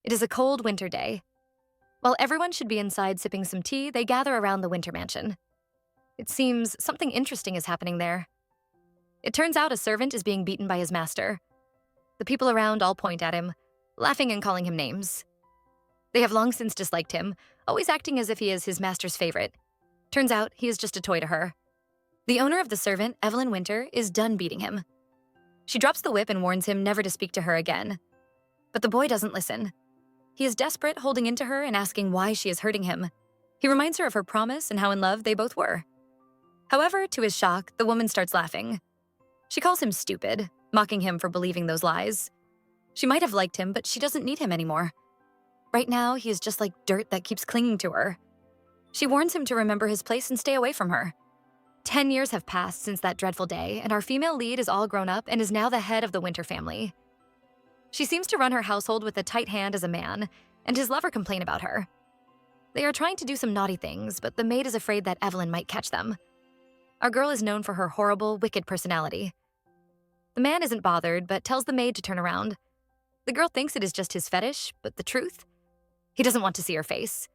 It is a cold winter day. While everyone should be inside sipping some tea, they gather around the winter mansion. It seems something interesting is happening there. It turns out a servant is being beaten by his master. The people around all point at him, laughing and calling him names. They have long since disliked him, always acting as if he is his master's favorite. Turns out he is just a toy to her. The owner of the servant, Evelyn Winter, is done beating him. She drops the whip and warns him never to speak to her again. But the boy doesn't listen. He is desperate, holding into her and asking why she is hurting him. He reminds her of her promise and how in love they both were. However, to his shock, the woman starts laughing. She calls him stupid, mocking him for believing those lies. She might have liked him, but she doesn't need him anymore. Right now, he is just like dirt that keeps clinging to her. She warns him to remember his place and stay away from her. 10 years have passed since that dreadful day, and our female lead is all grown up and is now the head of the Winter family. She seems to run her household with a tight hand as a man, and his lover complain about her. They are trying to do some naughty things, but the maid is afraid that Evelyn might catch them. Our girl is known for her horrible, wicked personality. The man isn't bothered, but tells the maid to turn around. The girl thinks it is just his fetish, but the truth? He doesn't want to see her face.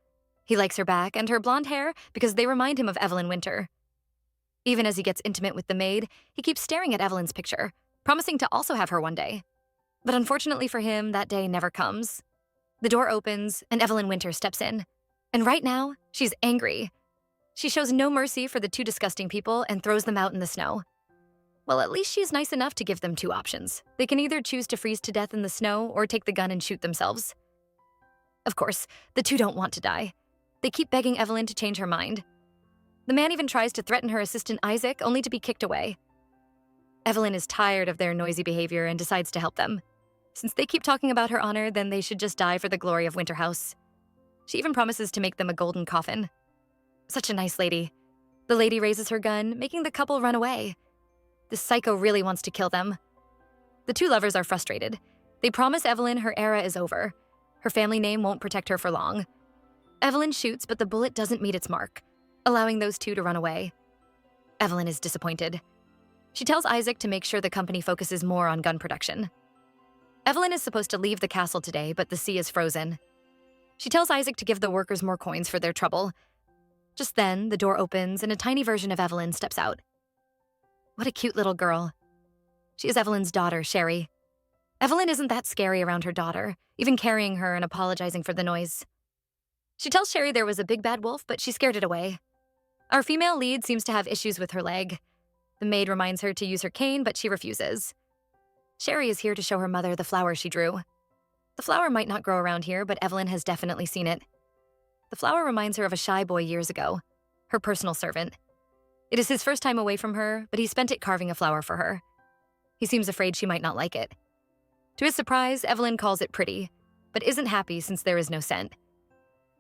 He likes her back and her blonde hair because they remind him of Evelyn Winter. Even as he gets intimate with the maid, he keeps staring at Evelyn's picture, promising to also have her one day. But unfortunately for him, that day never comes. The door opens, and Evelyn Winter steps in. And right now, she's angry. She shows no mercy for the two disgusting people and throws them out in the snow. Well, at least she's nice enough to give them two options. They can either choose to freeze to death in the snow or take the gun and shoot themselves. Of course, the two don't want to die. They keep begging Evelyn to change her mind. The man even tries to threaten her assistant Isaac, only to be kicked away. Evelyn is tired of their noisy behavior and decides to help them. Since they keep talking about her honor, then they should just die for the glory of Winterhouse. She even promises to make them a golden coffin. Such a nice lady. The lady raises her gun, making the couple run away. This psycho really wants to kill them. The two lovers are frustrated. They promise Evelyn her era is over. Her family name won't protect her for long. Evelyn shoots, but the bullet doesn't meet its mark, allowing those two to run away. Evelyn is disappointed. She tells Isaac to make sure the company focuses more on gun production. Evelyn is supposed to leave the castle today, but the sea is frozen. She tells Isaac to give the workers more coins for their trouble. Just then, the door opens and a tiny version of Evelyn steps out. What a cute little girl. She is Evelyn's daughter, Sherry. Evelyn isn't that scary around her daughter, even carrying her and apologizing for the noise. She tells Sherry there was a big bad wolf, but she scared it away. Our female lead seems to have issues with her leg. The maid reminds her to use her cane, but she refuses. Sherry is here to show her mother the flower she drew. The flower might not grow around here, but Evelyn has definitely seen it. The flower reminds her of a shy boy years ago, her personal servant. It is his first time away from her, but he spent it carving a flower for her. He seems afraid she might not like it. To his surprise, Evelyn calls it pretty, but isn't happy since there is no scent.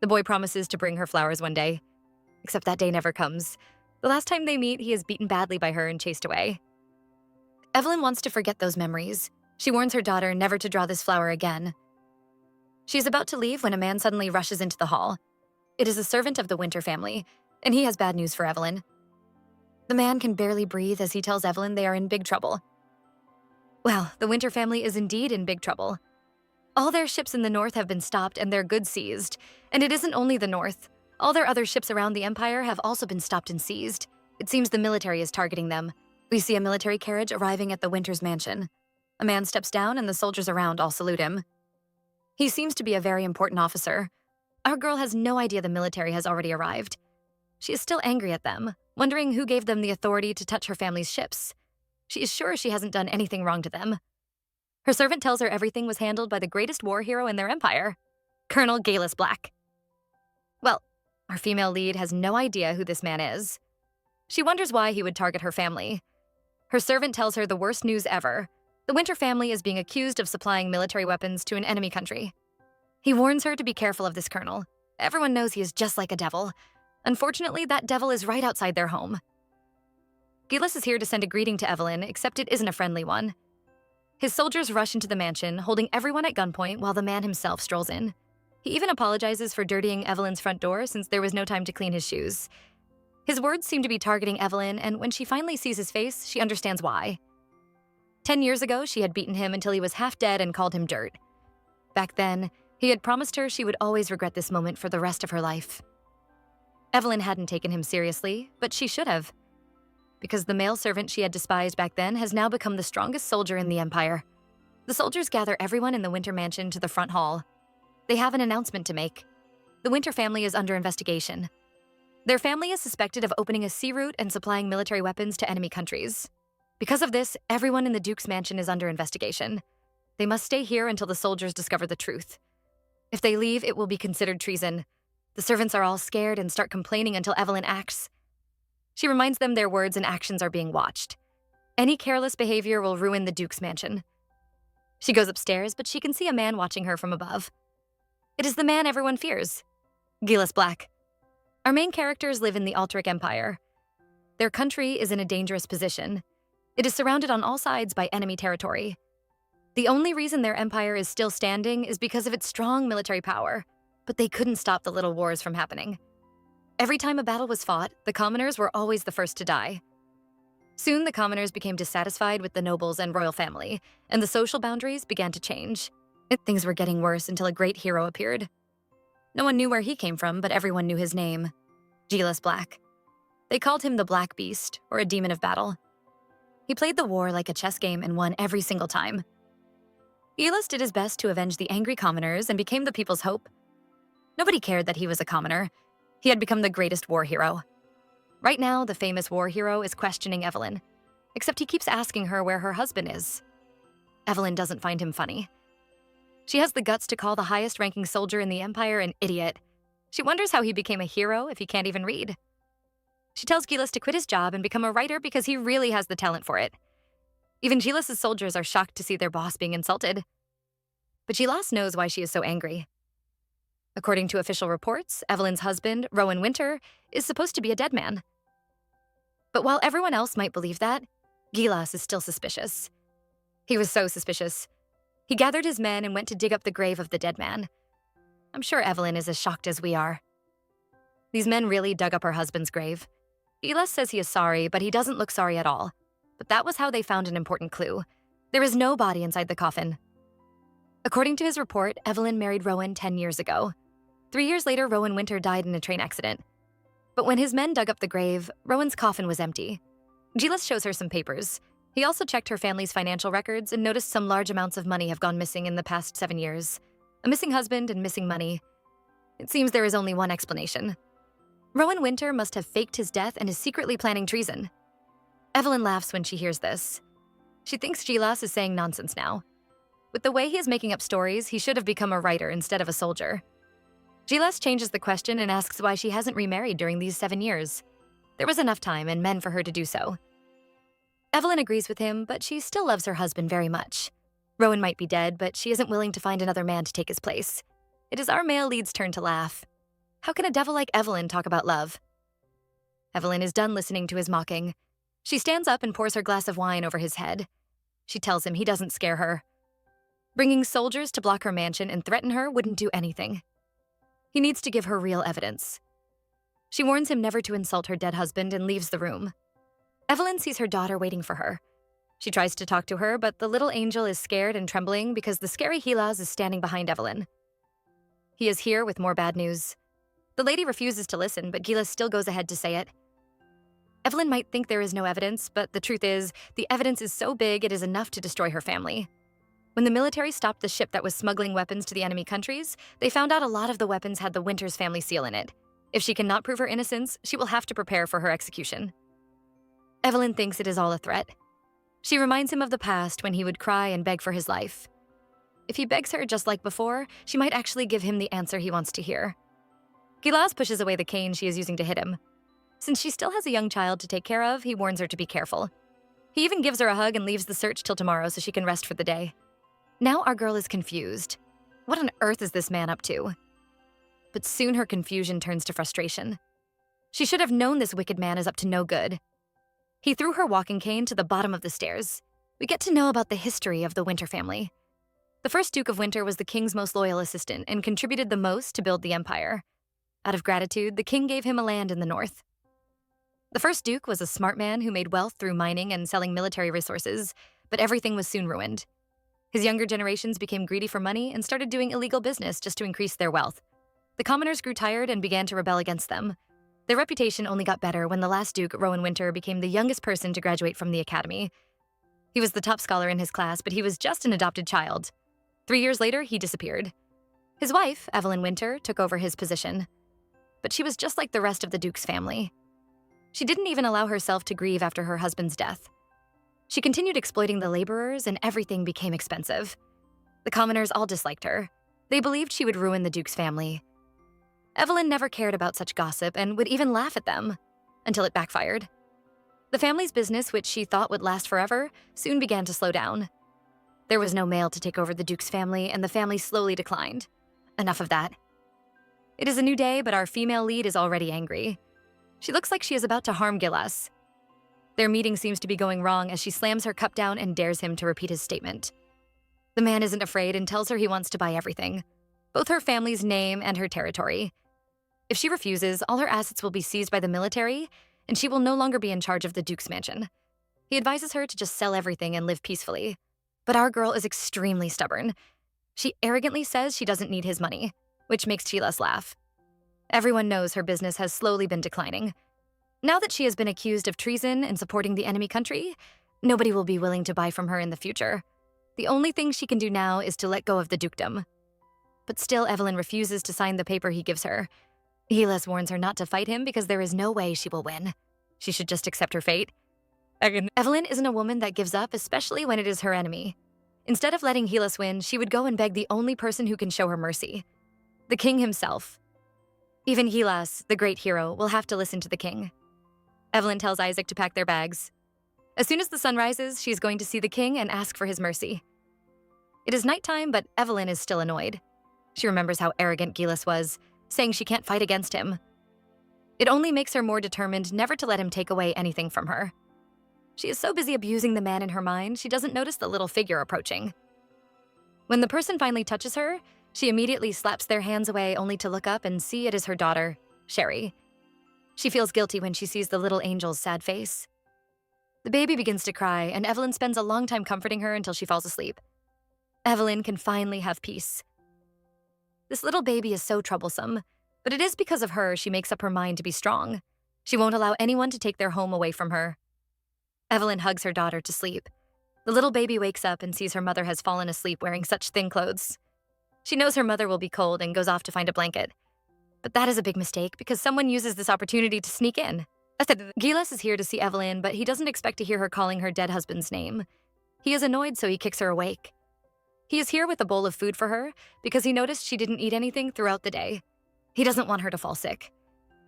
The boy promises to bring her flowers one day, except that day never comes. The last time they meet, he is beaten badly by her and chased away. Evelyn wants to forget those memories. She warns her daughter never to draw this flower again. She is about to leave when a man suddenly rushes into the hall. It is a servant of the Winter family, and he has bad news for Evelyn. The man can barely breathe as he tells Evelyn they are in big trouble. Well, the Winter family is indeed in big trouble. All their ships in the north have been stopped and their goods seized. And it isn't only the north. All their other ships around the empire have also been stopped and seized. It seems the military is targeting them. We see a military carriage arriving at the Winter's mansion. A man steps down and the soldiers around all salute him. He seems to be a very important officer. Our girl has no idea the military has already arrived. She is still angry at them, wondering who gave them the authority to touch her family's ships. She is sure she hasn't done anything wrong to them. Her servant tells her everything was handled by the greatest war hero in their empire, Colonel Gillis Black. Well, our female lead has no idea who this man is. She wonders why he would target her family. Her servant tells her the worst news ever. The Winter family is being accused of supplying military weapons to an enemy country. He warns her to be careful of this colonel. Everyone knows he is just like a devil. Unfortunately, that devil is right outside their home. Gillis is here to send a greeting to Evelyn, except it isn't a friendly one. His soldiers rush into the mansion, holding everyone at gunpoint while the man himself strolls in. He even apologizes for dirtying Evelyn's front door since there was no time to clean his shoes. His words seem to be targeting Evelyn, and when she finally sees his face, she understands why. 10 years ago, she had beaten him until he was half dead and called him dirt. Back then, He had promised her she would always regret this moment for the rest of her life. Evelyn hadn't taken him seriously, but she should have, because the male servant she had despised back then has now become the strongest soldier in the Empire. The soldiers gather everyone in the Winter Mansion to the front hall. They have an announcement to make. The Winter family is under investigation. Their family is suspected of opening a sea route and supplying military weapons to enemy countries. Because of this, everyone in the Duke's mansion is under investigation. They must stay here until the soldiers discover the truth. If they leave, it will be considered treason. The servants are all scared and start complaining until Evelyn acts. She reminds them their words and actions are being watched. Any careless behavior will ruin the Duke's mansion. She goes upstairs, but she can see a man watching her from above. It is the man everyone fears, Gillis Black. Our main characters live in the Altrich Empire. Their country is in a dangerous position. It is surrounded on all sides by enemy territory. The only reason their empire is still standing is because of its strong military power, but they couldn't stop the little wars from happening. Every time a battle was fought, the commoners were always the first to die. Soon, the commoners became dissatisfied with the nobles and royal family, and the social boundaries began to change. Things were getting worse until a great hero appeared. No one knew where he came from, but everyone knew his name, Gillis Black. They called him the Black Beast, or a demon of battle. He played the war like a chess game and won every single time. Gillis did his best to avenge the angry commoners and became the people's hope. Nobody cared that he was a commoner. He had become the greatest war hero. Right now, the famous war hero is questioning Evelyn, except he keeps asking her where her husband is. Evelyn doesn't find him funny. She has the guts to call the highest-ranking soldier in the Empire an idiot. She wonders how he became a hero if he can't even read. She tells Gillis to quit his job and become a writer because he really has the talent for it. Even Gillis' soldiers are shocked to see their boss being insulted. But Gillis knows why she is so angry. According to official reports, Evelyn's husband, Rowan Winter, is supposed to be a dead man. But while everyone else might believe that, Gillis is still suspicious. He was so suspicious. He gathered his men and went to dig up the grave of the dead man. I'm sure Evelyn is as shocked as we are. These men really dug up her husband's grave. Gillis says he is sorry, but he doesn't look sorry at all. But that was how they found an important clue. There is no body inside the coffin. According to his report, Evelyn married Rowan 10 years ago. 3 years later, Rowan Winter died in a train accident. But when his men dug up the grave, Rowan's coffin was empty. Gillis shows her some papers. He also checked her family's financial records and noticed some large amounts of money have gone missing in the past 7 years. A missing husband and missing money. It seems there is only one explanation. Rowan Winter must have faked his death and is secretly planning treason. Evelyn laughs when she hears this. She thinks Gillis is saying nonsense now. With the way he is making up stories, he should have become a writer instead of a soldier. Gillis changes the question and asks why she hasn't remarried during these 7 years. There was enough time and men for her to do so. Evelyn agrees with him, but she still loves her husband very much. Rowan might be dead, but she isn't willing to find another man to take his place. It is our male lead's turn to laugh. How can a devil like Evelyn talk about love? Evelyn is done listening to his mocking. She stands up and pours her glass of wine over his head. She tells him he doesn't scare her. Bringing soldiers to block her mansion and threaten her wouldn't do anything. He needs to give her real evidence. She warns him never to insult her dead husband and leaves the room. Evelyn sees her daughter waiting for her. She tries to talk to her, but the little angel is scared and trembling because the scary Gillis is standing behind Evelyn. He is here with more bad news. The lady refuses to listen, but Gillis still goes ahead to say it. Evelyn might think there is no evidence, but the truth is, the evidence is so big it is enough to destroy her family. When the military stopped the ship that was smuggling weapons to the enemy countries, they found out a lot of the weapons had the Winters family seal in it. If she cannot prove her innocence, she will have to prepare for her execution. Evelyn thinks it is all a threat. She reminds him of the past when he would cry and beg for his life. If he begs her just like before, she might actually give him the answer he wants to hear. Gillis pushes away the cane she is using to hit him. Since she still has a young child to take care of, he warns her to be careful. He even gives her a hug and leaves the search till tomorrow so she can rest for the day. Now our girl is confused. What on earth is this man up to? But soon her confusion turns to frustration. She should have known this wicked man is up to no good. He threw her walking cane to the bottom of the stairs. We get to know about the history of the Winter family. The first Duke of Winter was the king's most loyal assistant and contributed the most to build the empire. Out of gratitude, the king gave him a land in the north. The first Duke was a smart man who made wealth through mining and selling military resources, but everything was soon ruined. His younger generations became greedy for money and started doing illegal business just to increase their wealth. The commoners grew tired and began to rebel against them. Their reputation only got better when the last Duke, Rowan Winter, became the youngest person to graduate from the academy. He was the top scholar in his class, but he was just an adopted child. 3 years later, he disappeared. His wife, Evelyn Winter, took over his position. But she was just like the rest of the Duke's family. She didn't even allow herself to grieve after her husband's death. She continued exploiting the laborers, and everything became expensive. The commoners all disliked her. They believed she would ruin the Duke's family. Evelyn never cared about such gossip and would even laugh at them, until it backfired. The family's business, which she thought would last forever, soon began to slow down. There was no male to take over the Duke's family, and the family slowly declined. Enough of that. It is a new day, but our female lead is already angry. She looks like she is about to harm Gillis. Their meeting seems to be going wrong as she slams her cup down and dares him to repeat his statement. The man isn't afraid and tells her he wants to buy everything, both her family's name and her territory. If she refuses, all her assets will be seized by the military, and she will no longer be in charge of the Duke's mansion. He advises her to just sell everything and live peacefully. But our girl is extremely stubborn. She arrogantly says she doesn't need his money, which makes Gillis laugh. Everyone knows her business has slowly been declining. Now that she has been accused of treason and supporting the enemy country, nobody will be willing to buy from her in the future. The only thing she can do now is to let go of the dukedom. But still, Evelyn refuses to sign the paper he gives her. Gillis warns her not to fight him because there is no way she will win. She should just accept her fate. Evelyn isn't a woman that gives up, especially when it is her enemy. Instead of letting Gillis win, she would go and beg the only person who can show her mercy, the king himself. Even Gillis, the great hero, will have to listen to the king. Evelyn tells Isaac to pack their bags. As soon as the sun rises, she's going to see the king and ask for his mercy. It is nighttime, but Evelyn is still annoyed. She remembers how arrogant Gillis was, saying she can't fight against him. It only makes her more determined never to let him take away anything from her. She is so busy abusing the man in her mind, she doesn't notice the little figure approaching. When the person finally touches her, she immediately slaps their hands away only to look up and see it is her daughter, Sherry. She feels guilty when she sees the little angel's sad face. The baby begins to cry, and Evelyn spends a long time comforting her until she falls asleep. Evelyn can finally have peace. This little baby is so troublesome, but it is because of her she makes up her mind to be strong. She won't allow anyone to take their home away from her. Evelyn hugs her daughter to sleep. The little baby wakes up and sees her mother has fallen asleep wearing such thin clothes. She knows her mother will be cold and goes off to find a blanket. But that is a big mistake because someone uses this opportunity to sneak in. Gillis is here to see Evelyn, but he doesn't expect to hear her calling her dead husband's name. He is annoyed, so he kicks her awake. He is here with a bowl of food for her because he noticed she didn't eat anything throughout the day. He doesn't want her to fall sick.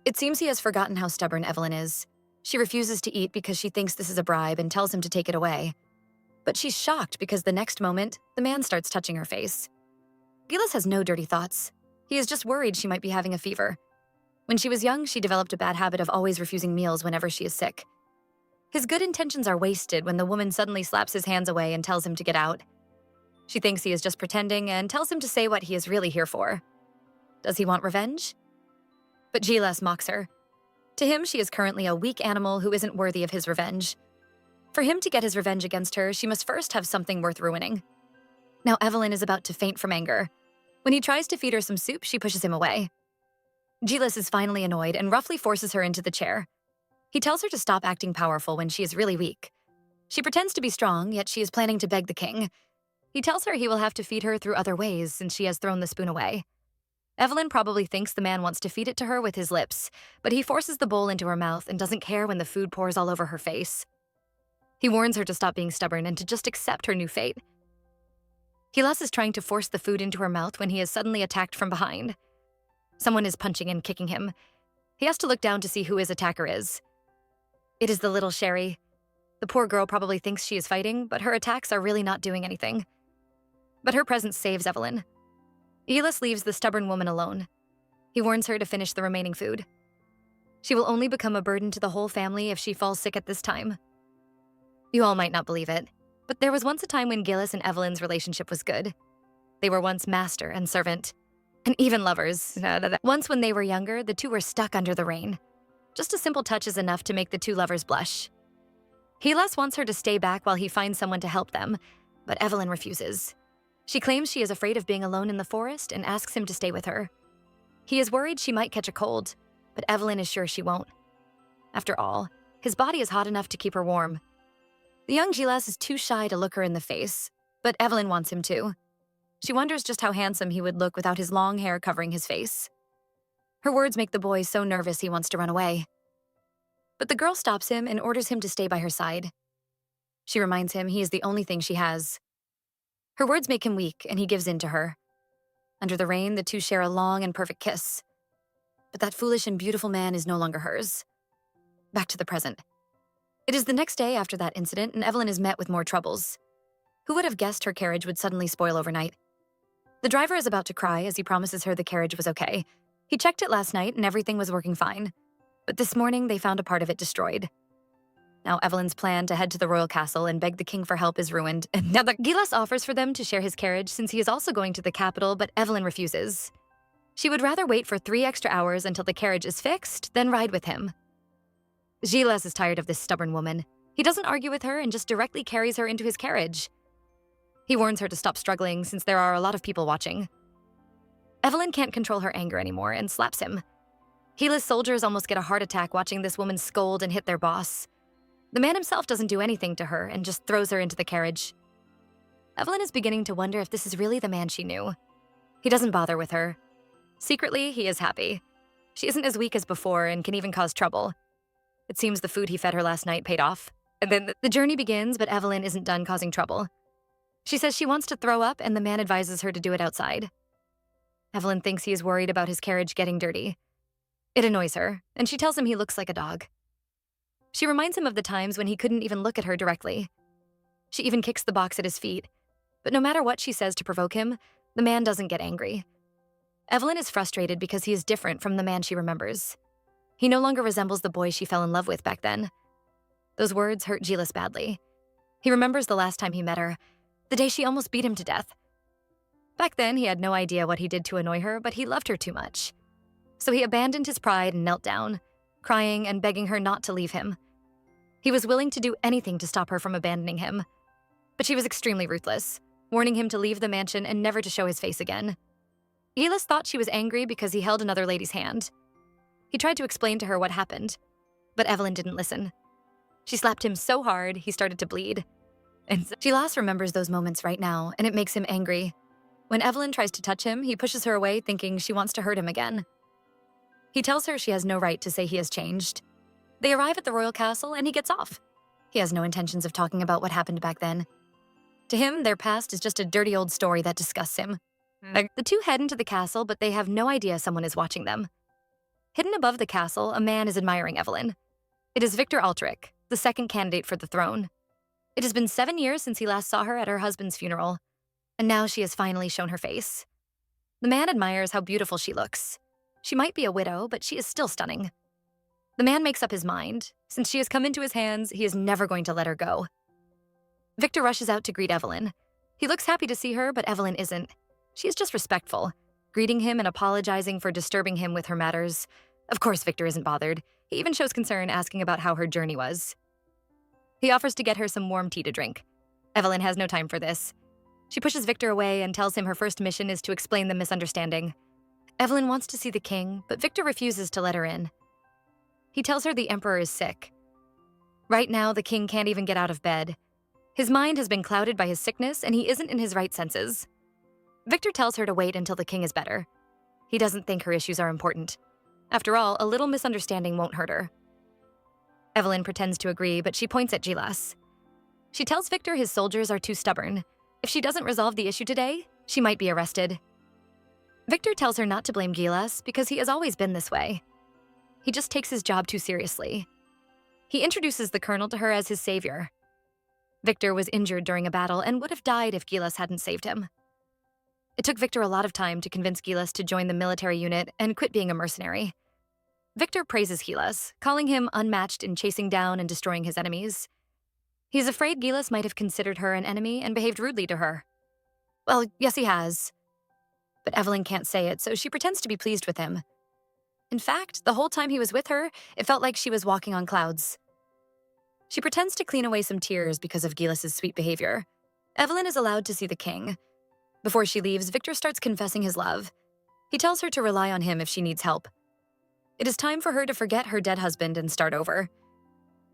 It seems he has forgotten how stubborn Evelyn is. She refuses to eat because she thinks this is a bribe and tells him to take it away. But she's shocked because the next moment, the man starts touching her face. Gillis has no dirty thoughts. He is just worried she might be having a fever. When she was young, she developed a bad habit of always refusing meals whenever she is sick. His good intentions are wasted when the woman suddenly slaps his hands away and tells him to get out. She thinks he is just pretending and tells him to say what he is really here for. Does he want revenge? But Gillis mocks her. To him, she is currently a weak animal who isn't worthy of his revenge. For him to get his revenge against her, she must first have something worth ruining. Now Evelyn is about to faint from anger. When he tries to feed her some soup, she pushes him away. Gillis is finally annoyed and roughly forces her into the chair. He tells her to stop acting powerful when she is really weak. She pretends to be strong, yet she is planning to beg the king. He tells her he will have to feed her through other ways since she has thrown the spoon away. Evelyn probably thinks the man wants to feed it to her with his lips, but he forces the bowl into her mouth and doesn't care when the food pours all over her face. He warns her to stop being stubborn and to just accept her new fate. Gillis is trying to force the food into her mouth when he is suddenly attacked from behind. Someone is punching and kicking him. He has to look down to see who his attacker is. It is the little Sherry. The poor girl probably thinks she is fighting, but her attacks are really not doing anything. But her presence saves Evelyn. Gillis leaves the stubborn woman alone. He warns her to finish the remaining food. She will only become a burden to the whole family if she falls sick at this time. You all might not believe it, but there was once a time when Gillis and Evelyn's relationship was good. They were once master and servant, and even lovers. Once when they were younger, the two were stuck under the rain. Just a simple touch is enough to make the two lovers blush. Gillis wants her to stay back while he finds someone to help them, But Evelyn refuses. She claims she is afraid of being alone in the forest and asks him to stay with her. He is worried she might catch a cold, but Evelyn is sure she won't. After all, his body is hot enough to keep her warm. The young Gillis is too shy to look her in the face, but Evelyn wants him to. She wonders just how handsome he would look without his long hair covering his face. Her words make the boy so nervous he wants to run away. But the girl stops him and orders him to stay by her side. She reminds him he is the only thing she has. Her words make him weak, and he gives in to her. Under the rain, the two share a long and perfect kiss. But that foolish and beautiful man is no longer hers. Back to the present. It is the next day after that incident, and Evelyn is met with more troubles. Who would have guessed her carriage would suddenly spoil overnight? The driver is about to cry as he promises her the carriage was okay. He checked it last night and everything was working fine. But this morning, they found a part of it destroyed. Now Evelyn's plan to head to the royal castle and beg the king for help is ruined. And now the Gillis offers for them to share his carriage since he is also going to the capital, but Evelyn refuses. She would rather wait for 3 extra hours until the carriage is fixed than ride with him. Gillis is tired of this stubborn woman. He doesn't argue with her and just directly carries her into his carriage. He warns her to stop struggling since there are a lot of people watching. Evelyn can't control her anger anymore and slaps him. Gillis soldiers almost get a heart attack watching this woman scold and hit their boss. The man himself doesn't do anything to her and just throws her into the carriage. Evelyn is beginning to wonder if this is really the man she knew. He doesn't bother with her. Secretly, he is happy. She isn't as weak as before and can even cause trouble. It seems the food he fed her last night paid off. And then the journey begins, but Evelyn isn't done causing trouble. She says she wants to throw up, and the man advises her to do it outside. Evelyn thinks he is worried about his carriage getting dirty. It annoys her, and she tells him he looks like a dog. She reminds him of the times when he couldn't even look at her directly. She even kicks the box at his feet. But no matter what she says to provoke him, the man doesn't get angry. Evelyn is frustrated because he is different from the man she remembers. He no longer resembles the boy she fell in love with back then. Those words hurt Gillis badly. He remembers the last time he met her, the day she almost beat him to death. Back then, he had no idea what he did to annoy her, but he loved her too much. So he abandoned his pride and knelt down, crying and begging her not to leave him. He was willing to do anything to stop her from abandoning him. But she was extremely ruthless, warning him to leave the mansion and never to show his face again. Gillis thought she was angry because he held another lady's hand. He tried to explain to her what happened, but Evelyn didn't listen. She slapped him so hard, he started to bleed. And Gillis remembers those moments right now, and it makes him angry. When Evelyn tries to touch him, he pushes her away, thinking she wants to hurt him again. He tells her she has no right to say he has changed. They arrive at the royal castle, and he gets off. He has no intentions of talking about what happened back then. To him, their past is just a dirty old story that disgusts him. The two head into the castle, but they have no idea someone is watching them. Hidden above the castle, a man is admiring Evelyn. It is Victor Altrich, the second candidate for the throne. It has been 7 years since he last saw her at her husband's funeral, and now she has finally shown her face. The man admires how beautiful she looks. She might be a widow, but she is still stunning. The man makes up his mind. Since she has come into his hands, he is never going to let her go. Victor rushes out to greet Evelyn. He looks happy to see her, but Evelyn isn't. She is just respectful, greeting him and apologizing for disturbing him with her matters. Of course, Victor isn't bothered. He even shows concern, asking about how her journey was. He offers to get her some warm tea to drink. Evelyn has no time for this. She pushes Victor away and tells him her first mission is to explain the misunderstanding. Evelyn wants to see the king, but Victor refuses to let her in. He tells her the emperor is sick. Right now, the king can't even get out of bed. His mind has been clouded by his sickness, and he isn't in his right senses. Victor tells her to wait until the king is better. He doesn't think her issues are important. After all, a little misunderstanding won't hurt her. Evelyn pretends to agree, but she points at Gillis. She tells Victor his soldiers are too stubborn. If she doesn't resolve the issue today, she might be arrested. Victor tells her not to blame Gillis because he has always been this way. He just takes his job too seriously. He introduces the colonel to her as his savior. Victor was injured during a battle and would have died if Gillis hadn't saved him. It took Victor a lot of time to convince Gillis to join the military unit and quit being a mercenary. Victor praises Gillis, calling him unmatched in chasing down and destroying his enemies. He's afraid Gillis might have considered her an enemy and behaved rudely to her. Well, yes, he has. But Evelyn can't say it, so she pretends to be pleased with him. In fact, the whole time he was with her, it felt like she was walking on clouds. She pretends to clean away some tears because of Gillis's sweet behavior. Evelyn is allowed to see the king. Before she leaves, Victor starts confessing his love. He tells her to rely on him if she needs help. It is time for her to forget her dead husband and start over.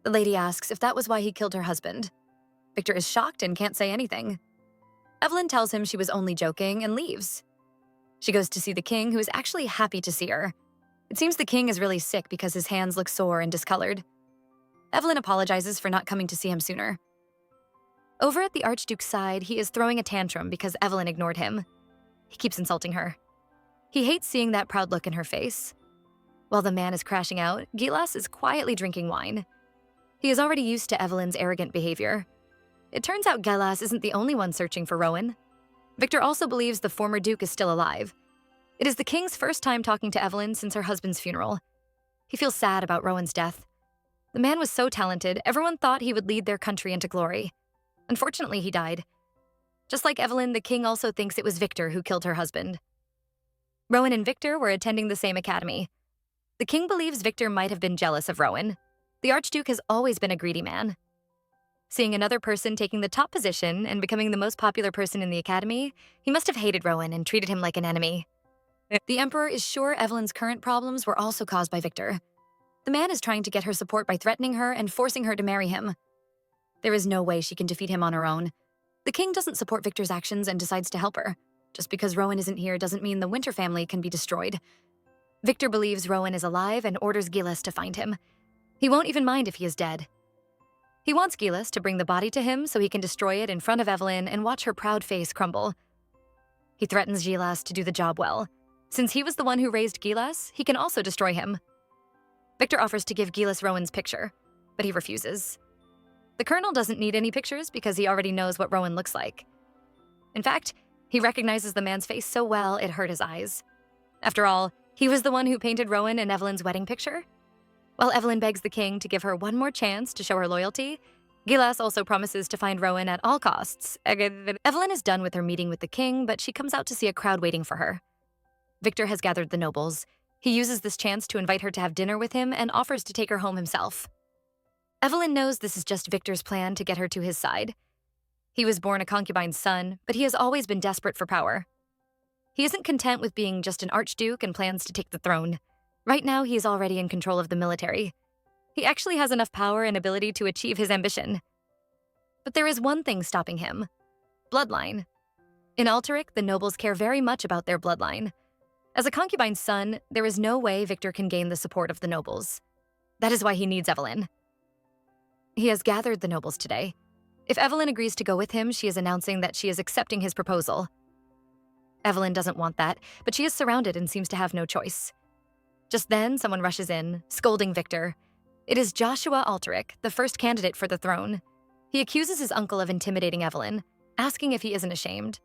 The lady asks if that was why he killed her husband. Victor is shocked and can't say anything. Evelyn tells him she was only joking and leaves. She goes to see the king, who is actually happy to see her. It seems the king is really sick because his hands look sore and discolored. Evelyn apologizes for not coming to see him sooner. Over at the Archduke's side, he is throwing a tantrum because Evelyn ignored him. He keeps insulting her. He hates seeing that proud look in her face. While the man is crashing out, Gillis is quietly drinking wine. He is already used to Evelyn's arrogant behavior. It turns out Gillis isn't the only one searching for Rowan. Victor also believes the former duke is still alive. It is the king's first time talking to Evelyn since her husband's funeral. He feels sad about Rowan's death. The man was so talented, everyone thought he would lead their country into glory. Unfortunately, he died. Just like Evelyn, the king also thinks it was Victor who killed her husband. Rowan and Victor were attending the same academy. The king believes Victor might have been jealous of Rowan. The Archduke has always been a greedy man. Seeing another person taking the top position and becoming the most popular person in the academy, he must have hated Rowan and treated him like an enemy. The emperor is sure Evelyn's current problems were also caused by Victor. The man is trying to get her support by threatening her and forcing her to marry him. There is no way she can defeat him on her own. The king doesn't support Victor's actions and decides to help her. Just because Rowan isn't here doesn't mean the Winter family can be destroyed. Victor believes Rowan is alive and orders Gillis to find him. He won't even mind if he is dead. He wants Gillis to bring the body to him so he can destroy it in front of Evelyn and watch her proud face crumble. He threatens Gillis to do the job well. Since he was the one who raised Gillis, he can also destroy him. Victor offers to give Gillis Rowan's picture, but he refuses. The colonel doesn't need any pictures because he already knows what Rowan looks like. In fact, he recognizes the man's face so well it hurt his eyes. After all, he was the one who painted Rowan in Evelyn's wedding picture. While Evelyn begs the king to give her one more chance to show her loyalty, Gillis also promises to find Rowan at all costs. Evelyn is done with her meeting with the king, but she comes out to see a crowd waiting for her. Victor has gathered the nobles. He uses this chance to invite her to have dinner with him and offers to take her home himself. Evelyn knows this is just Victor's plan to get her to his side. He was born a concubine's son, but he has always been desperate for power. He isn't content with being just an archduke and plans to take the throne. Right now, he is already in control of the military. He actually has enough power and ability to achieve his ambition. But there is one thing stopping him: bloodline. In Altrich, the nobles care very much about their bloodline. As a concubine's son, there is no way Victor can gain the support of the nobles. That is why he needs Evelyn. He has gathered the nobles today. If Evelyn agrees to go with him, she is announcing that she is accepting his proposal. Evelyn doesn't want that, but she is surrounded and seems to have no choice. Just then, someone rushes in, scolding Victor. It is Joshua Altrich, the first candidate for the throne. He accuses his uncle of intimidating Evelyn, asking if he isn't ashamed.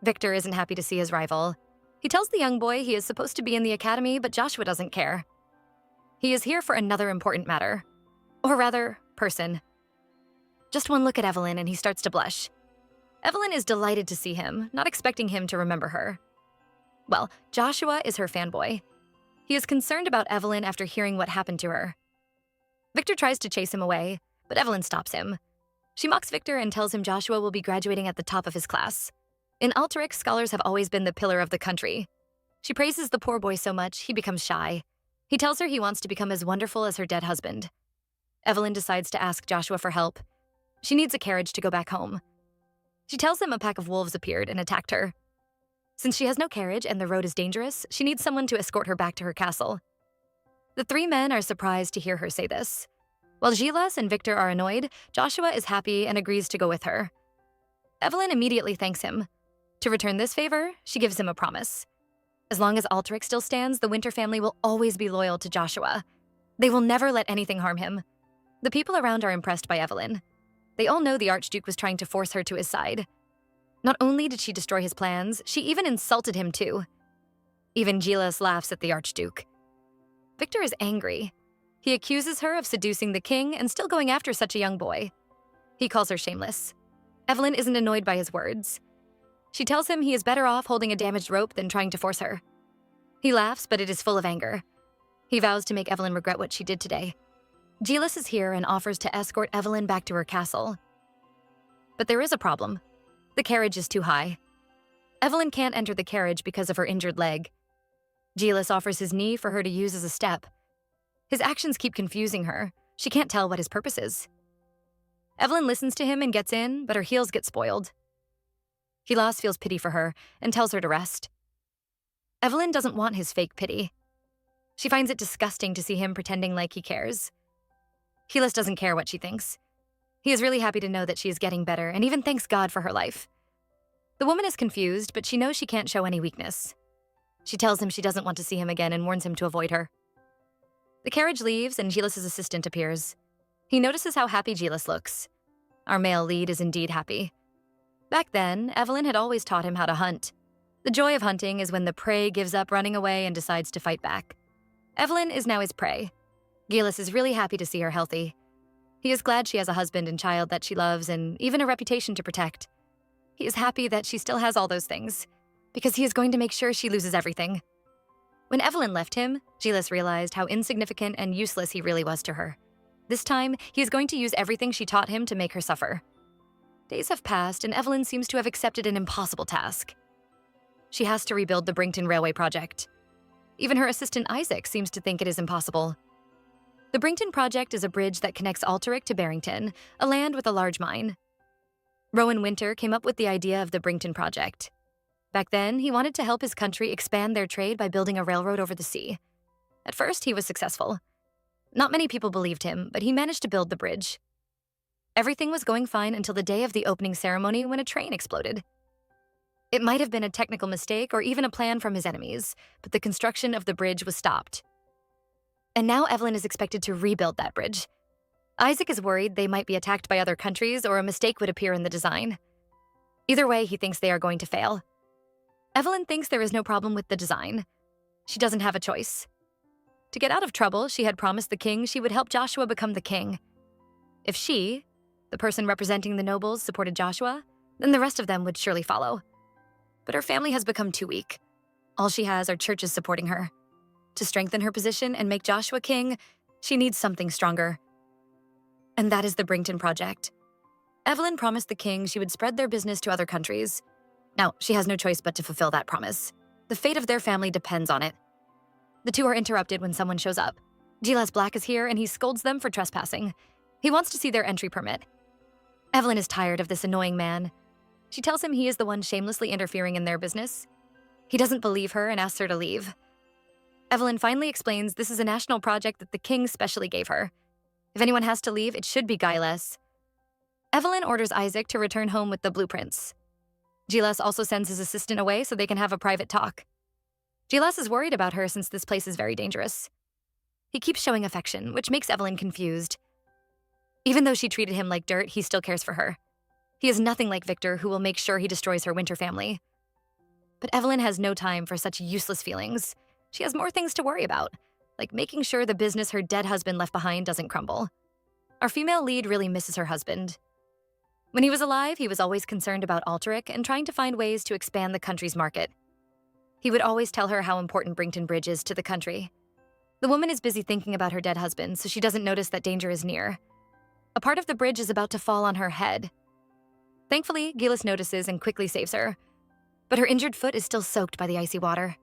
Victor isn't happy to see his rival. He tells the young boy he is supposed to be in the academy, but Joshua doesn't care. He is here for another important matter. Or rather, person. Just one look at Evelyn and he starts to blush. Evelyn is delighted to see him, not expecting him to remember her. Well, Joshua is her fanboy. He is concerned about Evelyn after hearing what happened to her. Victor tries to chase him away, but Evelyn stops him. She mocks Victor and tells him Joshua will be graduating at the top of his class. In Altrich, scholars have always been the pillar of the country. She praises the poor boy so much, he becomes shy. He tells her he wants to become as wonderful as her dead husband. Evelyn decides to ask Joshua for help. She needs a carriage to go back home. She tells him a pack of wolves appeared and attacked her. Since she has no carriage and the road is dangerous, she needs someone to escort her back to her castle. The three men are surprised to hear her say this. While Gillis and Victor are annoyed, Joshua is happy and agrees to go with her. Evelyn immediately thanks him. To return this favor, she gives him a promise. As long as Altrich still stands, the Winter family will always be loyal to Joshua. They will never let anything harm him. The people around are impressed by Evelyn. They all know the Archduke was trying to force her to his side. Not only did she destroy his plans, she even insulted him too. Even Gillis laughs at the Archduke. Victor is angry. He accuses her of seducing the king and still going after such a young boy. He calls her shameless. Evelyn isn't annoyed by his words. She tells him he is better off holding a damaged rope than trying to force her. He laughs, but it is full of anger. He vows to make Evelyn regret what she did today. Gillis is here and offers to escort Evelyn back to her castle. But there is a problem. The carriage is too high. Evelyn can't enter the carriage because of her injured leg. Gillis offers his knee for her to use as a step. His actions keep confusing her. She can't tell what his purpose is. Evelyn listens to him and gets in, but her heels get spoiled. Gillis feels pity for her and tells her to rest. Evelyn doesn't want his fake pity. She finds it disgusting to see him pretending like he cares. Gillis doesn't care what she thinks. He is really happy to know that she is getting better and even thanks God for her life. The woman is confused, but she knows she can't show any weakness. She tells him she doesn't want to see him again and warns him to avoid her. The carriage leaves and Gillis' assistant appears. He notices how happy Gillis looks. Our male lead is indeed happy. Back then, Evelyn had always taught him how to hunt. The joy of hunting is when the prey gives up running away and decides to fight back. Evelyn is now his prey. Gillis is really happy to see her healthy. He is glad she has a husband and child that she loves and even a reputation to protect. He is happy that she still has all those things, because he is going to make sure she loses everything. When Evelyn left him, Gillis realized how insignificant and useless he really was to her. This time, he is going to use everything she taught him to make her suffer. Days have passed, and Evelyn seems to have accepted an impossible task. She has to rebuild the Brington Railway project. Even her assistant Isaac seems to think it is impossible. The Brington Project is a bridge that connects Altrich to Barrington, a land with a large mine. Rowan Winter came up with the idea of the Brington Project. Back then, he wanted to help his country expand their trade by building a railroad over the sea. At first, he was successful. Not many people believed him, but he managed to build the bridge. Everything was going fine until the day of the opening ceremony when a train exploded. It might have been a technical mistake or even a plan from his enemies, but the construction of the bridge was stopped. And now Evelyn is expected to rebuild that bridge. Isaac is worried they might be attacked by other countries or a mistake would appear in the design. Either way, he thinks they are going to fail. Evelyn thinks there is no problem with the design. She doesn't have a choice. To get out of trouble, she had promised the king she would help Joshua become the king. If she, the person representing the nobles, supported Joshua, then the rest of them would surely follow. But her family has become too weak. All she has are churches supporting her. To strengthen her position and make Joshua king, she needs something stronger. And that is the Brington Project. Evelyn promised the king she would spread their business to other countries. Now, she has no choice but to fulfill that promise. The fate of their family depends on it. The two are interrupted when someone shows up. Gillis Black is here and he scolds them for trespassing. He wants to see their entry permit. Evelyn is tired of this annoying man. She tells him he is the one shamelessly interfering in their business. He doesn't believe her and asks her to leave. Evelyn finally explains this is a national project that the king specially gave her. If anyone has to leave, it should be Gillis. Evelyn orders Isaac to return home with the blueprints. Gillis also sends his assistant away so they can have a private talk. Gillis is worried about her since this place is very dangerous. He keeps showing affection, which makes Evelyn confused. Even though she treated him like dirt, he still cares for her. He is nothing like Victor, who will make sure he destroys her winter family. But Evelyn has no time for such useless feelings. She has more things to worry about, like making sure the business her dead husband left behind doesn't crumble. Our female lead really misses her husband. When he was alive, he was always concerned about Altrich and trying to find ways to expand the country's market. He would always tell her how important Brington Bridge is to the country. The woman is busy thinking about her dead husband, so she doesn't notice that danger is near. A part of the bridge is about to fall on her head. Thankfully, Gillis notices and quickly saves her. But her injured foot is still soaked by the icy water.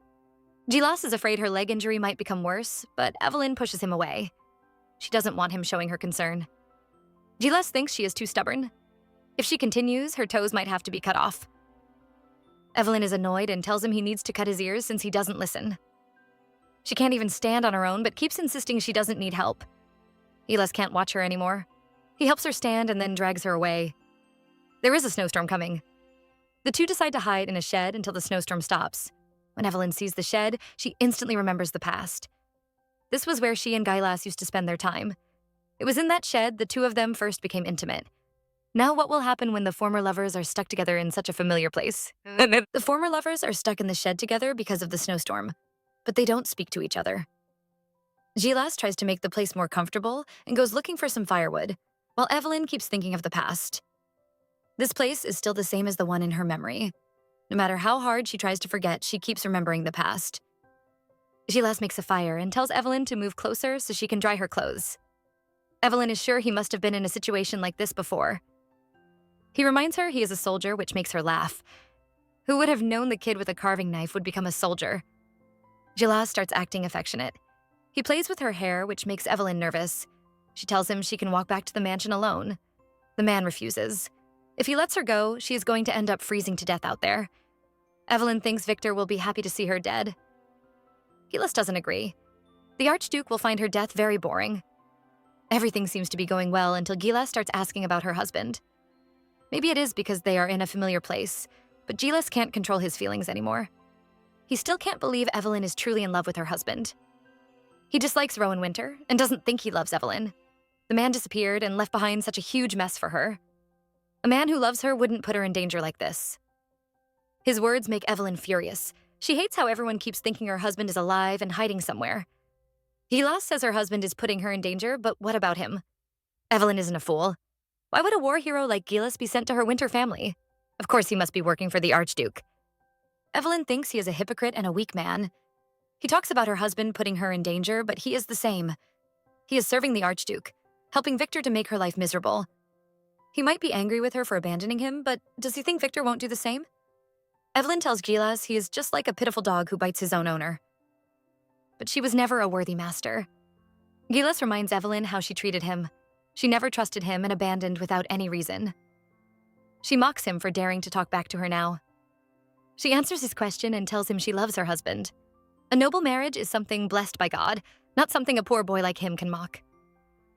Gillis is afraid her leg injury might become worse, but Evelyn pushes him away. She doesn't want him showing her concern. Gillis thinks she is too stubborn. If she continues, her toes might have to be cut off. Evelyn is annoyed and tells him he needs to cut his ears since he doesn't listen. She can't even stand on her own, but keeps insisting she doesn't need help. Gillis can't watch her anymore. He helps her stand and then drags her away. There is a snowstorm coming. The two decide to hide in a shed until the snowstorm stops. When Evelyn sees the shed, she instantly remembers the past. This was where she and Gillis used to spend their time. It was in that shed the two of them first became intimate. Now what will happen when the former lovers are stuck together in such a familiar place? The former lovers are stuck in the shed together because of the snowstorm, but they don't speak to each other. Gillis tries to make the place more comfortable and goes looking for some firewood, while Evelyn keeps thinking of the past. This place is still the same as the one in her memory. No matter how hard she tries to forget, she keeps remembering the past. Gillis makes a fire and tells Evelyn to move closer so she can dry her clothes. Evelyn is sure he must have been in a situation like this before. He reminds her he is a soldier, which makes her laugh. Who would have known the kid with a carving knife would become a soldier? Gillis starts acting affectionate. He plays with her hair, which makes Evelyn nervous. She tells him she can walk back to the mansion alone. The man refuses. If he lets her go, she is going to end up freezing to death out there. Evelyn thinks Victor will be happy to see her dead. Gillis doesn't agree. The Archduke will find her death very boring. Everything seems to be going well until Gillis starts asking about her husband. Maybe it is because they are in a familiar place, but Gillis can't control his feelings anymore. He still can't believe Evelyn is truly in love with her husband. He dislikes Rowan Winter and doesn't think he loves Evelyn. The man disappeared and left behind such a huge mess for her. A man who loves her wouldn't put her in danger like this. His words make Evelyn furious. She hates how everyone keeps thinking her husband is alive and hiding somewhere. Gillis says her husband is putting her in danger, but what about him? Evelyn isn't a fool. Why would a war hero like Gillis be sent to her Winter family? Of course he must be working for the Archduke. Evelyn thinks he is a hypocrite and a weak man. He talks about her husband putting her in danger, but he is the same. He is serving the Archduke, helping Victor to make her life miserable. He might be angry with her for abandoning him, but does he think Victor won't do the same? Evelyn tells Gillis he is just like a pitiful dog who bites his own owner. But she was never a worthy master. Gillis reminds Evelyn how she treated him. She never trusted him and abandoned without any reason. She mocks him for daring to talk back to her now. She answers his question and tells him she loves her husband. A noble marriage is something blessed by God, not something a poor boy like him can mock.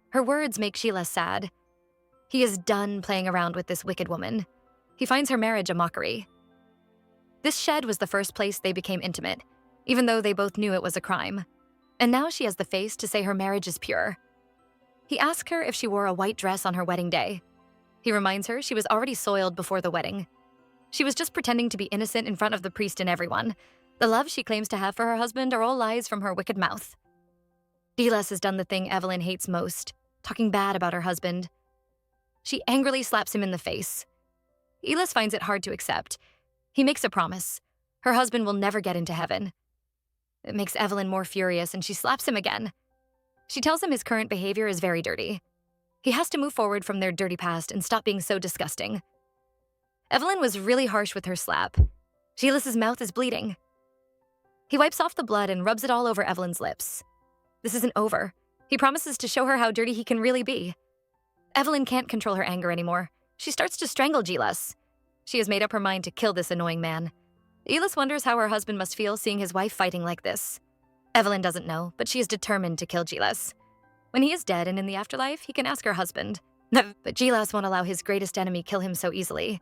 Her words make Gillis sad. He is done playing around with this wicked woman. He finds her marriage a mockery. This shed was the first place they became intimate, even though they both knew it was a crime. And now she has the face to say her marriage is pure. He asks her if she wore a white dress on her wedding day. He reminds her she was already soiled before the wedding. She was just pretending to be innocent in front of the priest and everyone. The love she claims to have for her husband are all lies from her wicked mouth. Gillis has done the thing Evelyn hates most, talking bad about her husband. She angrily slaps him in the face. Gillis finds it hard to accept. He makes a promise. Her husband will never get into heaven. It makes Evelyn more furious and she slaps him again. She tells him his current behavior is very dirty. He has to move forward from their dirty past and stop being so disgusting. Evelyn was really harsh with her slap. Gillis's mouth is bleeding. He wipes off the blood and rubs it all over Evelyn's lips. This isn't over. He promises to show her how dirty he can really be. Evelyn can't control her anger anymore. She starts to strangle Gillis. She has made up her mind to kill this annoying man. Gillis wonders how her husband must feel seeing his wife fighting like this. Evelyn doesn't know, but she is determined to kill Gillis. When he is dead and in the afterlife, he can ask her husband. But Gillis won't allow his greatest enemy kill him so easily.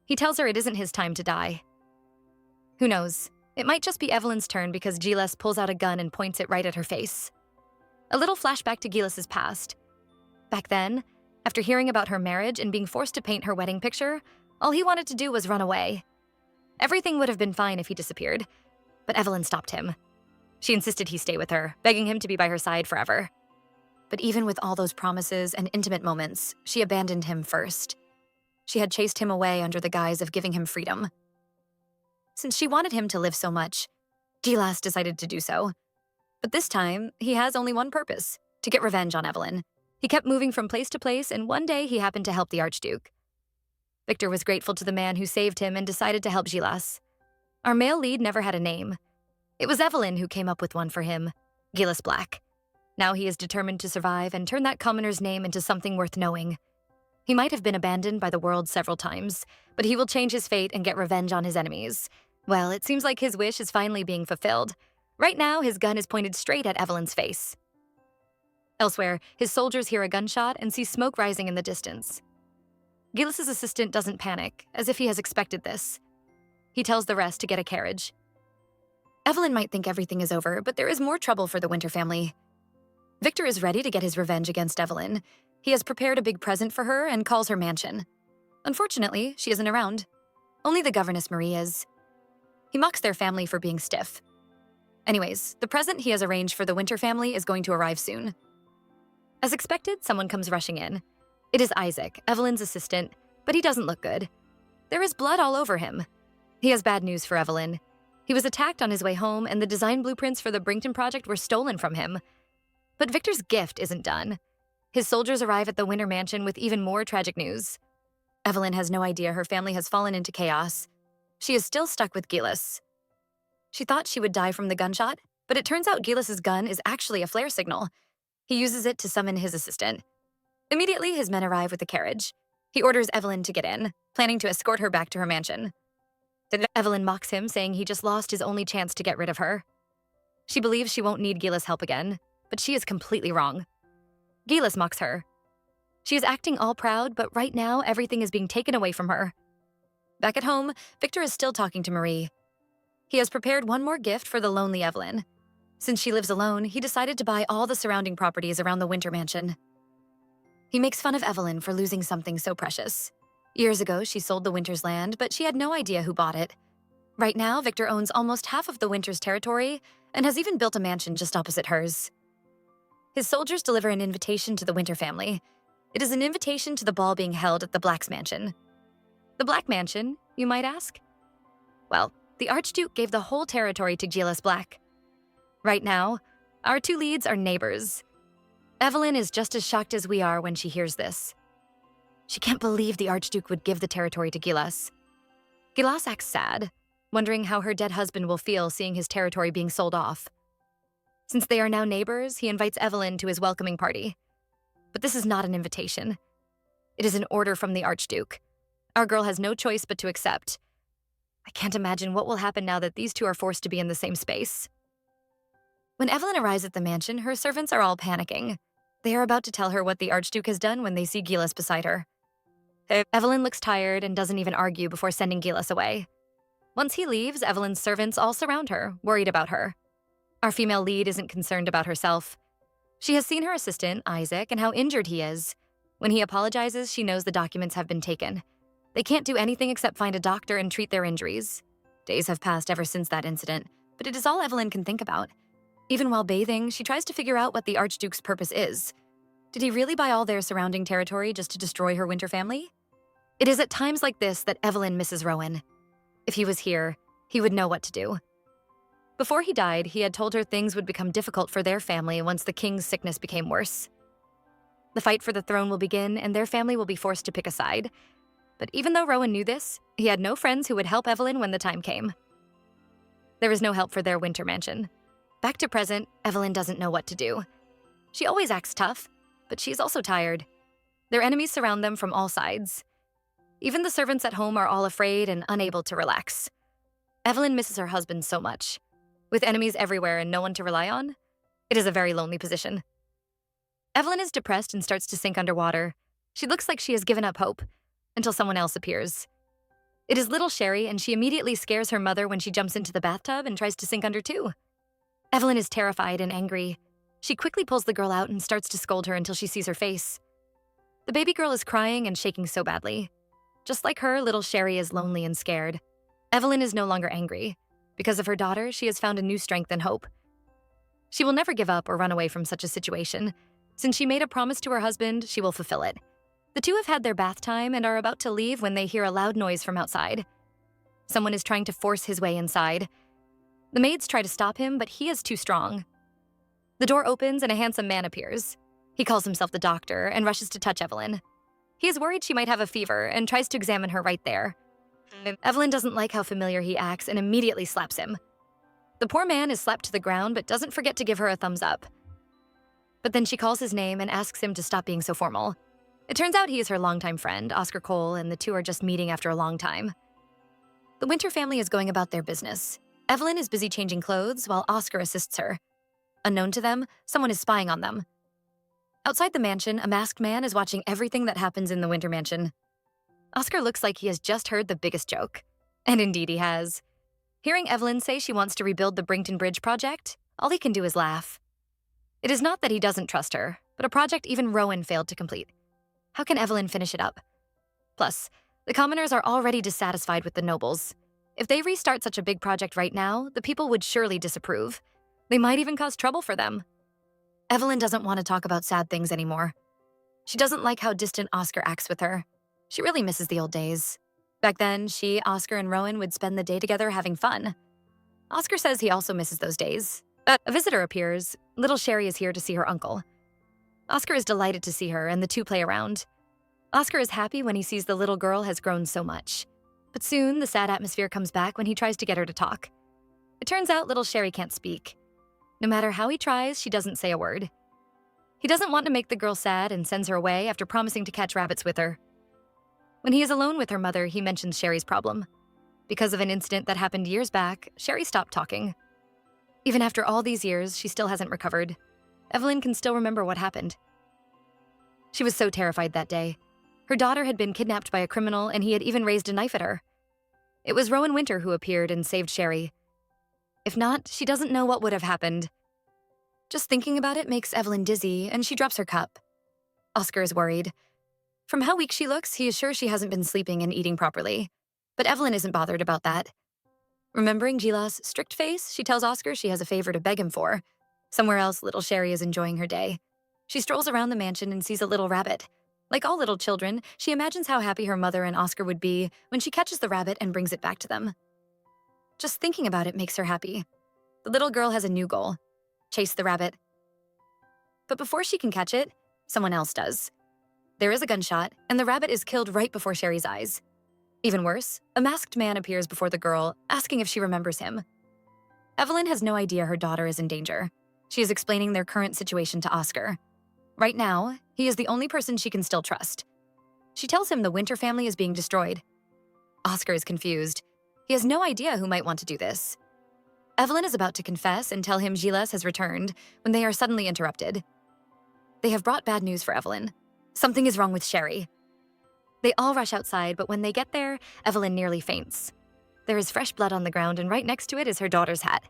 He tells her it isn't his time to die. Who knows? It might just be Evelyn's turn because Gillis pulls out a gun and points it right at her face. A little flashback to Gillis's past. Back then, after hearing about her marriage and being forced to paint her wedding picture, all he wanted to do was run away. Everything would have been fine if he disappeared, but Evelyn stopped him. She insisted he stay with her, begging him to be by her side forever. But even with all those promises and intimate moments, she abandoned him first. She had chased him away under the guise of giving him freedom. Since she wanted him to live so much, Gillis decided to do so. But this time, he has only one purpose, to get revenge on Evelyn. He kept moving from place to place, and one day he happened to help the Archduke. Victor was grateful to the man who saved him and decided to help Gillis. Our male lead never had a name. It was Evelyn who came up with one for him, Gillis Black. Now he is determined to survive and turn that commoner's name into something worth knowing. He might have been abandoned by the world several times, but he will change his fate and get revenge on his enemies. Well, it seems like his wish is finally being fulfilled. Right now, his gun is pointed straight at Evelyn's face. Elsewhere, his soldiers hear a gunshot and see smoke rising in the distance. Gillis's assistant doesn't panic, as if he has expected this. He tells the rest to get a carriage. Evelyn might think everything is over, but there is more trouble for the Winter family. Victor is ready to get his revenge against Evelyn. He has prepared a big present for her and calls her mansion. Unfortunately, she isn't around. Only the governess Marie is. He mocks their family for being stiff. Anyways, the present he has arranged for the Winter family is going to arrive soon. As expected, someone comes rushing in. It is Isaac, Evelyn's assistant, but he doesn't look good. There is blood all over him. He has bad news for Evelyn. He was attacked on his way home, and the design blueprints for the Brington Project were stolen from him. But Victor's gift isn't done. His soldiers arrive at the Winter Mansion with even more tragic news. Evelyn has no idea her family has fallen into chaos. She is still stuck with Gillis. She thought she would die from the gunshot, but it turns out Gillis's gun is actually a flare signal. He uses it to summon his assistant. Immediately, his men arrive with a carriage. He orders Evelyn to get in, planning to escort her back to her mansion. Evelyn mocks him, saying he just lost his only chance to get rid of her. She believes she won't need Gillis' help again, but she is completely wrong. Gillis mocks her. She is acting all proud, but right now, everything is being taken away from her. Back at home, Victor is still talking to Marie. He has prepared one more gift for the lonely Evelyn. Since she lives alone, he decided to buy all the surrounding properties around the Winter Mansion. He makes fun of Evelyn for losing something so precious. Years ago, she sold the Winter's land, but she had no idea who bought it. Right now, Victor owns almost half of the Winter's territory and has even built a mansion just opposite hers. His soldiers deliver an invitation to the Winter family. It is an invitation to the ball being held at the Black's mansion. The Black mansion, you might ask? Well, the Archduke gave the whole territory to Gillis Black. Right now, our two leads are neighbors. Evelyn is just as shocked as we are when she hears this. She can't believe the Archduke would give the territory to Gillis. Gillis acts sad, wondering how her dead husband will feel seeing his territory being sold off. Since they are now neighbors, he invites Evelyn to his welcoming party. But this is not an invitation. It is an order from the Archduke. Our girl has no choice but to accept. I can't imagine what will happen now that these two are forced to be in the same space. When Evelyn arrives at the mansion, her servants are all panicking. They are about to tell her what the Archduke has done when they see Gillis beside her. Evelyn looks tired and doesn't even argue before sending Gillis away. Once he leaves, Evelyn's servants all surround her, worried about her. Our female lead isn't concerned about herself. She has seen her assistant, Isaac, and how injured he is. When he apologizes, she knows the documents have been taken. They can't do anything except find a doctor and treat their injuries. Days have passed ever since that incident, but it is all Evelyn can think about. Even while bathing, she tries to figure out what the Archduke's purpose is. Did he really buy all their surrounding territory just to destroy her Winter family? It is at times like this that Evelyn misses Rowan. If he was here, he would know what to do. Before he died, he had told her things would become difficult for their family once the king's sickness became worse. The fight for the throne will begin, and their family will be forced to pick a side. But even though Rowan knew this, he had no friends who would help Evelyn when the time came. There is no help for their Winter mansion. Back to present, Evelyn doesn't know what to do. She always acts tough, but she is also tired. Their enemies surround them from all sides. Even the servants at home are all afraid and unable to relax. Evelyn misses her husband so much. With enemies everywhere and no one to rely on, it is a very lonely position. Evelyn is depressed and starts to sink underwater. She looks like she has given up hope, until someone else appears. It is little Sherry, and she immediately scares her mother when she jumps into the bathtub and tries to sink under too. Evelyn is terrified and angry. She quickly pulls the girl out and starts to scold her until she sees her face. The baby girl is crying and shaking so badly. Just like her, little Sherry is lonely and scared. Evelyn is no longer angry. Because of her daughter, she has found a new strength and hope. She will never give up or run away from such a situation. Since she made a promise to her husband, she will fulfill it. The two have had their bath time and are about to leave when they hear a loud noise from outside. Someone is trying to force his way inside. The maids try to stop him, but he is too strong. The door opens and a handsome man appears. He calls himself the doctor and rushes to touch Evelyn. He is worried she might have a fever and tries to examine her right there. Evelyn doesn't like how familiar he acts and immediately slaps him. The poor man is slapped to the ground but doesn't forget to give her a thumbs up. But then she calls his name and asks him to stop being so formal. It turns out he is her longtime friend, Oscar Cole, and the two are just meeting after a long time. The Winter family is going about their business. Evelyn is busy changing clothes while Oscar assists her. Unknown to them, someone is spying on them. Outside the mansion, a masked man is watching everything that happens in the Winter mansion. Oscar looks like he has just heard the biggest joke. And indeed he has. Hearing Evelyn say she wants to rebuild the Brington Bridge project, all he can do is laugh. It is not that he doesn't trust her, but a project even Rowan failed to complete. How can Evelyn finish it up? Plus, the commoners are already dissatisfied with the nobles. If they restart such a big project right now, the people would surely disapprove. They might even cause trouble for them. Evelyn doesn't want to talk about sad things anymore. She doesn't like how distant Oscar acts with her. She really misses the old days. Back then, she, Oscar, and Rowan would spend the day together having fun. Oscar says he also misses those days. But a visitor appears. Little Sherry is here to see her uncle. Oscar is delighted to see her, and the two play around. Oscar is happy when he sees the little girl has grown so much. But soon, the sad atmosphere comes back when he tries to get her to talk. It turns out little Sherry can't speak. No matter how he tries, she doesn't say a word. He doesn't want to make the girl sad and sends her away after promising to catch rabbits with her. When he is alone with her mother, he mentions Sherry's problem. Because of an incident that happened years back, Sherry stopped talking. Even after all these years, she still hasn't recovered. Evelyn can still remember what happened. She was so terrified that day. Her daughter had been kidnapped by a criminal, and he had even raised a knife at her. It was Rowan Winter who appeared and saved Sherry. If not, she doesn't know what would have happened. Just thinking about it makes Evelyn dizzy, and she drops her cup. Oscar is worried. From how weak she looks, he is sure she hasn't been sleeping and eating properly. But Evelyn isn't bothered about that. Remembering Gillis' strict face, she tells Oscar she has a favor to beg him for. Somewhere else, little Sherry is enjoying her day. She strolls around the mansion and sees a little rabbit. Like all little children, she imagines how happy her mother and Oscar would be when she catches the rabbit and brings it back to them. Just thinking about it makes her happy. The little girl has a new goal: chase the rabbit. But before she can catch it, someone else does. There is a gunshot, and the rabbit is killed right before Sherry's eyes. Even worse, a masked man appears before the girl, asking if she remembers him. Evelyn has no idea her daughter is in danger. She is explaining their current situation to Oscar. Right now, he is the only person she can still trust. She tells him the Winter family is being destroyed. Oscar is confused. He has no idea who might want to do this. Evelyn is about to confess and tell him Gilles has returned when they are suddenly interrupted. They have brought bad news for Evelyn. Something is wrong with Sherry. They all rush outside, but when they get there, Evelyn nearly faints. There is fresh blood on the ground, and right next to it is her daughter's hat.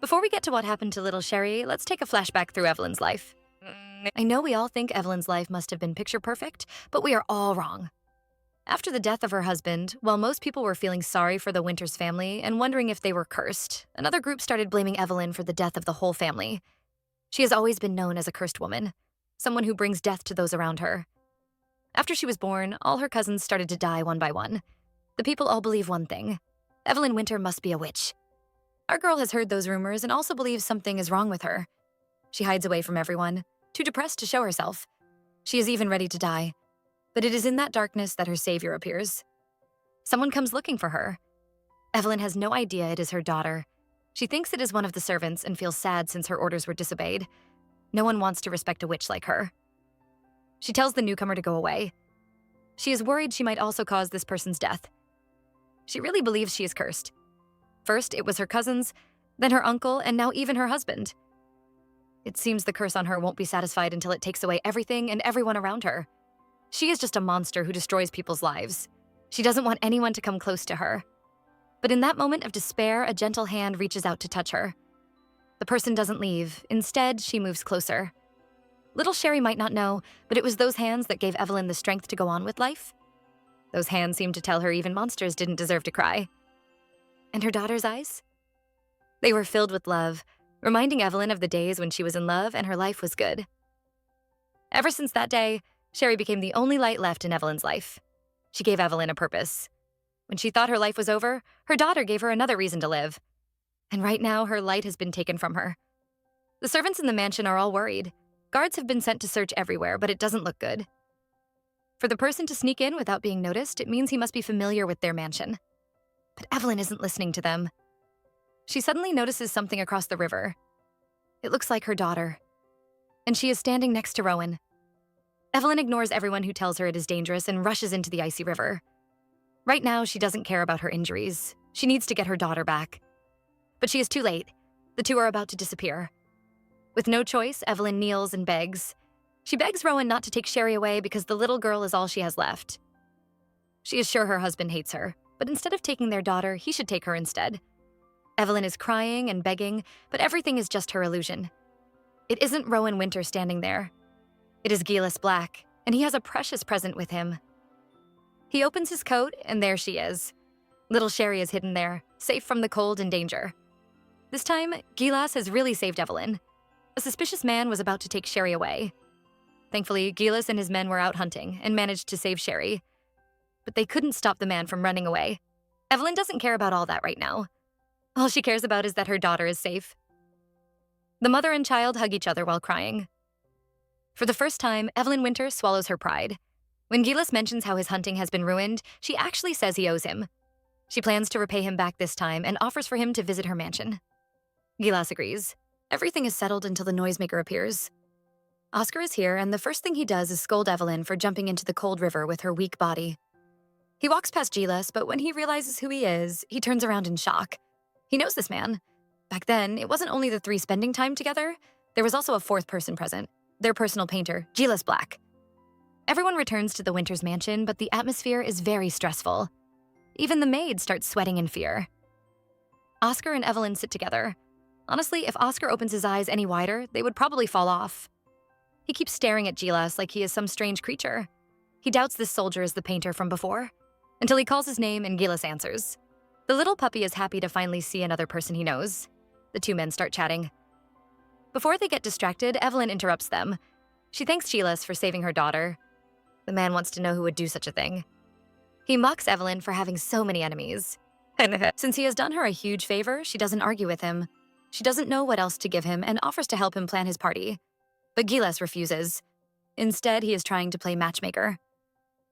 Before we get to what happened to little Sherry, let's take a flashback through Evelyn's life. I know we all think Evelyn's life must have been picture perfect, but we are all wrong. After the death of her husband, while most people were feeling sorry for the Winters family and wondering if they were cursed, another group started blaming Evelyn for the death of the whole family. She has always been known as a cursed woman, someone who brings death to those around her. After she was born, all her cousins started to die one by one. The people all believe one thing: Evelyn Winter must be a witch. Our girl has heard those rumors and also believes something is wrong with her. She hides away from everyone, too depressed to show herself. She is even ready to die. But it is in that darkness that her savior appears. Someone comes looking for her. Evelyn has no idea it is her daughter. She thinks it is one of the servants and feels sad since her orders were disobeyed. No one wants to respect a witch like her. She tells the newcomer to go away. She is worried she might also cause this person's death. She really believes she is cursed. First, it was her cousins, then her uncle, and now even her husband. It seems the curse on her won't be satisfied until it takes away everything and everyone around her. She is just a monster who destroys people's lives. She doesn't want anyone to come close to her. But in that moment of despair, a gentle hand reaches out to touch her. The person doesn't leave. Instead, she moves closer. Little Sherry might not know, but it was those hands that gave Evelyn the strength to go on with life. Those hands seemed to tell her even monsters didn't deserve to cry. And her daughter's eyes? They were filled with love, reminding Evelyn of the days when she was in love and her life was good. Ever since that day, Sherry became the only light left in Evelyn's life. She gave Evelyn a purpose. When she thought her life was over, her daughter gave her another reason to live. And right now, her light has been taken from her. The servants in the mansion are all worried. Guards have been sent to search everywhere, but it doesn't look good. For the person to sneak in without being noticed, it means he must be familiar with their mansion. But Evelyn isn't listening to them. She suddenly notices something across the river. It looks like her daughter. And she is standing next to Rowan. Evelyn ignores everyone who tells her it is dangerous and rushes into the icy river. Right now, she doesn't care about her injuries. She needs to get her daughter back. But she is too late. The two are about to disappear. With no choice, Evelyn kneels and begs. She begs Rowan not to take Sherry away because the little girl is all she has left. She is sure her husband hates her, but instead of taking their daughter, he should take her instead. Evelyn is crying and begging, but everything is just her illusion. It isn't Rowan Winter standing there. It is Gillis Black, and he has a precious present with him. He opens his coat, and there she is. Little Sherry is hidden there, safe from the cold and danger. This time, Gillis has really saved Evelyn. A suspicious man was about to take Sherry away. Thankfully, Gillis and his men were out hunting and managed to save Sherry. But they couldn't stop the man from running away. Evelyn doesn't care about all that right now. All she cares about is that her daughter is safe. The mother and child hug each other while crying. For the first time, Evelyn Winter swallows her pride. When Gillis mentions how his hunting has been ruined, she actually says he owes him. She plans to repay him back this time and offers for him to visit her mansion. Gillis agrees. Everything is settled until the noisemaker appears. Oscar is here, and the first thing he does is scold Evelyn for jumping into the cold river with her weak body. He walks past Gillis, but when he realizes who he is, he turns around in shock. He knows this man. Back then, it wasn't only the three spending time together, there was also a fourth person present, their personal painter, Gillis Black. Everyone returns to the Winters mansion, but the atmosphere is very stressful. Even the maid starts sweating in fear. Oscar and Evelyn sit together. Honestly, if Oscar opens his eyes any wider, they would probably fall off. He keeps staring at Gillis like he is some strange creature. He doubts this soldier is the painter from before, until he calls his name and Gillis answers. The little puppy is happy to finally see another person he knows. The two men start chatting. Before they get distracted, Evelyn interrupts them. She thanks Gillis for saving her daughter. The man wants to know who would do such a thing. He mocks Evelyn for having so many enemies. Since he has done her a huge favor, she doesn't argue with him. She doesn't know what else to give him and offers to help him plan his party. But Gillis refuses. Instead, he is trying to play matchmaker.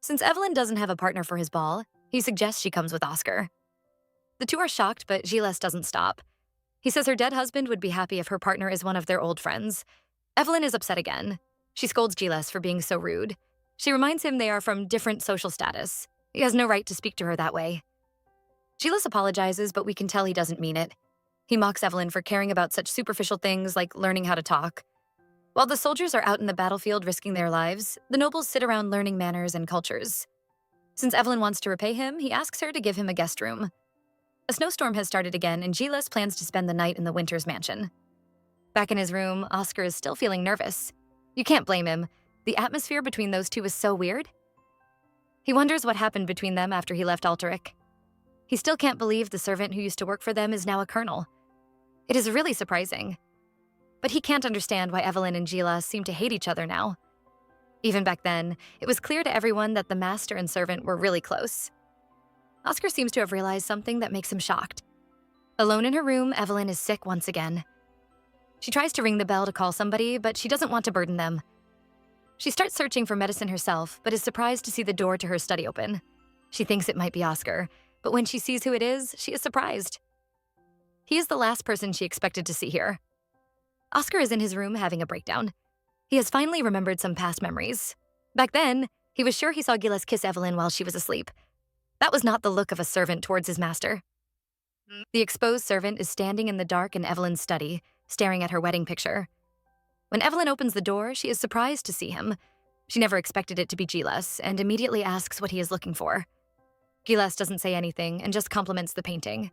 Since Evelyn doesn't have a partner for his ball, he suggests she comes with Oscar. The two are shocked, but Gillis doesn't stop. He says her dead husband would be happy if her partner is one of their old friends. Evelyn is upset again. She scolds Gillis for being so rude. She reminds him they are from different social status. He has no right to speak to her that way. Gillis apologizes, but we can tell he doesn't mean it. He mocks Evelyn for caring about such superficial things like learning how to talk. While the soldiers are out in the battlefield risking their lives, the nobles sit around learning manners and cultures. Since Evelyn wants to repay him, he asks her to give him a guest room. A snowstorm has started again, and Gillis plans to spend the night in the Winters mansion. Back in his room, Oscar is still feeling nervous. You can't blame him. The atmosphere between those two is so weird. He wonders what happened between them after he left Altrich. He still can't believe the servant who used to work for them is now a colonel. It is really surprising. But he can't understand why Evelyn and Gillis seem to hate each other now. Even back then, it was clear to everyone that the master and servant were really close. Oscar seems to have realized something that makes him shocked. Alone in her room, Evelyn is sick once again. She tries to ring the bell to call somebody, but she doesn't want to burden them. She starts searching for medicine herself, but is surprised to see the door to her study open. She thinks it might be Oscar, but when she sees who it is, she is surprised. He is the last person she expected to see here. Oscar is in his room having a breakdown. He has finally remembered some past memories. Back then, he was sure he saw Gillis kiss Evelyn while she was asleep. That was not the look of a servant towards his master. The exposed servant is standing in the dark in Evelyn's study, staring at her wedding picture. When Evelyn opens the door, she is surprised to see him. She never expected it to be Gillis, and immediately asks what he is looking for. Gillis doesn't say anything and just compliments the painting.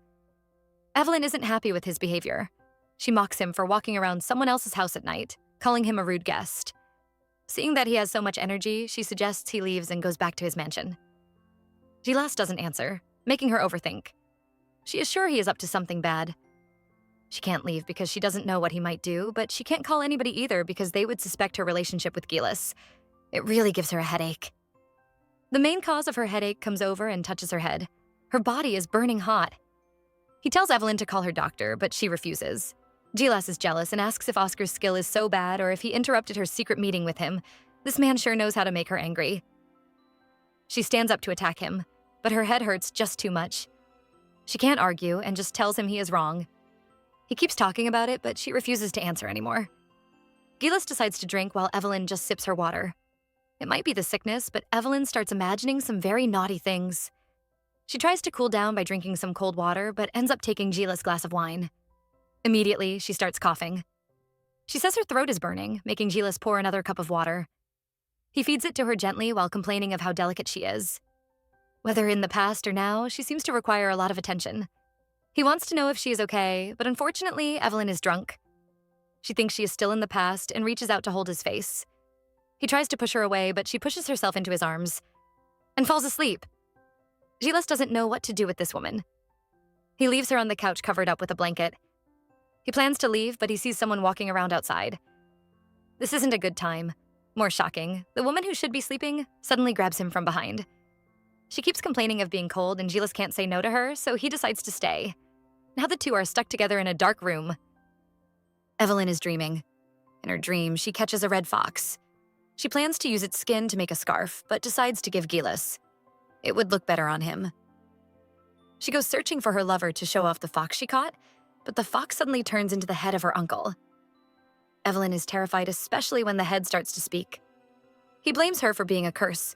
Evelyn isn't happy with his behavior. She mocks him for walking around someone else's house at night, calling him a rude guest. Seeing that he has so much energy, she suggests he leaves and goes back to his mansion. Gillis doesn't answer, making her overthink. She is sure he is up to something bad. She can't leave because she doesn't know what he might do, but she can't call anybody either because they would suspect her relationship with Gillis. It really gives her a headache. The main cause of her headache comes over and touches her head. Her body is burning hot. He tells Evelyn to call her doctor, but she refuses. Gillis is jealous and asks if Oscar's skill is so bad or if he interrupted her secret meeting with him. This man sure knows how to make her angry. She stands up to attack him, but her head hurts just too much. She can't argue and just tells him he is wrong. He keeps talking about it, but she refuses to answer anymore. Gillis decides to drink while Evelyn just sips her water. It might be the sickness, but Evelyn starts imagining some very naughty things. She tries to cool down by drinking some cold water, but ends up taking Gillis' glass of wine. Immediately, she starts coughing. She says her throat is burning, making Gillis pour another cup of water. He feeds it to her gently while complaining of how delicate she is. Whether in the past or now, she seems to require a lot of attention. He wants to know if she is okay, but unfortunately, Evelyn is drunk. She thinks she is still in the past and reaches out to hold his face. He tries to push her away, but she pushes herself into his arms and falls asleep. Gillis doesn't know what to do with this woman. He leaves her on the couch covered up with a blanket. He plans to leave, but he sees someone walking around outside. This isn't a good time. More shocking, the woman who should be sleeping suddenly grabs him from behind. She keeps complaining of being cold and Gillis can't say no to her, so he decides to stay. Now the two are stuck together in a dark room. Evelyn is dreaming. In her dream, she catches a red fox. She plans to use its skin to make a scarf, but decides to give Gillis. It would look better on him. She goes searching for her lover to show off the fox she caught, but the fox suddenly turns into the head of her uncle. Evelyn is terrified, especially when the head starts to speak. He blames her for being a curse.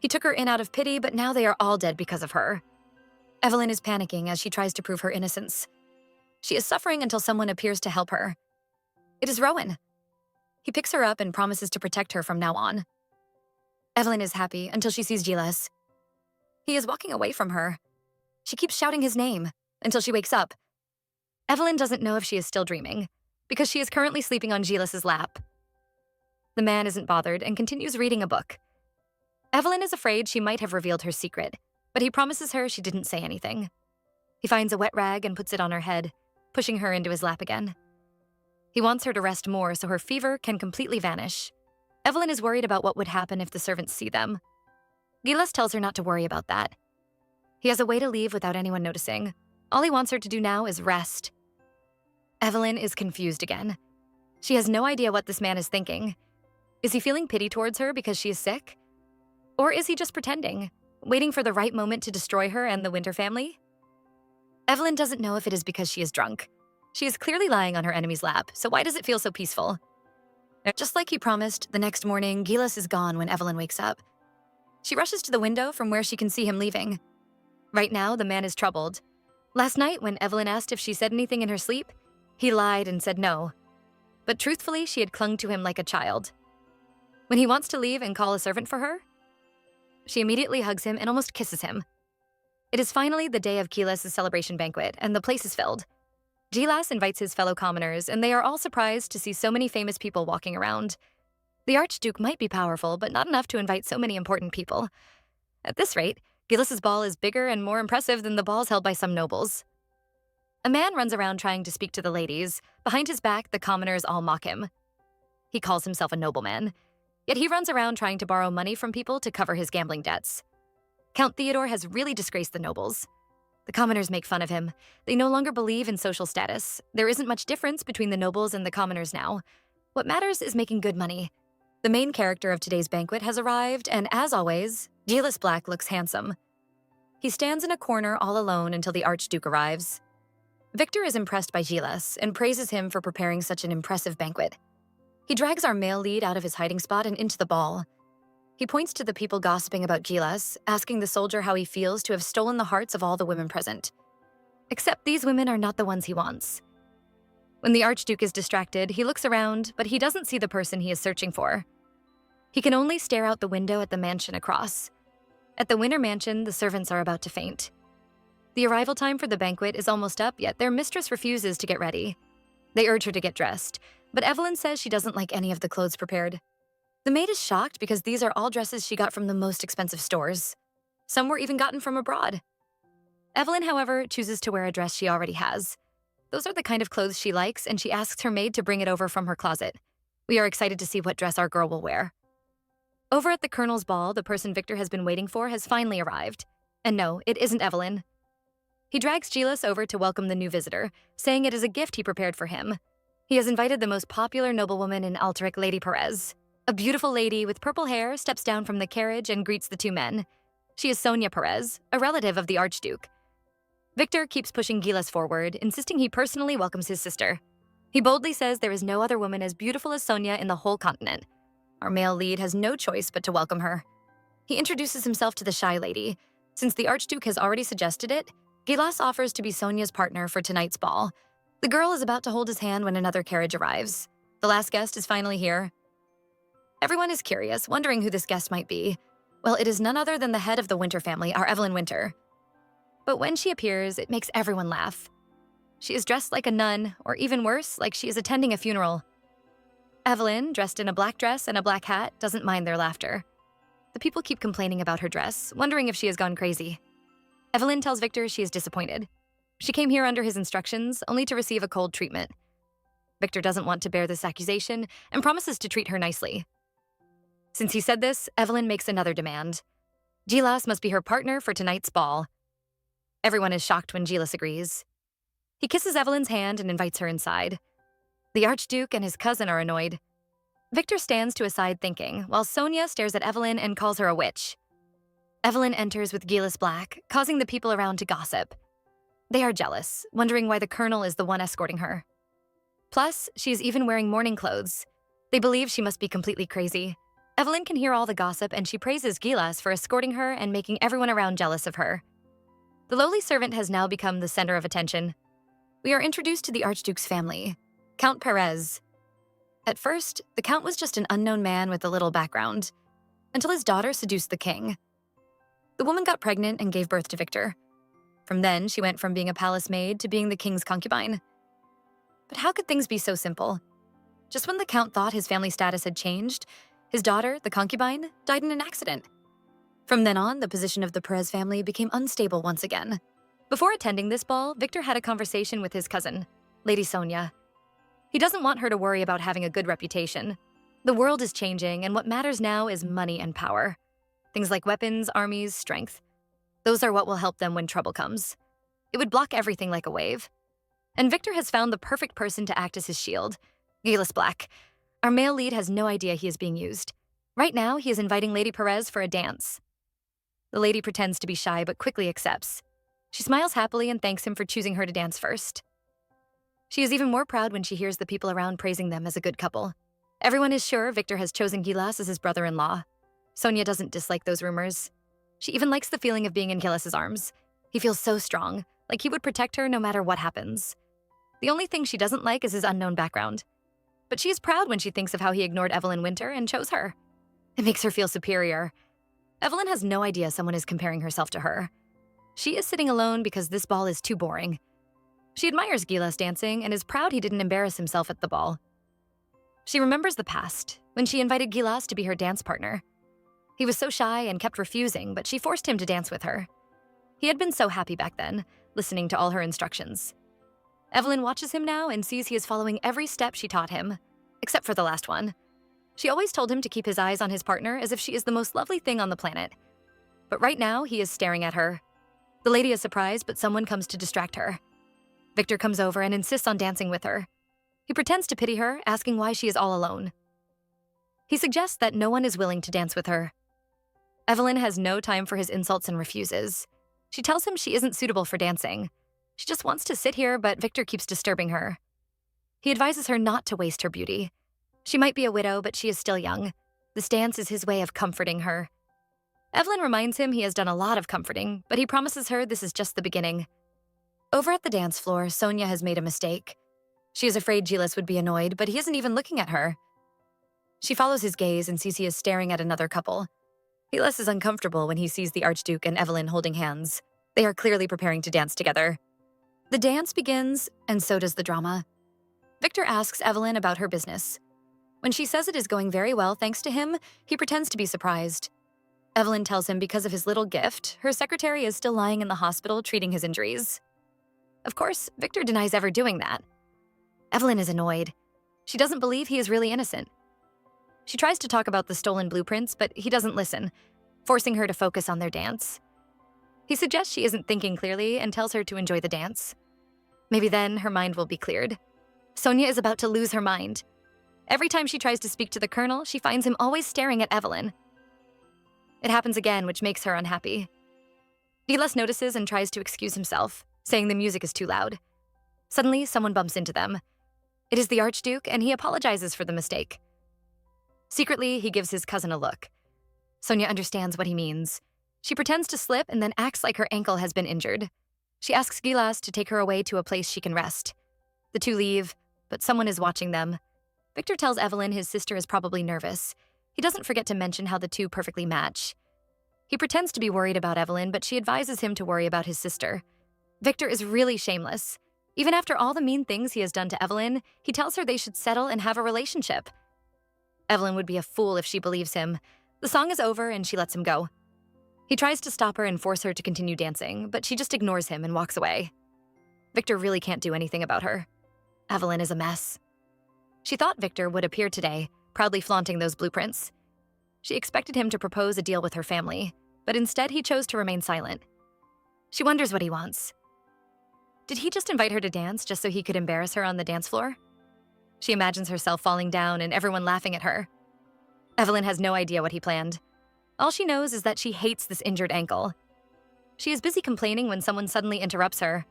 He took her in out of pity, but now they are all dead because of her. Evelyn is panicking as she tries to prove her innocence. She is suffering until someone appears to help her. It is Rowan. He picks her up and promises to protect her from now on. Evelyn is happy until she sees Gillis. He is walking away from her. She keeps shouting his name until she wakes up. Evelyn doesn't know if she is still dreaming, because she is currently sleeping on Gillis's lap. The man isn't bothered and continues reading a book. Evelyn is afraid she might have revealed her secret, but he promises her she didn't say anything. He finds a wet rag and puts it on her head, pushing her into his lap again. He wants her to rest more so her fever can completely vanish. Evelyn is worried about what would happen if the servants see them. Gillis tells her not to worry about that. He has a way to leave without anyone noticing. All he wants her to do now is rest. Evelyn is confused again. She has no idea what this man is thinking. Is he feeling pity towards her because she is sick? Or is he just pretending, waiting for the right moment to destroy her and the Winter family? Evelyn doesn't know if it is because she is drunk. She is clearly lying on her enemy's lap, so why does it feel so peaceful? Just like he promised, the next morning, Gillis is gone when Evelyn wakes up. She rushes to the window from where she can see him leaving. Right now, the man is troubled. Last night, when Evelyn asked if she said anything in her sleep, he lied and said no. But truthfully, she had clung to him like a child. When he wants to leave and call a servant for her, she immediately hugs him and almost kisses him. It is finally the day of Gillis' celebration banquet, and the place is filled. Gillis invites his fellow commoners, and they are all surprised to see so many famous people walking around. The Archduke might be powerful, but not enough to invite so many important people. At this rate, Gillis' ball is bigger and more impressive than the balls held by some nobles. A man runs around trying to speak to the ladies. Behind his back, the commoners all mock him. He calls himself a nobleman, yet he runs around trying to borrow money from people to cover his gambling debts. Count Theodore has really disgraced the nobles. The commoners make fun of him. They no longer believe in social status. There isn't much difference between the nobles and the commoners now. What matters is making good money. The main character of today's banquet has arrived, and as always, Gillis Black looks handsome. He stands in a corner all alone until the Archduke arrives. Victor is impressed by Gillis and praises him for preparing such an impressive banquet. He drags our male lead out of his hiding spot and into the ball. He points to the people gossiping about Gillis, asking the soldier how he feels to have stolen the hearts of all the women present. Except these women are not the ones he wants. When the Archduke is distracted, he looks around, but he doesn't see the person he is searching for. He can only stare out the window at the mansion across. At the Winter Mansion, the servants are about to faint. The arrival time for the banquet is almost up, yet their mistress refuses to get ready. They urge her to get dressed, but Evelyn says she doesn't like any of the clothes prepared. The maid is shocked because these are all dresses she got from the most expensive stores. Some were even gotten from abroad. Evelyn, however, chooses to wear a dress she already has. Those are the kind of clothes she likes, and she asks her maid to bring it over from her closet. We are excited to see what dress our girl will wear. Over at the Colonel's ball, the person Victor has been waiting for has finally arrived. And no, it isn't Evelyn. He drags Gillis over to welcome the new visitor, saying it is a gift he prepared for him. He has invited the most popular noblewoman in Altrich, Lady Perez. A beautiful lady with purple hair steps down from the carriage and greets the two men. She is Sonia Perez, a relative of the Archduke. Victor keeps pushing Gillis forward, insisting he personally welcomes his sister. He boldly says there is no other woman as beautiful as Sonia in the whole continent. Our male lead has no choice but to welcome her. He introduces himself to the shy lady. Since the Archduke has already suggested it, Gillis offers to be Sonia's partner for tonight's ball. The girl is about to hold his hand when another carriage arrives. The last guest is finally here. Everyone is curious, wondering who this guest might be. Well, it is none other than the head of the Winter family, our Evelyn Winter. But when she appears, it makes everyone laugh. She is dressed like a nun, or even worse, like she is attending a funeral. Evelyn, dressed in a black dress and a black hat, doesn't mind their laughter. The people keep complaining about her dress, wondering if she has gone crazy. Evelyn tells Victor she is disappointed. She came here under his instructions, only to receive a cold treatment. Victor doesn't want to bear this accusation and promises to treat her nicely. Since he said this, Evelyn makes another demand. Gillis must be her partner for tonight's ball. Everyone is shocked when Gillis agrees. He kisses Evelyn's hand and invites her inside. The Archduke and his cousin are annoyed. Victor stands to a side thinking, while Sonia stares at Evelyn and calls her a witch. Evelyn enters with Gillis Black, causing the people around to gossip. They are jealous, wondering why the colonel is the one escorting her. Plus, she is even wearing mourning clothes. They believe she must be completely crazy. Evelyn can hear all the gossip, and she praises Gillis for escorting her and making everyone around jealous of her. The lowly servant has now become the center of attention. We are introduced to the Archduke's family, Count Perez. At first, the Count was just an unknown man with a little background, until his daughter seduced the king. The woman got pregnant and gave birth to Victor. From then, she went from being a palace maid to being the king's concubine. But how could things be so simple? Just when the Count thought his family status had changed, his daughter, the concubine, died in an accident. From then on, the position of the Perez family became unstable once again. Before attending this ball, Victor had a conversation with his cousin, Lady Sonia. He doesn't want her to worry about having a good reputation. The world is changing, and what matters now is money and power. Things like weapons, armies, strength. Those are what will help them when trouble comes. It would block everything like a wave. And Victor has found the perfect person to act as his shield, Gillis Black. Our male lead has no idea he is being used. Right now, he is inviting Lady Perez for a dance. The lady pretends to be shy but quickly accepts. She smiles happily and thanks him for choosing her to dance first. She is even more proud when she hears the people around praising them as a good couple. Everyone is sure Victor has chosen Gillis as his brother-in-law. Sonia doesn't dislike those rumors. She even likes the feeling of being in Gillis's arms. He feels so strong, like he would protect her no matter what happens. The only thing she doesn't like is his unknown background. But she is proud when she thinks of how he ignored Evelyn Winter and chose her. It makes her feel superior. Evelyn has no idea someone is comparing herself to her. She is sitting alone because this ball is too boring. She admires Gillis dancing and is proud he didn't embarrass himself at the ball. She remembers the past, when she invited Gillis to be her dance partner. He was so shy and kept refusing, but she forced him to dance with her. He had been so happy back then, listening to all her instructions. Evelyn watches him now and sees he is following every step she taught him, except for the last one. She always told him to keep his eyes on his partner as if she is the most lovely thing on the planet. But right now, he is staring at her. The lady is surprised, but someone comes to distract her. Victor comes over and insists on dancing with her. He pretends to pity her, asking why she is all alone. He suggests that no one is willing to dance with her. Evelyn has no time for his insults and refuses. She tells him she isn't suitable for dancing. She just wants to sit here, but Victor keeps disturbing her. He advises her not to waste her beauty. She might be a widow, but she is still young. This dance is his way of comforting her. Evelyn reminds him he has done a lot of comforting, but he promises her this is just the beginning. Over at the dance floor, Sonia has made a mistake. She is afraid Gillis would be annoyed, but he isn't even looking at her. She follows his gaze and sees he is staring at another couple. Gillis is uncomfortable when he sees the Archduke and Evelyn holding hands. They are clearly preparing to dance together. The dance begins, and so does the drama. Victor asks Evelyn about her business. When she says it is going very well thanks to him, he pretends to be surprised. Evelyn tells him because of his little gift, her secretary is still lying in the hospital treating his injuries. Of course, Victor denies ever doing that. Evelyn is annoyed. She doesn't believe he is really innocent. She tries to talk about the stolen blueprints, but he doesn't listen, forcing her to focus on their dance. He suggests she isn't thinking clearly and tells her to enjoy the dance. Maybe then her mind will be cleared. Sonia is about to lose her mind. Every time she tries to speak to the colonel, she finds him always staring at Evelyn. It happens again, which makes her unhappy. Gillis notices and tries to excuse himself, saying the music is too loud. Suddenly, someone bumps into them. It is the Archduke, and he apologizes for the mistake. Secretly, he gives his cousin a look. Sonia understands what he means. She pretends to slip and then acts like her ankle has been injured. She asks Gillis to take her away to a place she can rest. The two leave, but someone is watching them. Victor tells Evelyn his sister is probably nervous. He doesn't forget to mention how the two perfectly match. He pretends to be worried about Evelyn, but she advises him to worry about his sister. Victor is really shameless. Even after all the mean things he has done to Evelyn, he tells her they should settle and have a relationship. Evelyn would be a fool if she believes him. The song is over and she lets him go. He tries to stop her and force her to continue dancing, but she just ignores him and walks away. Victor really can't do anything about her. Evelyn is a mess. She thought Victor would appear today, proudly flaunting those blueprints. She expected him to propose a deal with her family, but instead he chose to remain silent. She wonders what he wants. Did he just invite her to dance just so he could embarrass her on the dance floor? She imagines herself falling down and everyone laughing at her. Evelyn has no idea what he planned. All she knows is that she hates this injured ankle. She is busy complaining when someone suddenly interrupts her.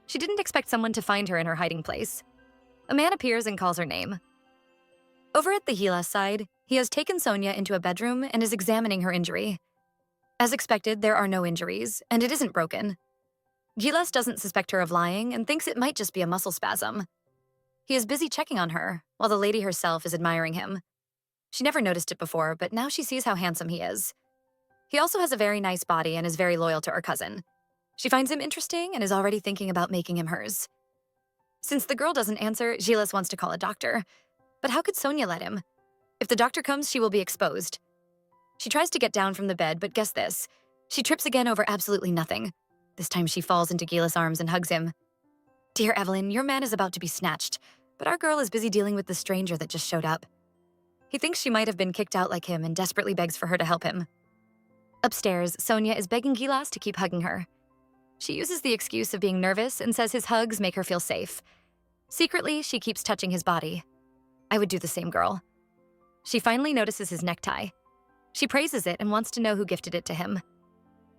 She didn't expect someone to find her in her hiding place. A man appears and calls her name. Over at the Gillis side, he has taken Sonia into a bedroom and is examining her injury. As expected, there are no injuries, and it isn't broken. Gillis doesn't suspect her of lying and thinks it might just be a muscle spasm. He is busy checking on her, while the lady herself is admiring him. She never noticed it before, but now she sees how handsome he is. He also has a very nice body and is very loyal to her cousin. She finds him interesting and is already thinking about making him hers. Since the girl doesn't answer, Gillis wants to call a doctor. But how could Sonia let him? If the doctor comes, she will be exposed. She tries to get down from the bed, but guess this. She trips again over absolutely nothing. This time she falls into Gillis' arms and hugs him. "Dear Evelyn, your man is about to be snatched, but our girl is busy dealing with the stranger that just showed up." He thinks she might have been kicked out like him and desperately begs for her to help him. Upstairs, Sonia is begging Gillis to keep hugging her. She uses the excuse of being nervous and says his hugs make her feel safe. Secretly, she keeps touching his body. I would do the same, girl. She finally notices his necktie. She praises it and wants to know who gifted it to him.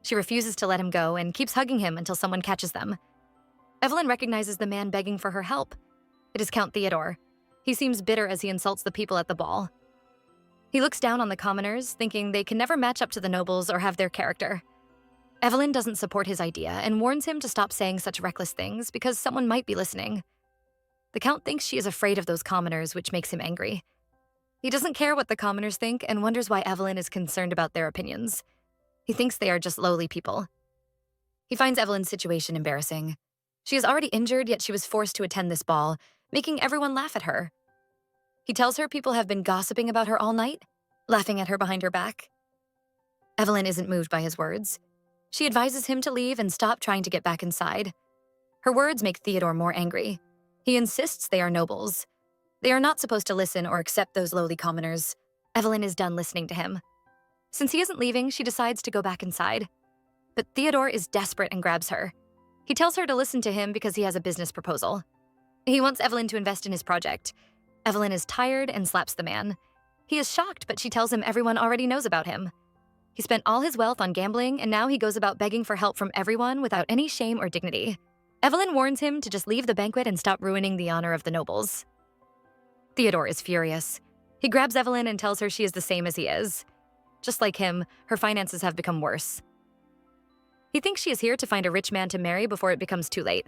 She refuses to let him go and keeps hugging him until someone catches them. Evelyn recognizes the man begging for her help. It is Count Theodore. He seems bitter as he insults the people at the ball. He looks down on the commoners, thinking they can never match up to the nobles or have their character. Evelyn doesn't support his idea and warns him to stop saying such reckless things because someone might be listening. The Count thinks she is afraid of those commoners, which makes him angry. He doesn't care what the commoners think and wonders why Evelyn is concerned about their opinions. He thinks they are just lowly people. He finds Evelyn's situation embarrassing. She is already injured, yet she was forced to attend this ball, making everyone laugh at her. He tells her people have been gossiping about her all night, laughing at her behind her back. Evelyn isn't moved by his words. She advises him to leave and stop trying to get back inside. Her words make Theodore more angry. He insists they are nobles. They are not supposed to listen or accept those lowly commoners. Evelyn is done listening to him. Since he isn't leaving, she decides to go back inside. But Theodore is desperate and grabs her. He tells her to listen to him because he has a business proposal. He wants Evelyn to invest in his project. Evelyn is tired and slaps the man. He is shocked, but she tells him everyone already knows about him. He spent all his wealth on gambling, and now he goes about begging for help from everyone without any shame or dignity. Evelyn warns him to just leave the banquet and stop ruining the honor of the nobles. Theodore is furious. He grabs Evelyn and tells her she is the same as he is. Just like him, her finances have become worse. He thinks she is here to find a rich man to marry before it becomes too late.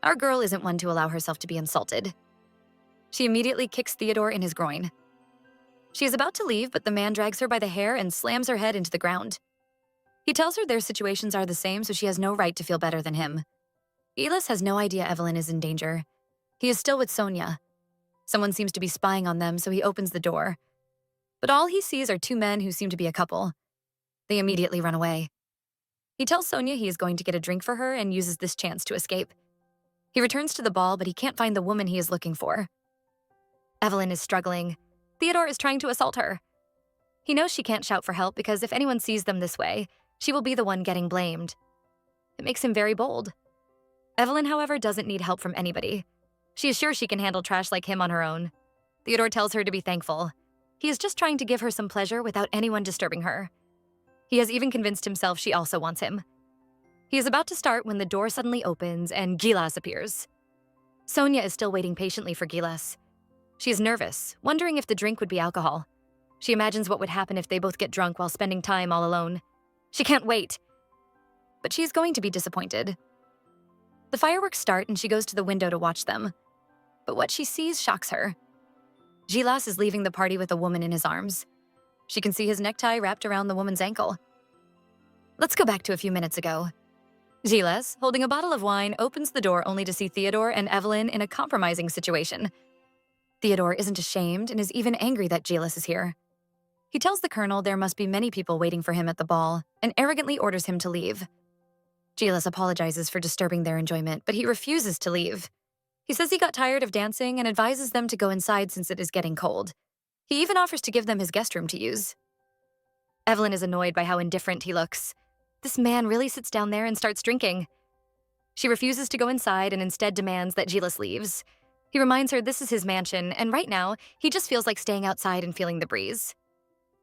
Our girl isn't one to allow herself to be insulted. She immediately kicks Theodore in his groin. She is about to leave, but the man drags her by the hair and slams her head into the ground. He tells her their situations are the same, so she has no right to feel better than him. Gillis has no idea Evelyn is in danger. He is still with Sonia. Someone seems to be spying on them, so he opens the door. But all he sees are two men who seem to be a couple. They immediately run away. He tells Sonia he is going to get a drink for her and uses this chance to escape. He returns to the ball, but he can't find the woman he is looking for. Evelyn is struggling. Theodore is trying to assault her. He knows she can't shout for help because if anyone sees them this way, she will be the one getting blamed. It makes him very bold. Evelyn, however, doesn't need help from anybody. She is sure she can handle trash like him on her own. Theodore tells her to be thankful. He is just trying to give her some pleasure without anyone disturbing her. He has even convinced himself she also wants him. He is about to start when the door suddenly opens and Gillis appears. Sonia is still waiting patiently for Gillis. She is nervous, wondering if the drink would be alcohol. She imagines what would happen if they both get drunk while spending time all alone. She can't wait. But she is going to be disappointed. The fireworks start and she goes to the window to watch them. But what she sees shocks her. Gillis is leaving the party with a woman in his arms. She can see his necktie wrapped around the woman's ankle. Let's go back to a few minutes ago. Gillis, holding a bottle of wine, opens the door only to see Theodore and Evelyn in a compromising situation. Theodore isn't ashamed and is even angry that Gillis is here. He tells the colonel there must be many people waiting for him at the ball and arrogantly orders him to leave. Gillis apologizes for disturbing their enjoyment, but he refuses to leave. He says he got tired of dancing and advises them to go inside since it is getting cold. He even offers to give them his guest room to use. Evelyn is annoyed by how indifferent he looks. This man really sits down there and starts drinking. She refuses to go inside and instead demands that Gillis leaves. He reminds her this is his mansion, and right now, he just feels like staying outside and feeling the breeze.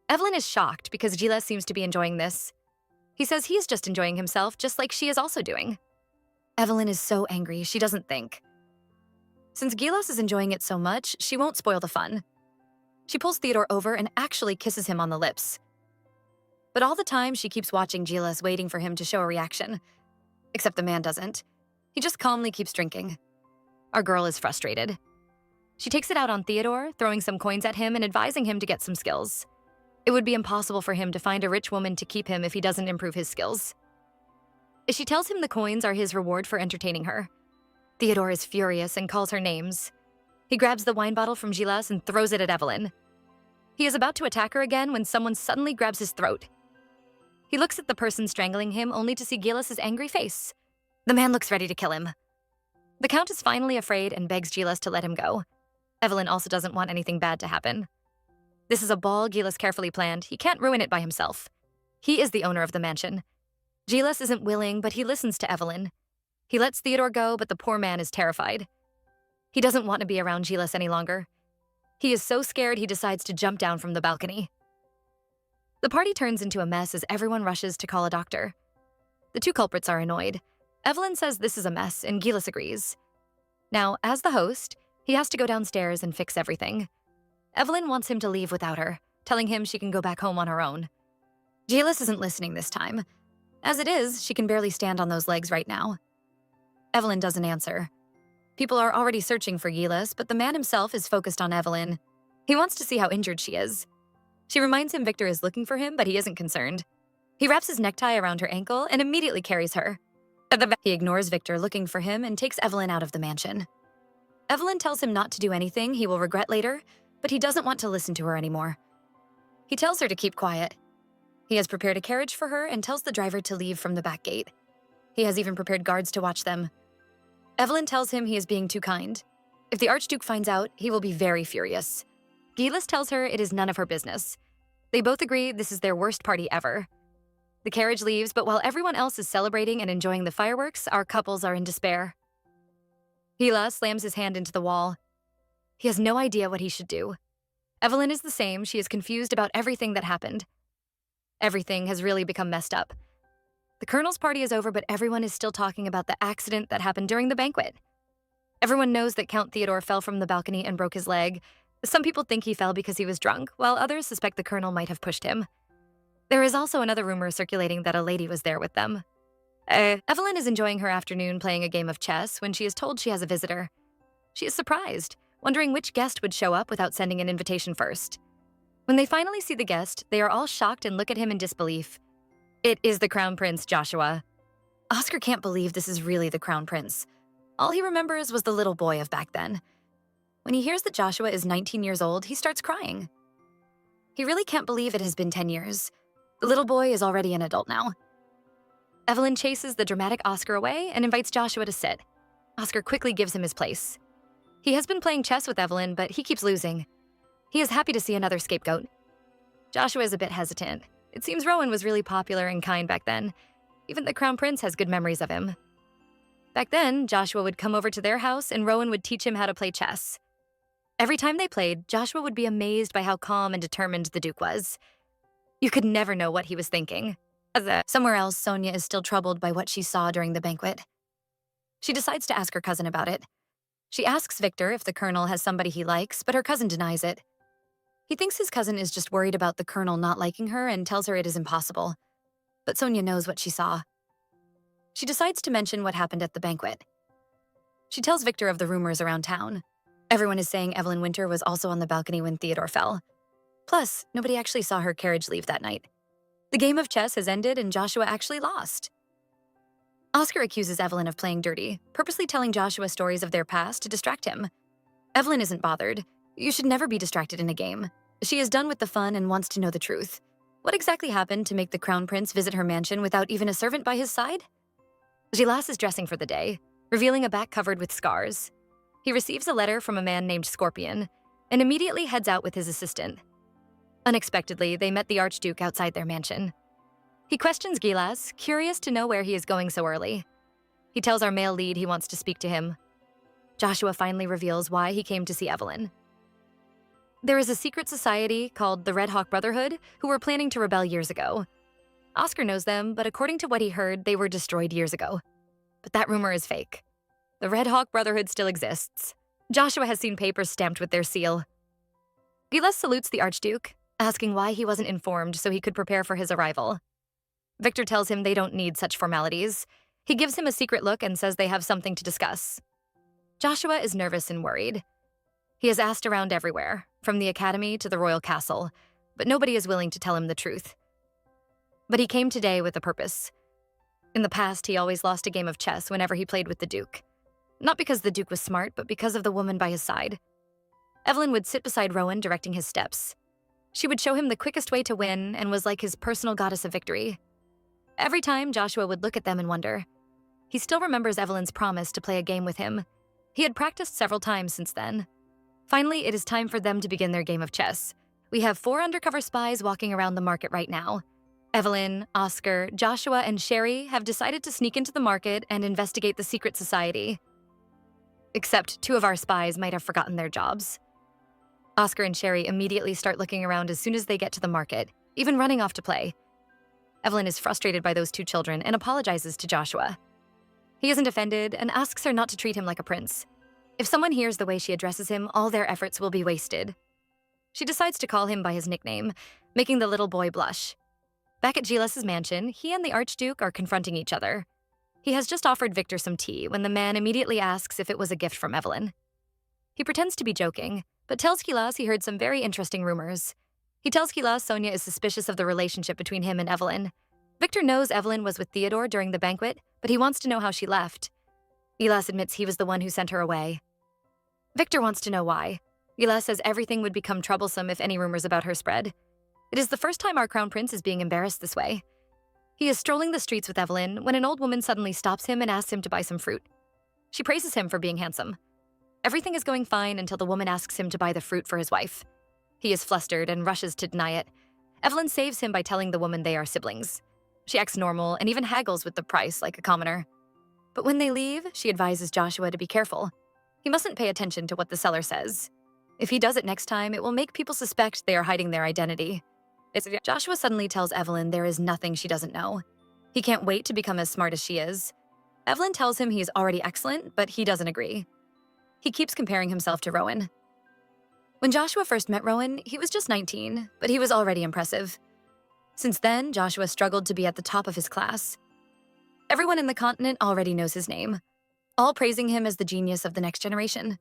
Evelyn is shocked because Gillis seems to be enjoying this. He says he's just enjoying himself, just like she is also doing. Evelyn is so angry, she doesn't think. Since Gillis is enjoying it so much, she won't spoil the fun. She pulls Theodore over and actually kisses him on the lips. But all the time, she keeps watching Gillis, waiting for him to show a reaction. Except the man doesn't. He just calmly keeps drinking. Our girl is frustrated. She takes it out on Theodore, throwing some coins at him and advising him to get some skills. It would be impossible for him to find a rich woman to keep him if he doesn't improve his skills. She tells him the coins are his reward for entertaining her. Theodore is furious and calls her names. He grabs the wine bottle from Gillis and throws it at Evelyn. He is about to attack her again when someone suddenly grabs his throat. He looks at the person strangling him only to see Gillis's angry face. The man looks ready to kill him. The Count is finally afraid and begs Gillis to let him go. Evelyn also doesn't want anything bad to happen. This is a ball Gillis carefully planned. He can't ruin it by himself. He is the owner of the mansion. Gillis isn't willing, but he listens to Evelyn. He lets Theodore go, but the poor man is terrified. He doesn't want to be around Gillis any longer. He is so scared he decides to jump down from the balcony. The party turns into a mess as everyone rushes to call a doctor. The two culprits are annoyed. Evelyn says this is a mess, and Gillis agrees. Now, as the host, he has to go downstairs and fix everything. Evelyn wants him to leave without her, telling him she can go back home on her own. Gillis isn't listening this time. As it is, she can barely stand on those legs right now. Evelyn doesn't answer. People are already searching for Gillis, but the man himself is focused on Evelyn. He wants to see how injured she is. She reminds him Victor is looking for him, but he isn't concerned. He wraps his necktie around her ankle and immediately carries her. He ignores Victor looking for him and takes Evelyn out of the mansion. Evelyn tells him not to do anything he will regret later, but he doesn't want to listen to her anymore. He tells her to keep quiet. He has prepared a carriage for her and tells the driver to leave from the back gate. He has even prepared guards to watch them. Evelyn tells him he is being too kind. If the Archduke finds out, he will be very furious. Gillis tells her it is none of her business. They both agree this is their worst party ever. The carriage leaves, but while everyone else is celebrating and enjoying the fireworks, our couples are in despair. Gillis slams his hand into the wall. He has no idea what he should do. Evelyn is the same. She is confused about everything that happened. Everything has really become messed up. The Colonel's party is over, but everyone is still talking about the accident that happened during the banquet. Everyone knows that Count Theodore fell from the balcony and broke his leg. Some people think he fell because he was drunk, while others suspect the Colonel might have pushed him. There is also another rumor circulating that a lady was there with them. Evelyn is enjoying her afternoon playing a game of chess when she is told she has a visitor. She is surprised, wondering which guest would show up without sending an invitation first. When they finally see the guest, they are all shocked and look at him in disbelief. It is the Crown Prince, Joshua. Oscar can't believe this is really the Crown Prince. All he remembers was the little boy of back then. When he hears that Joshua is 19 years old, he starts crying. He really can't believe it has been 10 years. The little boy is already an adult now. Evelyn chases the dramatic Oscar away and invites Joshua to sit. Oscar quickly gives him his place. He has been playing chess with Evelyn, but he keeps losing. He is happy to see another scapegoat. Joshua is a bit hesitant. It seems Rowan was really popular and kind back then. Even the Crown Prince has good memories of him. Back then, Joshua would come over to their house and Rowan would teach him how to play chess. Every time they played, Joshua would be amazed by how calm and determined the Duke was. You could never know what he was thinking. Somewhere else, Sonia is still troubled by what she saw during the banquet. She decides to ask her cousin about it. She asks Victor if the Colonel has somebody he likes, but her cousin denies it. He thinks his cousin is just worried about the Colonel not liking her and tells her it is impossible. But Sonia knows what she saw. She decides to mention what happened at the banquet. She tells Victor of the rumors around town. Everyone is saying Evelyn Winter was also on the balcony when Theodore fell. Plus, nobody actually saw her carriage leave that night. The game of chess has ended and Joshua actually lost. Oscar accuses Evelyn of playing dirty, purposely telling Joshua stories of their past to distract him. Evelyn isn't bothered. You should never be distracted in a game. She is done with the fun and wants to know the truth. What exactly happened to make the Crown Prince visit her mansion without even a servant by his side? Gillis is dressing for the day, revealing a back covered with scars. He receives a letter from a man named Scorpion and immediately heads out with his assistant. Unexpectedly, they met the Archduke outside their mansion. He questions Gillis, curious to know where he is going so early. He tells our male lead he wants to speak to him. Joshua finally reveals why he came to see Evelyn. There is a secret society called the Hawk Brotherhood who were planning to rebel years ago. Oscar knows them, but according to what he heard, they were destroyed years ago. But that rumor is fake. The Hawk Brotherhood still exists. Joshua has seen papers stamped with their seal. Gillis salutes the Archduke, asking why he wasn't informed so he could prepare for his arrival. Victor tells him they don't need such formalities. He gives him a secret look and says they have something to discuss. Joshua is nervous and worried. He has asked around everywhere, from the academy to the royal castle, but nobody is willing to tell him the truth. But he came today with a purpose. In the past, he always lost a game of chess whenever he played with the Duke. Not because the Duke was smart, but because of the woman by his side. Evelyn would sit beside Rowan, directing his steps. She would show him the quickest way to win and was like his personal goddess of victory. Every time, Joshua would look at them and wonder. He still remembers Evelyn's promise to play a game with him. He had practiced several times since then. Finally, it is time for them to begin their game of chess. We have 4 undercover spies walking around the market right now. Evelyn, Oscar, Joshua, and Sherry have decided to sneak into the market and investigate the secret society. Except 2 of our spies might have forgotten their jobs. Oscar and Sherry immediately start looking around as soon as they get to the market, even running off to play. Evelyn is frustrated by those 2 children and apologizes to Joshua. He isn't offended and asks her not to treat him like a prince. If someone hears the way she addresses him, all their efforts will be wasted. She decides to call him by his nickname, making the little boy blush. Back at Gillis's mansion, he and the Archduke are confronting each other. He has just offered Victor some tea when the man immediately asks if it was a gift from Evelyn. He pretends to be joking, but tells Gillis he heard some very interesting rumors. He tells Gillis Sonia is suspicious of the relationship between him and Evelyn. Victor knows Evelyn was with Theodore during the banquet, but he wants to know how she left. Gillis admits he was the one who sent her away. Victor wants to know why. Gillis says everything would become troublesome if any rumors about her spread. It is the first time our crown prince is being embarrassed this way. He is strolling the streets with Evelyn when an old woman suddenly stops him and asks him to buy some fruit. She praises him for being handsome. Everything is going fine until the woman asks him to buy the fruit for his wife. He is flustered and rushes to deny it. Evelyn saves him by telling the woman they are siblings. She acts normal and even haggles with the price like a commoner. But when they leave, she advises Joshua to be careful. He mustn't pay attention to what the seller says. If he does it next time, it will make people suspect they are hiding their identity. Joshua suddenly tells Evelyn there is nothing she doesn't know. He can't wait to become as smart as she is. Evelyn tells him he is already excellent, but he doesn't agree. He keeps comparing himself to Rowan. When Joshua first met Rowan, he was just 19, but he was already impressive. Since then, Joshua struggled to be at the top of his class. Everyone in the continent already knows his name, all praising him as the genius of the next generation.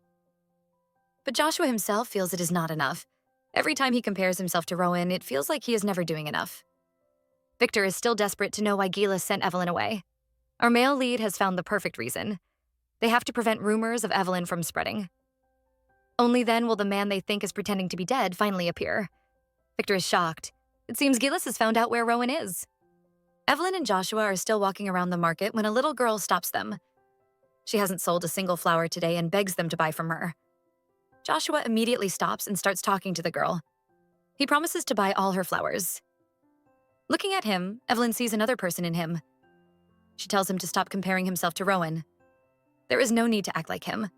But Joshua himself feels it is not enough. Every time he compares himself to Rowan, it feels like he is never doing enough. Victor is still desperate to know why Gillis sent Evelyn away. Our male lead has found the perfect reason. They have to prevent rumors of Evelyn from spreading. Only then will the man they think is pretending to be dead finally appear. Victor is shocked. It seems Gillis has found out where Rowan is. Evelyn and Joshua are still walking around the market when a little girl stops them. She hasn't sold a single flower today and begs them to buy from her. Joshua immediately stops and starts talking to the girl. He promises to buy all her flowers. Looking at him, Evelyn sees another person in him. She tells him to stop comparing himself to Rowan. There is no need to act like him.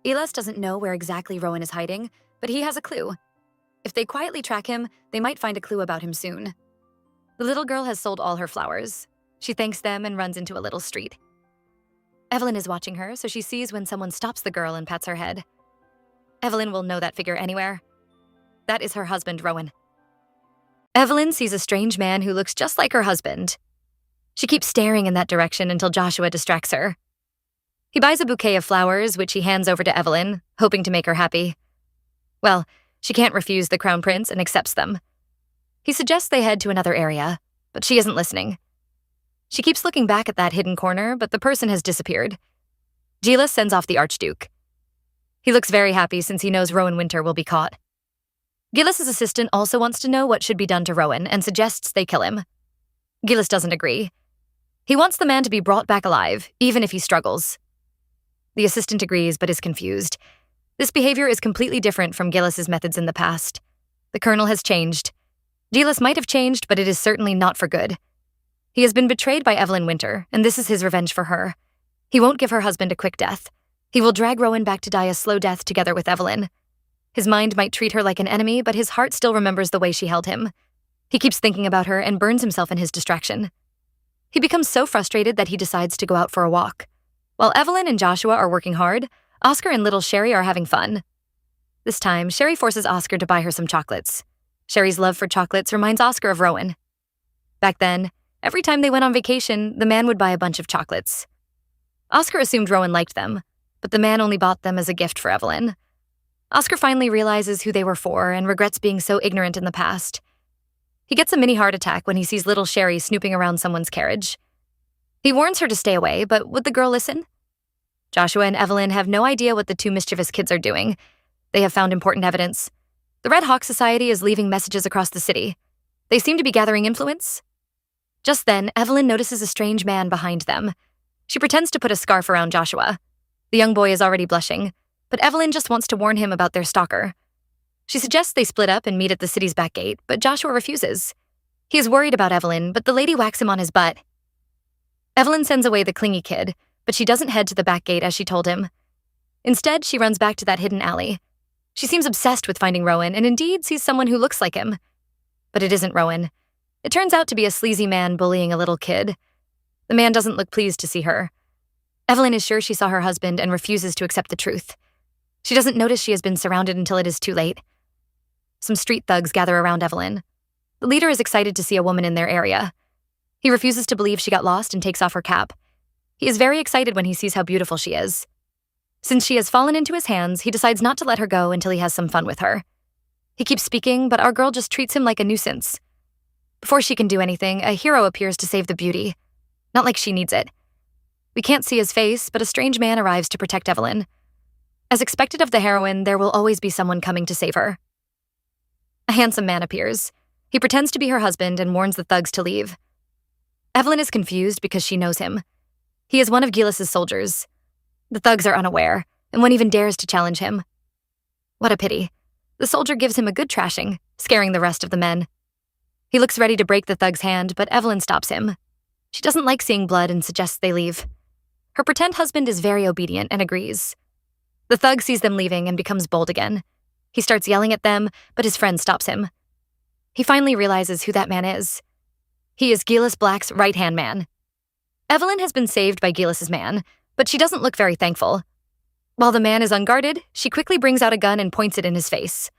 Gillis doesn't know where exactly Rowan is hiding, but he has a clue. If they quietly track him, they might find a clue about him soon. The little girl has sold all her flowers. She thanks them and runs into a little street. Evelyn is watching her, so she sees when someone stops the girl and pats her head. Evelyn will know that figure anywhere. That is her husband, Rowan. Evelyn sees a strange man who looks just like her husband. She keeps staring in that direction until Joshua distracts her. He buys a bouquet of flowers, which he hands over to Evelyn, hoping to make her happy. Well, she can't refuse the crown prince and accepts them. He suggests they head to another area, but she isn't listening. She keeps looking back at that hidden corner, but the person has disappeared. Gillis sends off the Archduke. He looks very happy since he knows Rowan Winter will be caught. Gillis's assistant also wants to know what should be done to Rowan and suggests they kill him. Gillis doesn't agree. He wants the man to be brought back alive, even if he struggles. The assistant agrees but is confused. This behavior is completely different from Gillis's methods in the past. The colonel has changed. Gillis might have changed, but it is certainly not for good. He has been betrayed by Evelyn Winter, and this is his revenge for her. He won't give her husband a quick death. He will drag Rowan back to die a slow death together with Evelyn. His mind might treat her like an enemy, but his heart still remembers the way she held him. He keeps thinking about her and burns himself in his distraction. He becomes so frustrated that he decides to go out for a walk. While Evelyn and Joshua are working hard, Oscar and little Sherry are having fun. This time, Sherry forces Oscar to buy her some chocolates. Sherry's love for chocolates reminds Oscar of Rowan. Back then, every time they went on vacation, the man would buy a bunch of chocolates. Oscar assumed Rowan liked them, but the man only bought them as a gift for Evelyn. Oscar finally realizes who they were for and regrets being so ignorant in the past. He gets a mini heart attack when he sees little Sherry snooping around someone's carriage. He warns her to stay away, but would the girl listen? Joshua and Evelyn have no idea what the two mischievous kids are doing. They have found important evidence. The Red Hawk Society is leaving messages across the city. They seem to be gathering influence. Just then, Evelyn notices a strange man behind them. She pretends to put a scarf around Joshua. The young boy is already blushing, but Evelyn just wants to warn him about their stalker. She suggests they split up and meet at the city's back gate, but Joshua refuses. He is worried about Evelyn, but the lady whacks him on his butt. Evelyn sends away the clingy kid, but she doesn't head to the back gate as she told him. Instead, she runs back to that hidden alley. She seems obsessed with finding Rowan and indeed sees someone who looks like him. But it isn't Rowan. It turns out to be a sleazy man bullying a little kid. The man doesn't look pleased to see her. Evelyn is sure she saw her husband and refuses to accept the truth. She doesn't notice she has been surrounded until it is too late. Some street thugs gather around Evelyn. The leader is excited to see a woman in their area. He refuses to believe she got lost and takes off her cap. He is very excited when he sees how beautiful she is. Since she has fallen into his hands, he decides not to let her go until he has some fun with her. He keeps speaking, but our girl just treats him like a nuisance. Before she can do anything, a hero appears to save the beauty. Not like she needs it. We can't see his face, but a strange man arrives to protect Evelyn. As expected of the heroine, there will always be someone coming to save her. A handsome man appears. He pretends to be her husband and warns the thugs to leave. Evelyn is confused because she knows him. He is one of Gillis's soldiers. The thugs are unaware, and one even dares to challenge him. What a pity. The soldier gives him a good trashing, scaring the rest of the men. He looks ready to break the thug's hand, but Evelyn stops him. She doesn't like seeing blood and suggests they leave. Her pretend husband is very obedient and agrees. The thug sees them leaving and becomes bold again. He starts yelling at them, but his friend stops him. He finally realizes who that man is. He is Gillis Black's right-hand man. Evelyn has been saved by Gillis's man, but she doesn't look very thankful. While the man is unguarded, she quickly brings out a gun and points it in his face.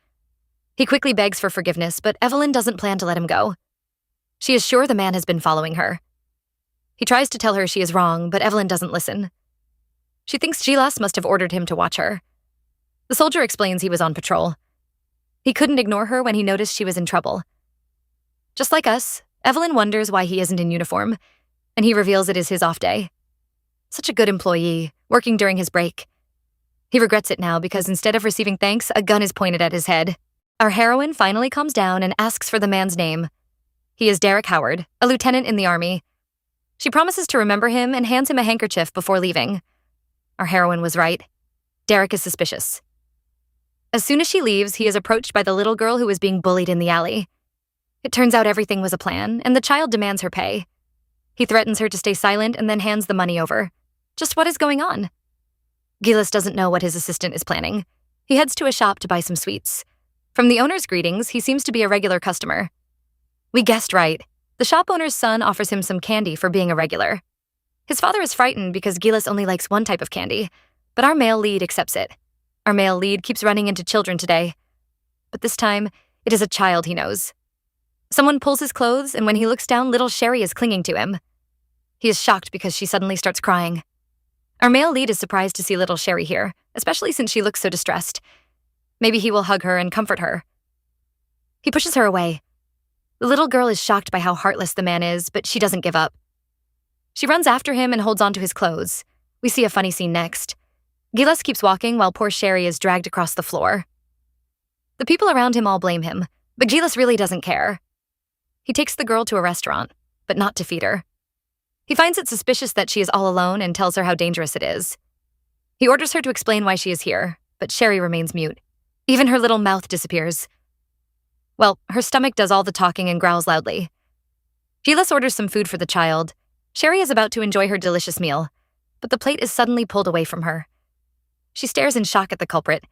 He quickly begs for forgiveness, but Evelyn doesn't plan to let him go. She is sure the man has been following her. He tries to tell her she is wrong, but Evelyn doesn't listen. She thinks Gillis must have ordered him to watch her. The soldier explains he was on patrol. He couldn't ignore her when he noticed she was in trouble. Just like us, Evelyn wonders why he isn't in uniform, and he reveals it is his off day. Such a good employee, working during his break. He regrets it now because instead of receiving thanks, a gun is pointed at his head. Our heroine finally calms down and asks for the man's name. He is Derek Howard, a lieutenant in the army. She promises to remember him and hands him a handkerchief before leaving. Our heroine was right. Derek is suspicious. As soon as she leaves, he is approached by the little girl who is being bullied in the alley. It turns out everything was a plan, and the child demands her pay. He threatens her to stay silent and then hands the money over. Just what is going on? Gillis doesn't know what his assistant is planning. He heads to a shop to buy some sweets. From the owner's greetings, he seems to be a regular customer. We guessed right. The shop owner's son offers him some candy for being a regular. His father is frightened because Gillis only likes one type of candy, but our male lead accepts it. Our male lead keeps running into children today. But this time, it is a child he knows. Someone pulls his clothes, and when he looks down, little Sherry is clinging to him. He is shocked because she suddenly starts crying. Our male lead is surprised to see little Sherry here, especially since she looks so distressed. Maybe he will hug her and comfort her. He pushes her away. The little girl is shocked by how heartless the man is, but she doesn't give up. She runs after him and holds onto his clothes. We see a funny scene next. Gillis keeps walking while poor Sherry is dragged across the floor. The people around him all blame him, but Gillis really doesn't care. He takes the girl to a restaurant, but not to feed her. He finds it suspicious that she is all alone and tells her how dangerous it is. He orders her to explain why she is here, but Sherry remains mute. Even her little mouth disappears. Well, her stomach does all the talking and growls loudly. Gillis orders some food for the child. Sherry is about to enjoy her delicious meal, but the plate is suddenly pulled away from her. She stares in shock at the culprit,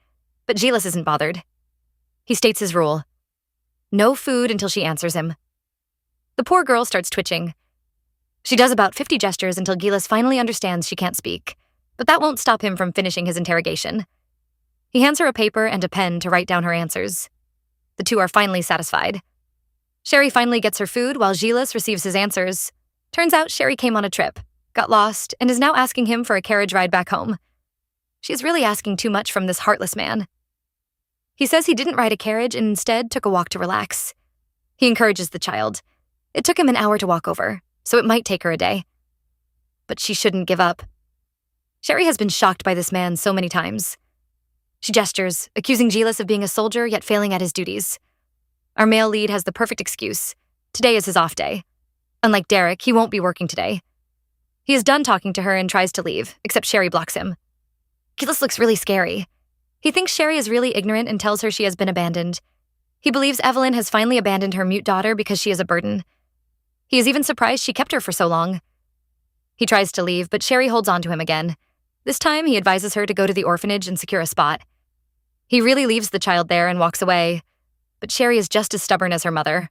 but Gillis isn't bothered. He states his rule. No food until she answers him. The poor girl starts twitching. She does about 50 gestures until Gillis finally understands she can't speak, but that won't stop him from finishing his interrogation. He hands her a paper and a pen to write down her answers. The two are finally satisfied. Sherry finally gets her food while Gillis receives his answers. Turns out Sherry came on a trip, got lost, and is now asking him for a carriage ride back home. She's really asking too much from this heartless man. He says he didn't ride a carriage and instead took a walk to relax. He encourages the child. It took him an hour to walk over, so it might take her a day. But she shouldn't give up. Sherry has been shocked by this man so many times. She gestures, accusing Gillis of being a soldier yet failing at his duties. Our male lead has the perfect excuse. Today is his off day. Unlike Derek, he won't be working today. He is done talking to her and tries to leave, except Sherry blocks him. Gillis looks really scary. He thinks Sherry is really ignorant and tells her she has been abandoned. He believes Evelyn has finally abandoned her mute daughter because she is a burden. He is even surprised she kept her for so long. He tries to leave, but Sherry holds on to him again. This time, he advises her to go to the orphanage and secure a spot. He really leaves the child there and walks away, but Sherry is just as stubborn as her mother.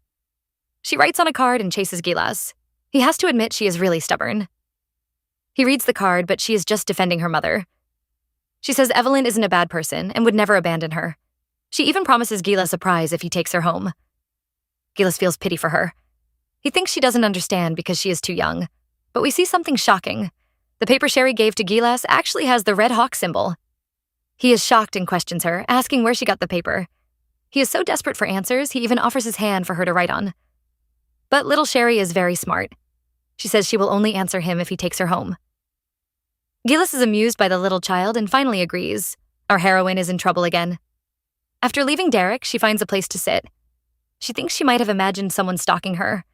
She writes on a card and chases Gillis. He has to admit she is really stubborn. He reads the card, but she is just defending her mother. She says Evelyn isn't a bad person and would never abandon her. She even promises Gillis a prize if he takes her home. Gillis feels pity for her. He thinks she doesn't understand because she is too young. But we see something shocking. The paper Sherry gave to Gillis actually has the red hawk symbol. He is shocked and questions her, asking where she got the paper. He is so desperate for answers, he even offers his hand for her to write on. But little Sherry is very smart. She says she will only answer him if he takes her home. Gillis is amused by the little child and finally agrees. Our heroine is in trouble again. After leaving Derek, she finds a place to sit. She thinks she might have imagined someone stalking her.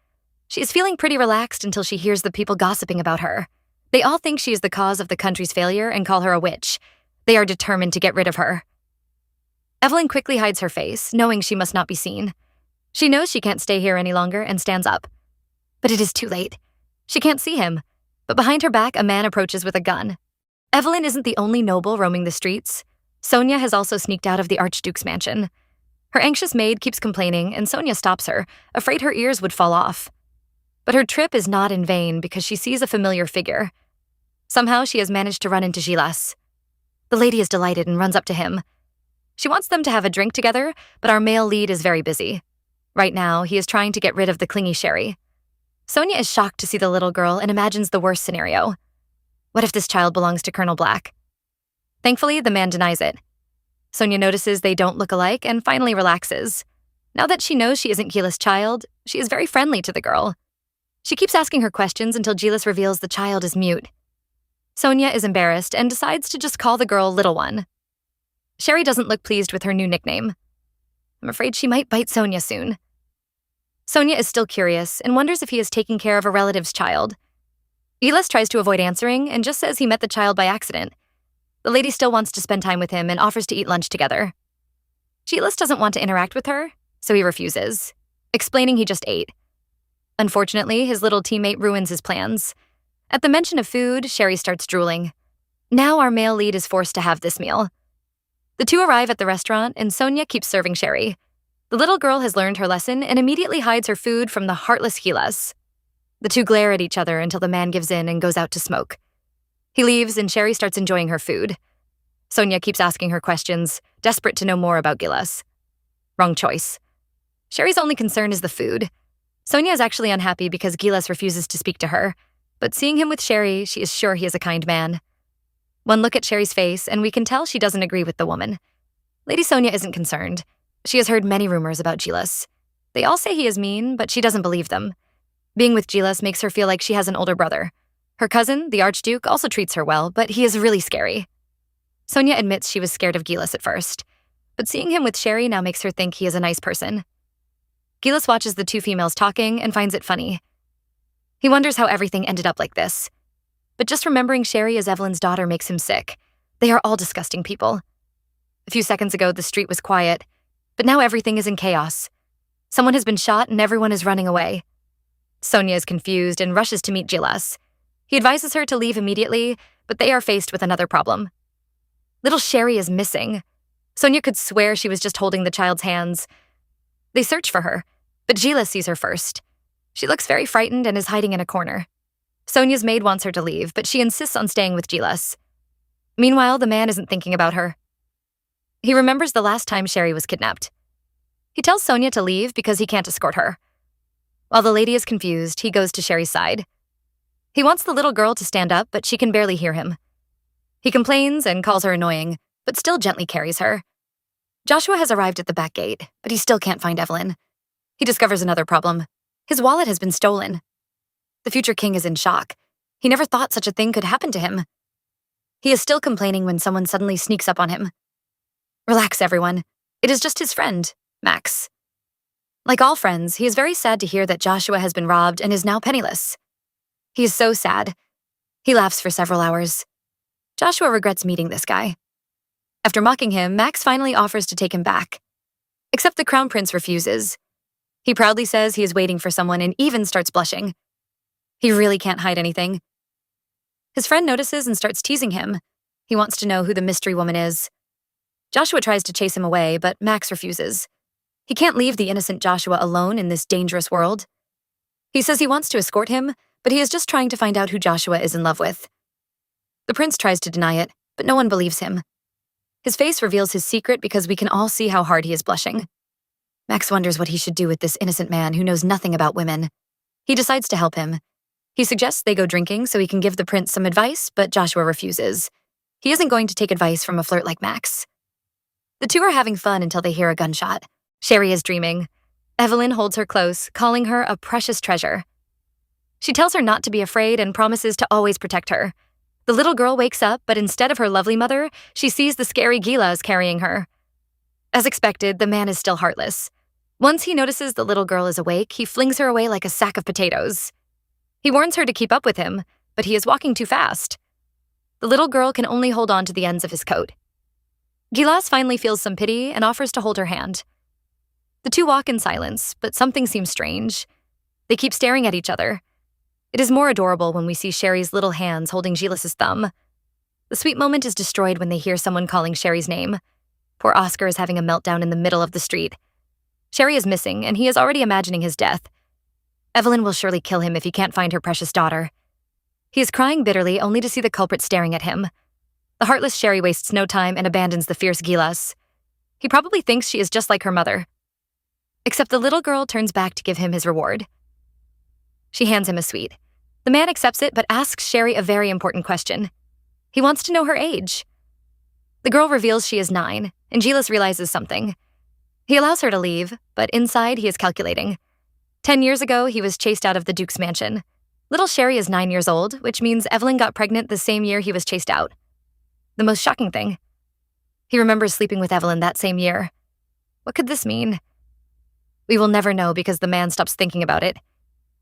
She is feeling pretty relaxed until she hears the people gossiping about her. They all think she is the cause of the country's failure and call her a witch. They are determined to get rid of her. Evelyn quickly hides her face, knowing she must not be seen. She knows she can't stay here any longer and stands up. But it is too late. She can't see him, but behind her back, a man approaches with a gun. Evelyn isn't the only noble roaming the streets. Sonia has also sneaked out of the Archduke's mansion. Her anxious maid keeps complaining, and Sonia stops her, afraid her ears would fall off. But her trip is not in vain because she sees a familiar figure. Somehow she has managed to run into Gillis. The lady is delighted and runs up to him. She wants them to have a drink together, but our male lead is very busy. Right now, he is trying to get rid of the clingy Sherry. Sonia is shocked to see the little girl and imagines the worst scenario. What if this child belongs to Colonel Black? Thankfully, the man denies it. Sonia notices they don't look alike and finally relaxes. Now that she knows she isn't Gillis' child, she is very friendly to the girl. She keeps asking her questions until Gillis reveals the child is mute. Sonia is embarrassed and decides to just call the girl Little One. Sherry doesn't look pleased with her new nickname. I'm afraid she might bite Sonia soon. Sonia is still curious and wonders if he is taking care of a relative's child. Gillis tries to avoid answering and just says he met the child by accident. The lady still wants to spend time with him and offers to eat lunch together. Gillis doesn't want to interact with her, so he refuses, explaining he just ate. Unfortunately, his little teammate ruins his plans. At the mention of food, Sherry starts drooling. Now our male lead is forced to have this meal. The two arrive at the restaurant, and Sonia keeps serving Sherry. The little girl has learned her lesson and immediately hides her food from the heartless Gillis. The two glare at each other until the man gives in and goes out to smoke. He leaves, and Sherry starts enjoying her food. Sonia keeps asking her questions, desperate to know more about Gillis. Wrong choice. Sherry's only concern is the food. Sonia is actually unhappy because Gillis refuses to speak to her, but seeing him with Sherry, she is sure he is a kind man. One look at Sherry's face, and we can tell she doesn't agree with the woman. Lady Sonia isn't concerned. She has heard many rumors about Gillis. They all say he is mean, but she doesn't believe them. Being with Gillis makes her feel like she has an older brother. Her cousin, the Archduke, also treats her well, but he is really scary. Sonia admits she was scared of Gillis at first, but seeing him with Sherry now makes her think he is a nice person. Gillis watches the two females talking and finds it funny. He wonders how everything ended up like this. But just remembering Sherry as Evelyn's daughter makes him sick. They are all disgusting people. A few seconds ago, the street was quiet, but now everything is in chaos. Someone has been shot and everyone is running away. Sonia is confused and rushes to meet Gillis. He advises her to leave immediately, but they are faced with another problem. Little Sherry is missing. Sonia could swear she was just holding the child's hands. They search for her, but Gillis sees her first. She looks very frightened and is hiding in a corner. Sonia's maid wants her to leave, but she insists on staying with Gillis. Meanwhile, the man isn't thinking about her. He remembers the last time Sherry was kidnapped. He tells Sonia to leave because he can't escort her. While the lady is confused, he goes to Sherry's side. He wants the little girl to stand up, but she can barely hear him. He complains and calls her annoying, but still gently carries her. Joshua has arrived at the back gate, but he still can't find Evelyn. He discovers another problem. His wallet has been stolen. The future king is in shock. He never thought such a thing could happen to him. He is still complaining when someone suddenly sneaks up on him. Relax, everyone. It is just his friend, Max. Like all friends, he is very sad to hear that Joshua has been robbed and is now penniless. He is so sad. He laughs for several hours. Joshua regrets meeting this guy. After mocking him, Max finally offers to take him back. Except the Crown Prince refuses. He proudly says he is waiting for someone and even starts blushing. He really can't hide anything. His friend notices and starts teasing him. He wants to know who the mystery woman is. Joshua tries to chase him away, but Max refuses. He can't leave the innocent Joshua alone in this dangerous world. He says he wants to escort him, but he is just trying to find out who Joshua is in love with. The prince tries to deny it, but no one believes him. His face reveals his secret because we can all see how hard he is blushing. Max wonders what he should do with this innocent man who knows nothing about women. He decides to help him. He suggests they go drinking so he can give the prince some advice, but Joshua refuses. He isn't going to take advice from a flirt like Max. The two are having fun until they hear a gunshot. Sherry is dreaming. Evelyn holds her close, calling her a precious treasure. She tells her not to be afraid and promises to always protect her. The little girl wakes up, but instead of her lovely mother, she sees the scary Gillis carrying her. As expected, the man is still heartless. Once he notices the little girl is awake, he flings her away like a sack of potatoes. He warns her to keep up with him, but he is walking too fast. The little girl can only hold on to the ends of his coat. Gillis finally feels some pity and offers to hold her hand. The two walk in silence, but something seems strange. They keep staring at each other. It is more adorable when we see Sherry's little hands holding Gillis's thumb. The sweet moment is destroyed when they hear someone calling Sherry's name. Poor Oscar is having a meltdown in the middle of the street. Sherry is missing, and he is already imagining his death. Evelyn will surely kill him if he can't find her precious daughter. He is crying bitterly, only to see the culprit staring at him. The heartless Sherry wastes no time and abandons the fierce Gillis. He probably thinks she is just like her mother. Except the little girl turns back to give him his reward. She hands him a sweet. The man accepts it, but asks Sherry a very important question. He wants to know her age. The girl reveals she is 9, and Gillis realizes something. He allows her to leave, but inside he is calculating. 10 years ago, he was chased out of the Duke's mansion. Little Sherry is 9 years old, which means Evelyn got pregnant the same year he was chased out. The most shocking thing. He remembers sleeping with Evelyn that same year. What could this mean? We will never know because the man stops thinking about it.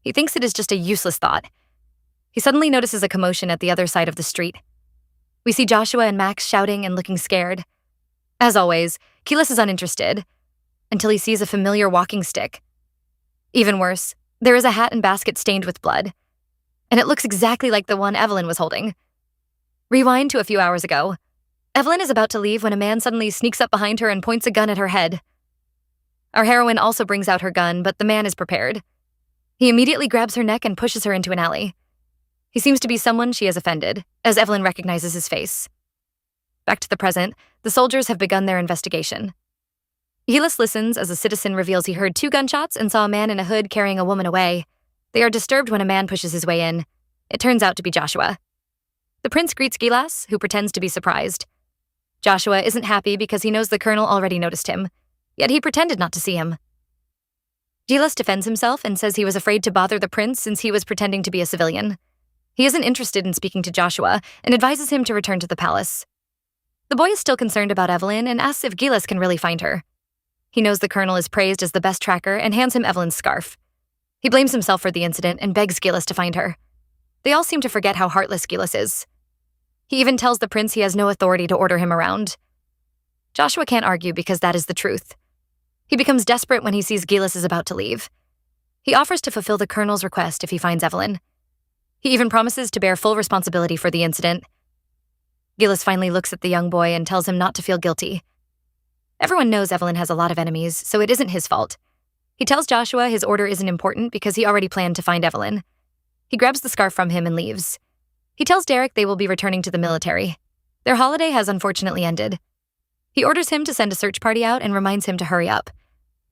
He thinks it is just a useless thought. He suddenly notices a commotion at the other side of the street. We see Joshua and Max shouting and looking scared. As always, Gillis is uninterested, until he sees a familiar walking stick. Even worse, there is a hat and basket stained with blood, and it looks exactly like the one Evelyn was holding. Rewind to a few hours ago. Evelyn is about to leave when a man suddenly sneaks up behind her and points a gun at her head. Our heroine also brings out her gun, but the man is prepared. He immediately grabs her neck and pushes her into an alley. He seems to be someone she has offended, as Evelyn recognizes his face. Back to the present, the soldiers have begun their investigation. Gillis listens as a citizen reveals he heard 2 gunshots and saw a man in a hood carrying a woman away. They are disturbed when a man pushes his way in. It turns out to be Joshua. The prince greets Gillis, who pretends to be surprised. Joshua isn't happy because he knows the colonel already noticed him, yet he pretended not to see him. Gillis defends himself and says he was afraid to bother the prince since he was pretending to be a civilian. He isn't interested in speaking to Joshua and advises him to return to the palace. The boy is still concerned about Evelyn and asks if Gillis can really find her. He knows the colonel is praised as the best tracker and hands him Evelyn's scarf. He blames himself for the incident and begs Gillis to find her. They all seem to forget how heartless Gillis is. He even tells the prince he has no authority to order him around. Joshua can't argue because that is the truth. He becomes desperate when he sees Gillis is about to leave. He offers to fulfill the colonel's request if he finds Evelyn. He even promises to bear full responsibility for the incident. Gillis finally looks at the young boy and tells him not to feel guilty. Everyone knows Evelyn has a lot of enemies, so it isn't his fault. He tells Joshua his order isn't important because he already planned to find Evelyn. He grabs the scarf from him and leaves. He tells Derek they will be returning to the military. Their holiday has unfortunately ended. He orders him to send a search party out and reminds him to hurry up.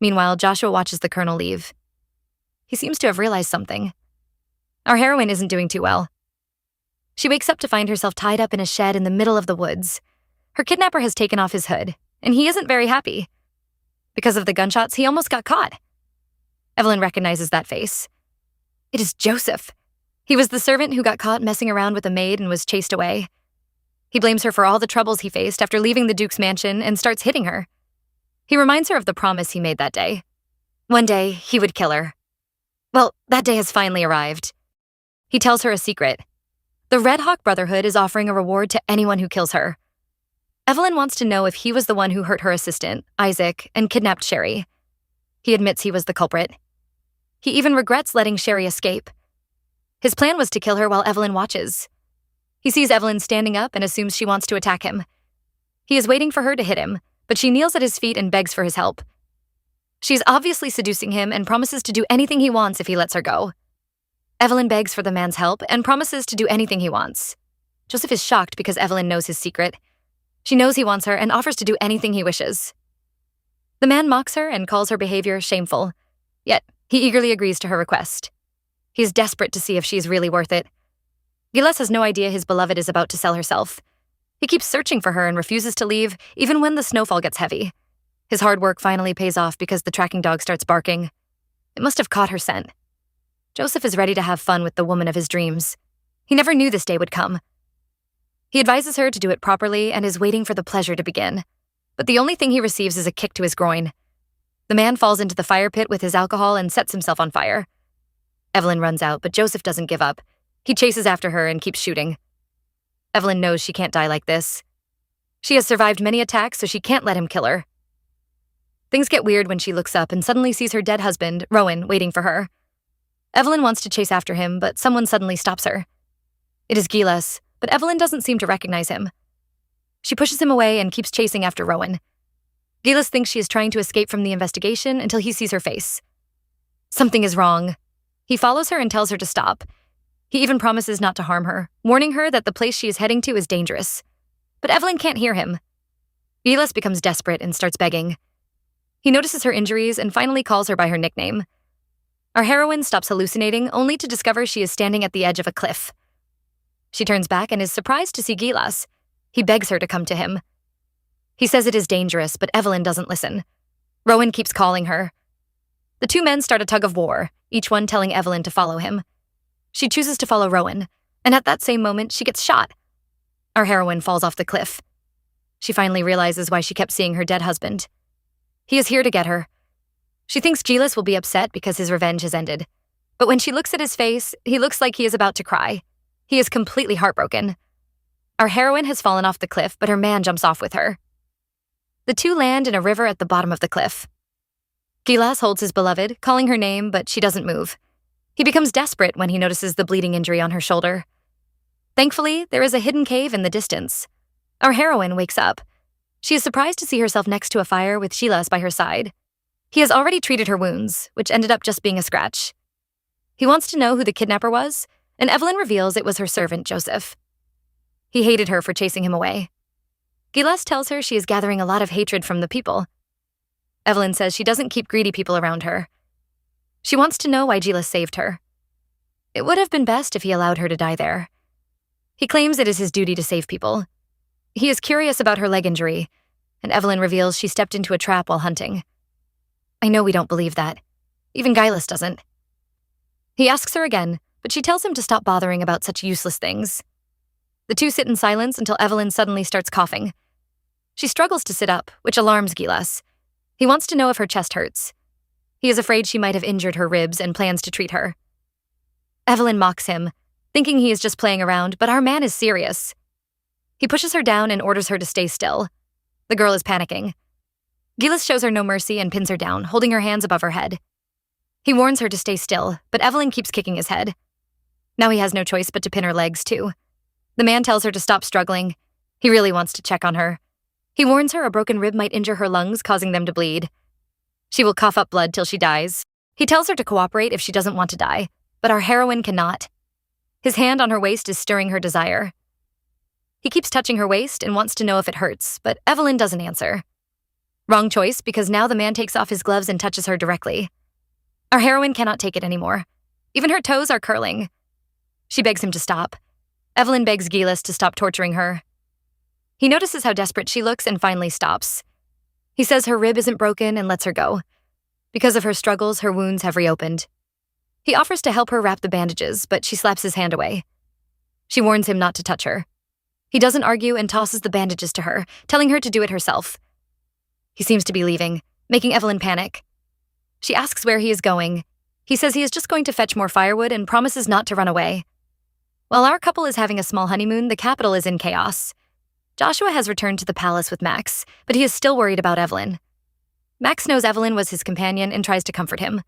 Meanwhile, Joshua watches the colonel leave. He seems to have realized something. Our heroine isn't doing too well. She wakes up to find herself tied up in a shed in the middle of the woods. Her kidnapper has taken off his hood, and he isn't very happy. Because of the gunshots, he almost got caught. Evelyn recognizes that face. It is Joseph. He was the servant who got caught messing around with a maid and was chased away. He blames her for all the troubles he faced after leaving the Duke's mansion and starts hitting her. He reminds her of the promise he made that day. One day, he would kill her. Well, that day has finally arrived. He tells her a secret. The Red Hawk Brotherhood is offering a reward to anyone who kills her. Evelyn wants to know if he was the one who hurt her assistant, Isaac, and kidnapped Sherry. He admits he was the culprit. He even regrets letting Sherry escape. His plan was to kill her while Evelyn watches. He sees Evelyn standing up and assumes she wants to attack him. He is waiting for her to hit him, but she kneels at his feet and begs for his help. She's obviously seducing him and promises to do anything he wants if he lets her go. Evelyn begs for the man's help and promises to do anything he wants. Joseph is shocked because Evelyn knows his secret. She knows he wants her and offers to do anything he wishes. The man mocks her and calls her behavior shameful, yet he eagerly agrees to her request. He is desperate to see if she is really worth it. Gillis has no idea his beloved is about to sell herself. He keeps searching for her and refuses to leave, even when the snowfall gets heavy. His hard work finally pays off because the tracking dog starts barking. It must have caught her scent. Joseph is ready to have fun with the woman of his dreams. He never knew this day would come. He advises her to do it properly and is waiting for the pleasure to begin. But the only thing he receives is a kick to his groin. The man falls into the fire pit with his alcohol and sets himself on fire. Evelyn runs out, but Joseph doesn't give up. He chases after her and keeps shooting. Evelyn knows she can't die like this. She has survived many attacks, so she can't let him kill her. Things get weird when she looks up and suddenly sees her dead husband, Rowan, waiting for her. Evelyn wants to chase after him, but someone suddenly stops her. It is Gillis, but Evelyn doesn't seem to recognize him. She pushes him away and keeps chasing after Rowan. Gillis thinks she is trying to escape from the investigation until he sees her face. Something is wrong. He follows her and tells her to stop. He even promises not to harm her, warning her that the place she is heading to is dangerous. But Evelyn can't hear him. Gillis becomes desperate and starts begging. He notices her injuries and finally calls her by her nickname. Our heroine stops hallucinating only to discover she is standing at the edge of a cliff. She turns back and is surprised to see Gillis. He begs her to come to him. He says it is dangerous, but Evelyn doesn't listen. Rowan keeps calling her. The two men start a tug of war, each one telling Evelyn to follow him. She chooses to follow Rowan, and at that same moment, she gets shot. Our heroine falls off the cliff. She finally realizes why she kept seeing her dead husband. He is here to get her. She thinks Gillis will be upset because his revenge has ended. But when she looks at his face, he looks like he is about to cry. He is completely heartbroken. Our heroine has fallen off the cliff, but her man jumps off with her. The two land in a river at the bottom of the cliff. Gillis holds his beloved, calling her name, but she doesn't move. He becomes desperate when he notices the bleeding injury on her shoulder. Thankfully, there is a hidden cave in the distance. Our heroine wakes up. She is surprised to see herself next to a fire with Gillis by her side. He has already treated her wounds, which ended up just being a scratch. He wants to know who the kidnapper was, and Evelyn reveals it was her servant, Joseph. He hated her for chasing him away. Gillis tells her she is gathering a lot of hatred from the people. Evelyn says she doesn't keep greedy people around her. She wants to know why Gillis saved her. It would have been best if he allowed her to die there. He claims it is his duty to save people. He is curious about her leg injury, and Evelyn reveals she stepped into a trap while hunting. I know we don't believe that. Even Gillis doesn't. He asks her again, but she tells him to stop bothering about such useless things. The two sit in silence until Evelyn suddenly starts coughing. She struggles to sit up, which alarms Gillis. He wants to know if her chest hurts. He is afraid she might have injured her ribs and plans to treat her. Evelyn mocks him, thinking he is just playing around, but our man is serious. He pushes her down and orders her to stay still. The girl is panicking. Gillis shows her no mercy and pins her down, holding her hands above her head. He warns her to stay still, but Evelyn keeps kicking his head. Now he has no choice but to pin her legs, too. The man tells her to stop struggling. He really wants to check on her. He warns her a broken rib might injure her lungs, causing them to bleed. She will cough up blood till she dies. He tells her to cooperate if she doesn't want to die, but our heroine cannot. His hand on her waist is stirring her desire. He keeps touching her waist and wants to know if it hurts, but Evelyn doesn't answer. Wrong choice, because now the man takes off his gloves and touches her directly. Our heroine cannot take it anymore. Even her toes are curling. She begs him to stop. Evelyn begs Gillis to stop torturing her. He notices how desperate she looks and finally stops. He says her rib isn't broken and lets her go. Because of her struggles, her wounds have reopened. He offers to help her wrap the bandages, but she slaps his hand away. She warns him not to touch her. He doesn't argue and tosses the bandages to her, telling her to do it herself. He seems to be leaving, making Evelyn panic. She asks where he is going. He says he is just going to fetch more firewood and promises not to run away. While our couple is having a small honeymoon, the capital is in chaos. Joshua has returned to the palace with Max, but he is still worried about Evelyn. Max knows Evelyn was his companion and tries to comfort him.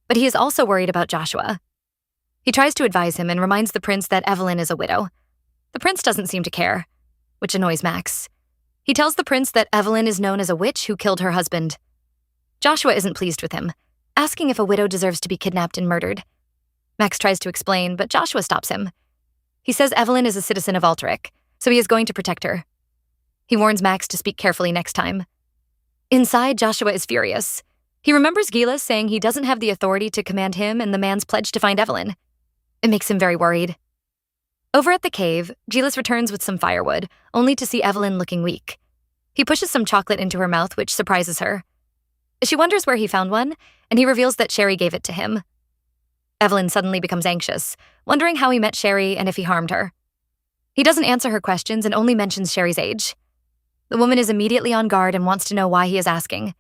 But he is also worried about Joshua. He tries to advise him and reminds the prince that Evelyn is a widow. The prince doesn't seem to care, which annoys Max. He tells the prince that Evelyn is known as a witch who killed her husband. Joshua isn't pleased with him, asking if a widow deserves to be kidnapped and murdered. Max tries to explain, but Joshua stops him. He says Evelyn is a citizen of Altrich, so he is going to protect her. He warns Max to speak carefully next time. Inside, Joshua is furious. He remembers Gillis saying he doesn't have the authority to command him and the man's pledge to find Evelyn. It makes him very worried. Over at the cave, Gillis returns with some firewood, only to see Evelyn looking weak. He pushes some chocolate into her mouth, which surprises her. She wonders where he found one, and he reveals that Sherry gave it to him. Evelyn suddenly becomes anxious, wondering how he met Sherry and if he harmed her. He doesn't answer her questions and only mentions Sherry's age. The woman is immediately on guard and wants to know why he is asking.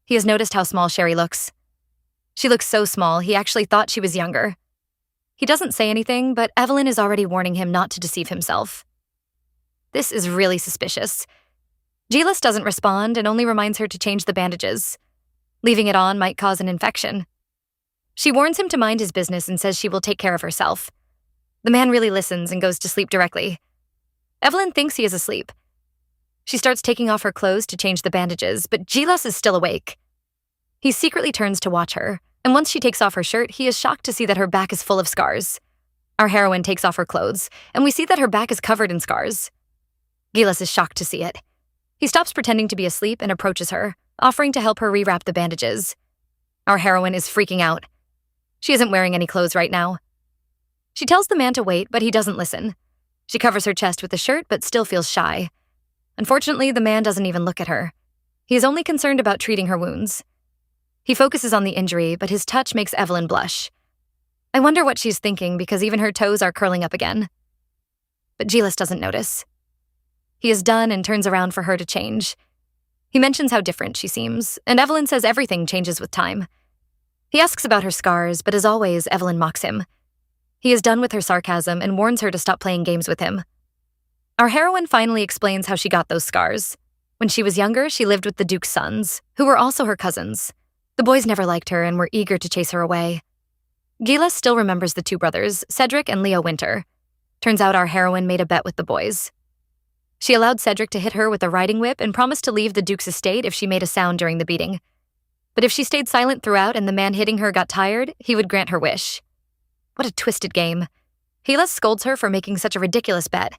He has noticed how small Sherry looks. She looks so small, he actually thought she was younger. He doesn't say anything, but Evelyn is already warning him not to deceive himself. This is really suspicious. Gillis doesn't respond and only reminds her to change the bandages. Leaving it on might cause an infection. She warns him to mind his business and says she will take care of herself. The man really listens and goes to sleep directly. Evelyn thinks he is asleep. She starts taking off her clothes to change the bandages, but Gillis is still awake. He secretly turns to watch her, and once she takes off her shirt, he is shocked to see that her back is full of scars. Our heroine takes off her clothes, and we see that her back is covered in scars. Gillis is shocked to see it. He stops pretending to be asleep and approaches her, offering to help her rewrap the bandages. Our heroine is freaking out. She isn't wearing any clothes right now. She tells the man to wait, but he doesn't listen. She covers her chest with the shirt, but still feels shy. Unfortunately, the man doesn't even look at her. He is only concerned about treating her wounds. He focuses on the injury, but his touch makes Evelyn blush. I wonder what she's thinking because even her toes are curling up again. But Gillis doesn't notice. He is done and turns around for her to change. He mentions how different she seems, and Evelyn says everything changes with time. He asks about her scars, but as always, Evelyn mocks him. He is done with her sarcasm and warns her to stop playing games with him. Our heroine finally explains how she got those scars. When she was younger, she lived with the Duke's sons, who were also her cousins. The boys never liked her and were eager to chase her away. Gillis still remembers the two brothers, Cedric and Leo Winter. Turns out our heroine made a bet with the boys. She allowed Cedric to hit her with a riding whip and promised to leave the Duke's estate if she made a sound during the beating. But if she stayed silent throughout and the man hitting her got tired, he would grant her wish. What a twisted game. Gillis scolds her for making such a ridiculous bet.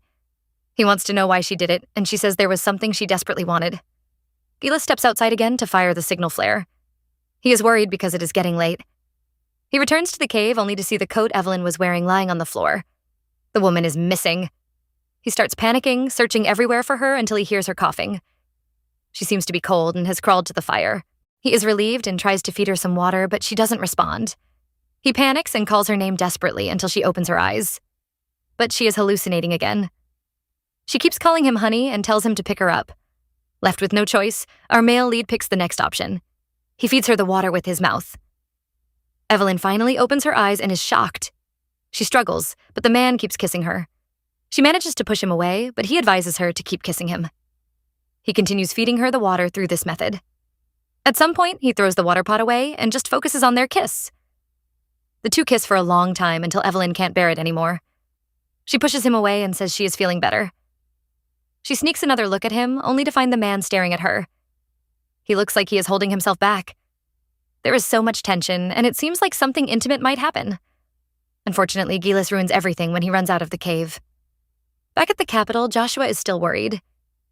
He wants to know why she did it, and she says there was something she desperately wanted. Gillis steps outside again to fire the signal flare. He is worried because it is getting late. He returns to the cave only to see the coat Evelyn was wearing lying on the floor. The woman is missing. He starts panicking, searching everywhere for her until he hears her coughing. She seems to be cold and has crawled to the fire. He is relieved and tries to feed her some water, but she doesn't respond. He panics and calls her name desperately until she opens her eyes. But she is hallucinating again. She keeps calling him honey and tells him to pick her up. Left with no choice, our male lead picks the next option. He feeds her the water with his mouth. Evelyn finally opens her eyes and is shocked. She struggles, but the man keeps kissing her. She manages to push him away, but he advises her to keep kissing him. He continues feeding her the water through this method. At some point, he throws the water pot away and just focuses on their kiss. The two kiss for a long time until Evelyn can't bear it anymore. She pushes him away and says she is feeling better. She sneaks another look at him, only to find the man staring at her. He looks like he is holding himself back. There is so much tension, and it seems like something intimate might happen. Unfortunately, Gillis ruins everything when he runs out of the cave. Back at the capital, Joshua is still worried.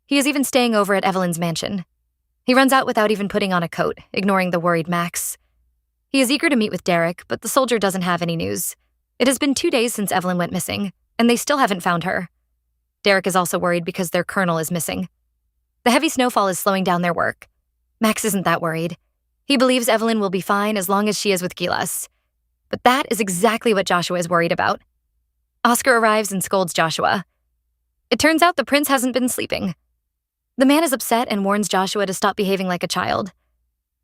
He is even staying over at Evelyn's mansion. He runs out without even putting on a coat, ignoring the worried Max. He is eager to meet with Derek, but the soldier doesn't have any news. It has been 2 days since Evelyn went missing, and they still haven't found her. Derek is also worried because their colonel is missing. The heavy snowfall is slowing down their work. Max isn't that worried. He believes Evelyn will be fine as long as she is with Gillis. But that is exactly what Joshua is worried about. Oscar arrives and scolds Joshua. It turns out the prince hasn't been sleeping. The man is upset and warns Joshua to stop behaving like a child.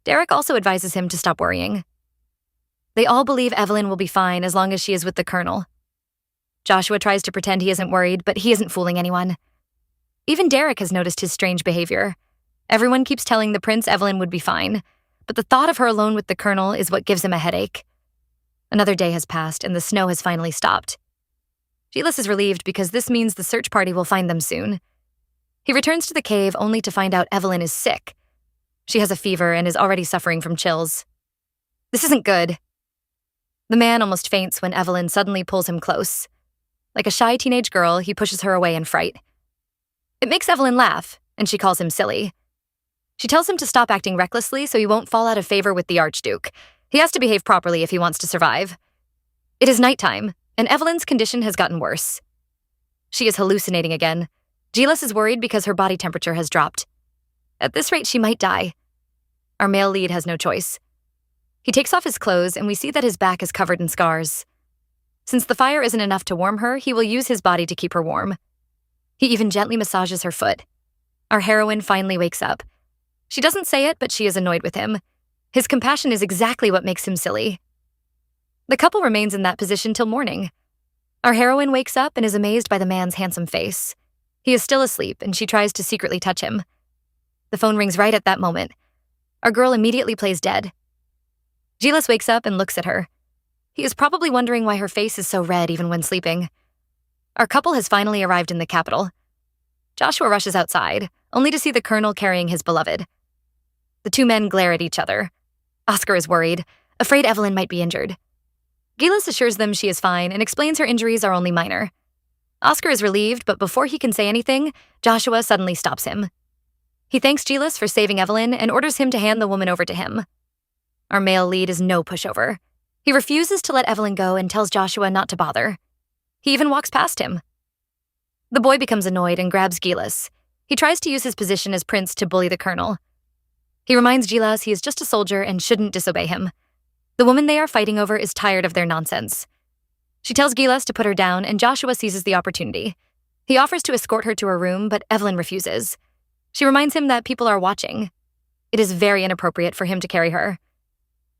Derek also advises him to stop worrying. They all believe Evelyn will be fine as long as she is with the colonel. Joshua tries to pretend he isn't worried, but he isn't fooling anyone. Even Derek has noticed his strange behavior. Everyone keeps telling the prince Evelyn would be fine, but the thought of her alone with the colonel is what gives him a headache. Another day has passed, and the snow has finally stopped. Gillis is relieved because this means the search party will find them soon. He returns to the cave only to find out Evelyn is sick. She has a fever and is already suffering from chills. This isn't good. The man almost faints when Evelyn suddenly pulls him close. Like a shy teenage girl, he pushes her away in fright. It makes Evelyn laugh, and she calls him silly. She tells him to stop acting recklessly so he won't fall out of favor with the Archduke. He has to behave properly if he wants to survive. It is nighttime, and Evelyn's condition has gotten worse. She is hallucinating again. Gillis is worried because her body temperature has dropped. At this rate, she might die. Our male lead has no choice. He takes off his clothes, and we see that his back is covered in scars. Since the fire isn't enough to warm her, he will use his body to keep her warm. He even gently massages her foot. Our heroine finally wakes up. She doesn't say it, but she is annoyed with him. His compassion is exactly what makes him silly. The couple remains in that position till morning. Our heroine wakes up and is amazed by the man's handsome face. He is still asleep, and she tries to secretly touch him. The phone rings right at that moment. Our girl immediately plays dead. Gillis wakes up and looks at her. He is probably wondering why her face is so red even when sleeping. Our couple has finally arrived in the capital. Joshua rushes outside, only to see the colonel carrying his beloved. The two men glare at each other. Oscar is worried, afraid Evelyn might be injured. Gillis assures them she is fine and explains her injuries are only minor. Oscar is relieved, but before he can say anything, Joshua suddenly stops him. He thanks Gillis for saving Evelyn and orders him to hand the woman over to him. Our male lead is no pushover. He refuses to let Evelyn go and tells Joshua not to bother. He even walks past him. The boy becomes annoyed and grabs Gillis. He tries to use his position as prince to bully the colonel. He reminds Gillis he is just a soldier and shouldn't disobey him. The woman they are fighting over is tired of their nonsense. She tells Gillis to put her down, and Joshua seizes the opportunity. He offers to escort her to her room, but Evelyn refuses. She reminds him that people are watching. It is very inappropriate for him to carry her.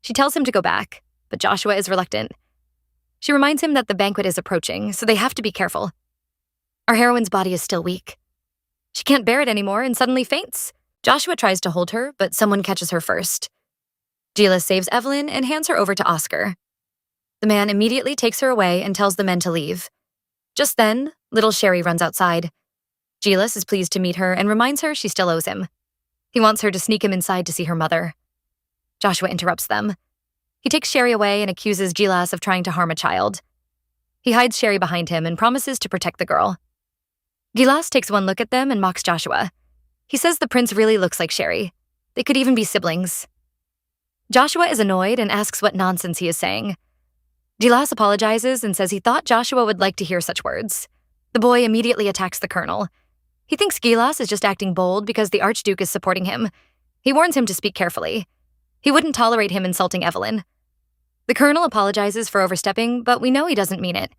She tells him to go back, but Joshua is reluctant. She reminds him that the banquet is approaching, so they have to be careful. Our heroine's body is still weak. She can't bear it anymore and suddenly faints. Joshua tries to hold her, but someone catches her first. Gillis saves Evelyn and hands her over to Oscar. The man immediately takes her away and tells the men to leave. Just then, little Sherry runs outside. Gillis is pleased to meet her and reminds her she still owes him. He wants her to sneak him inside to see her mother. Joshua interrupts them. He takes Sherry away and accuses Gillis of trying to harm a child. He hides Sherry behind him and promises to protect the girl. Gillis takes one look at them and mocks Joshua. He says the prince really looks like Sherry. They could even be siblings. Joshua is annoyed and asks what nonsense he is saying. Gillis apologizes and says he thought Joshua would like to hear such words. The boy immediately attacks the colonel. He thinks Gillis is just acting bold because the Archduke is supporting him. He warns him to speak carefully. He wouldn't tolerate him insulting Evelyn. The colonel apologizes for overstepping, but we know he doesn't mean it.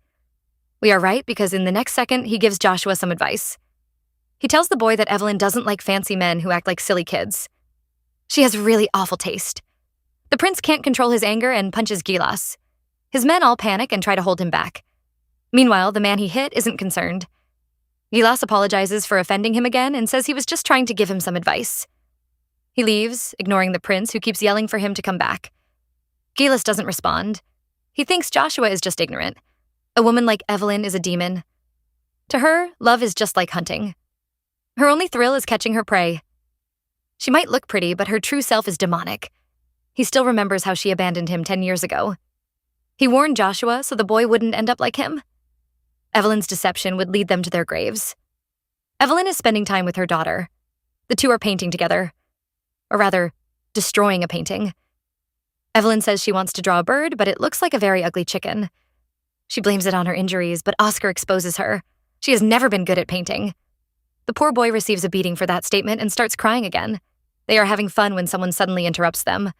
We are right because in the next second, he gives Joshua some advice. He tells the boy that Evelyn doesn't like fancy men who act like silly kids. She has really awful taste. The prince can't control his anger and punches Gillis. His men all panic and try to hold him back. Meanwhile, the man he hit isn't concerned. Gillis apologizes for offending him again and says he was just trying to give him some advice. He leaves, ignoring the prince who keeps yelling for him to come back. Gillis doesn't respond. He thinks Joshua is just ignorant. A woman like Evelyn is a demon. To her, love is just like hunting. Her only thrill is catching her prey. She might look pretty, but her true self is demonic. He still remembers how she abandoned him 10 years ago. He warned Joshua so the boy wouldn't end up like him. Evelyn's deception would lead them to their graves. Evelyn is spending time with her daughter. The two are painting together. Or rather, destroying a painting. Evelyn says she wants to draw a bird, but it looks like a very ugly chicken. She blames it on her injuries, but Oscar exposes her. She has never been good at painting. The poor boy receives a beating for that statement and starts crying again. They are having fun when someone suddenly interrupts them.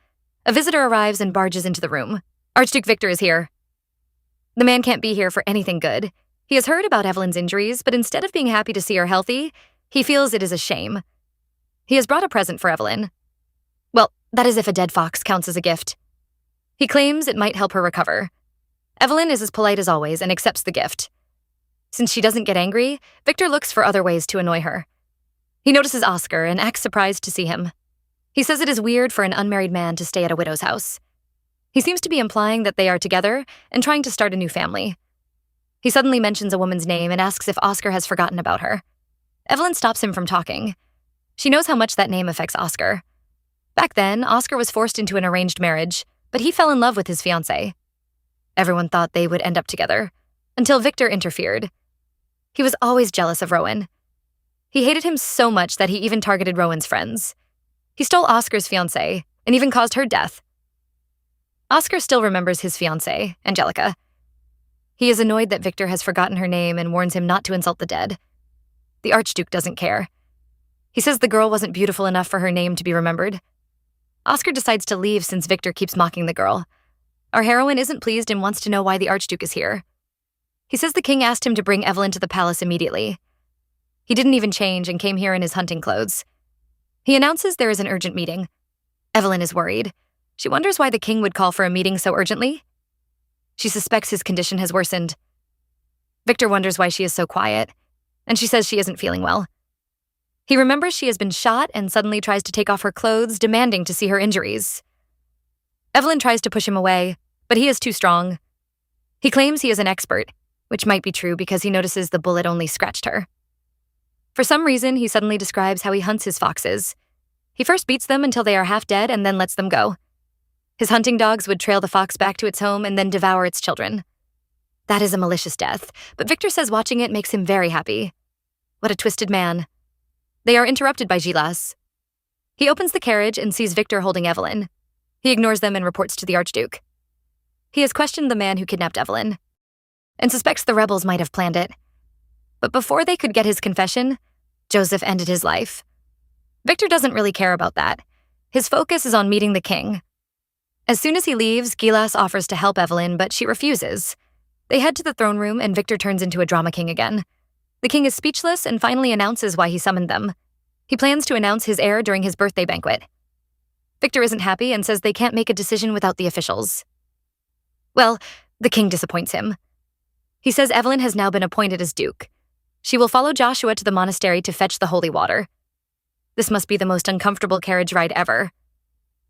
A visitor arrives and barges into the room. Archduke Victor is here. The man can't be here for anything good. He has heard about Evelyn's injuries, but instead of being happy to see her healthy, he feels it is a shame. He has brought a present for Evelyn. Well, that is if a dead fox counts as a gift. He claims it might help her recover. Evelyn is as polite as always and accepts the gift. Since she doesn't get angry, Victor looks for other ways to annoy her. He notices Oscar and acts surprised to see him. He says it is weird for an unmarried man to stay at a widow's house. He seems to be implying that they are together and trying to start a new family. He suddenly mentions a woman's name and asks if Oscar has forgotten about her. Evelyn stops him from talking. She knows how much that name affects Oscar. Back then, Oscar was forced into an arranged marriage, but he fell in love with his fiancée. Everyone thought they would end up together, until Victor interfered. He was always jealous of Rowan. He hated him so much that he even targeted Rowan's friends. He stole Oscar's fiancée and even caused her death. Oscar still remembers his fiancée, Angelica. He is annoyed that Victor has forgotten her name and warns him not to insult the dead. The Archduke doesn't care. He says the girl wasn't beautiful enough for her name to be remembered. Oscar decides to leave since Victor keeps mocking the girl. Our heroine isn't pleased and wants to know why the Archduke is here. He says the king asked him to bring Evelyn to the palace immediately. He didn't even change and came here in his hunting clothes. He announces there is an urgent meeting. Evelyn is worried. She wonders why the king would call for a meeting so urgently. She suspects his condition has worsened. Victor wonders why she is so quiet, and she says she isn't feeling well. He remembers she has been shot and suddenly tries to take off her clothes, demanding to see her injuries. Evelyn tries to push him away, but he is too strong. He claims he is an expert, which might be true because he notices the bullet only scratched her. For some reason, he suddenly describes how he hunts his foxes. He first beats them until they are half dead and then lets them go. His hunting dogs would trail the fox back to its home and then devour its children. That is a malicious death, but Victor says watching it makes him very happy. What a twisted man. They are interrupted by Gillis. He opens the carriage and sees Victor holding Evelyn. He ignores them and reports to the Archduke. He has questioned the man who kidnapped Evelyn, and suspects the rebels might have planned it. But before they could get his confession, Joseph ended his life. Victor doesn't really care about that. His focus is on meeting the king. As soon as he leaves, Gillis offers to help Evelyn, but she refuses. They head to the throne room and Victor turns into a drama king again. The king is speechless and finally announces why he summoned them. He plans to announce his heir during his birthday banquet. Victor isn't happy and says they can't make a decision without the officials. Well, the king disappoints him. He says Evelyn has now been appointed as duke. She will follow Joshua to the monastery to fetch the holy water. This must be the most uncomfortable carriage ride ever.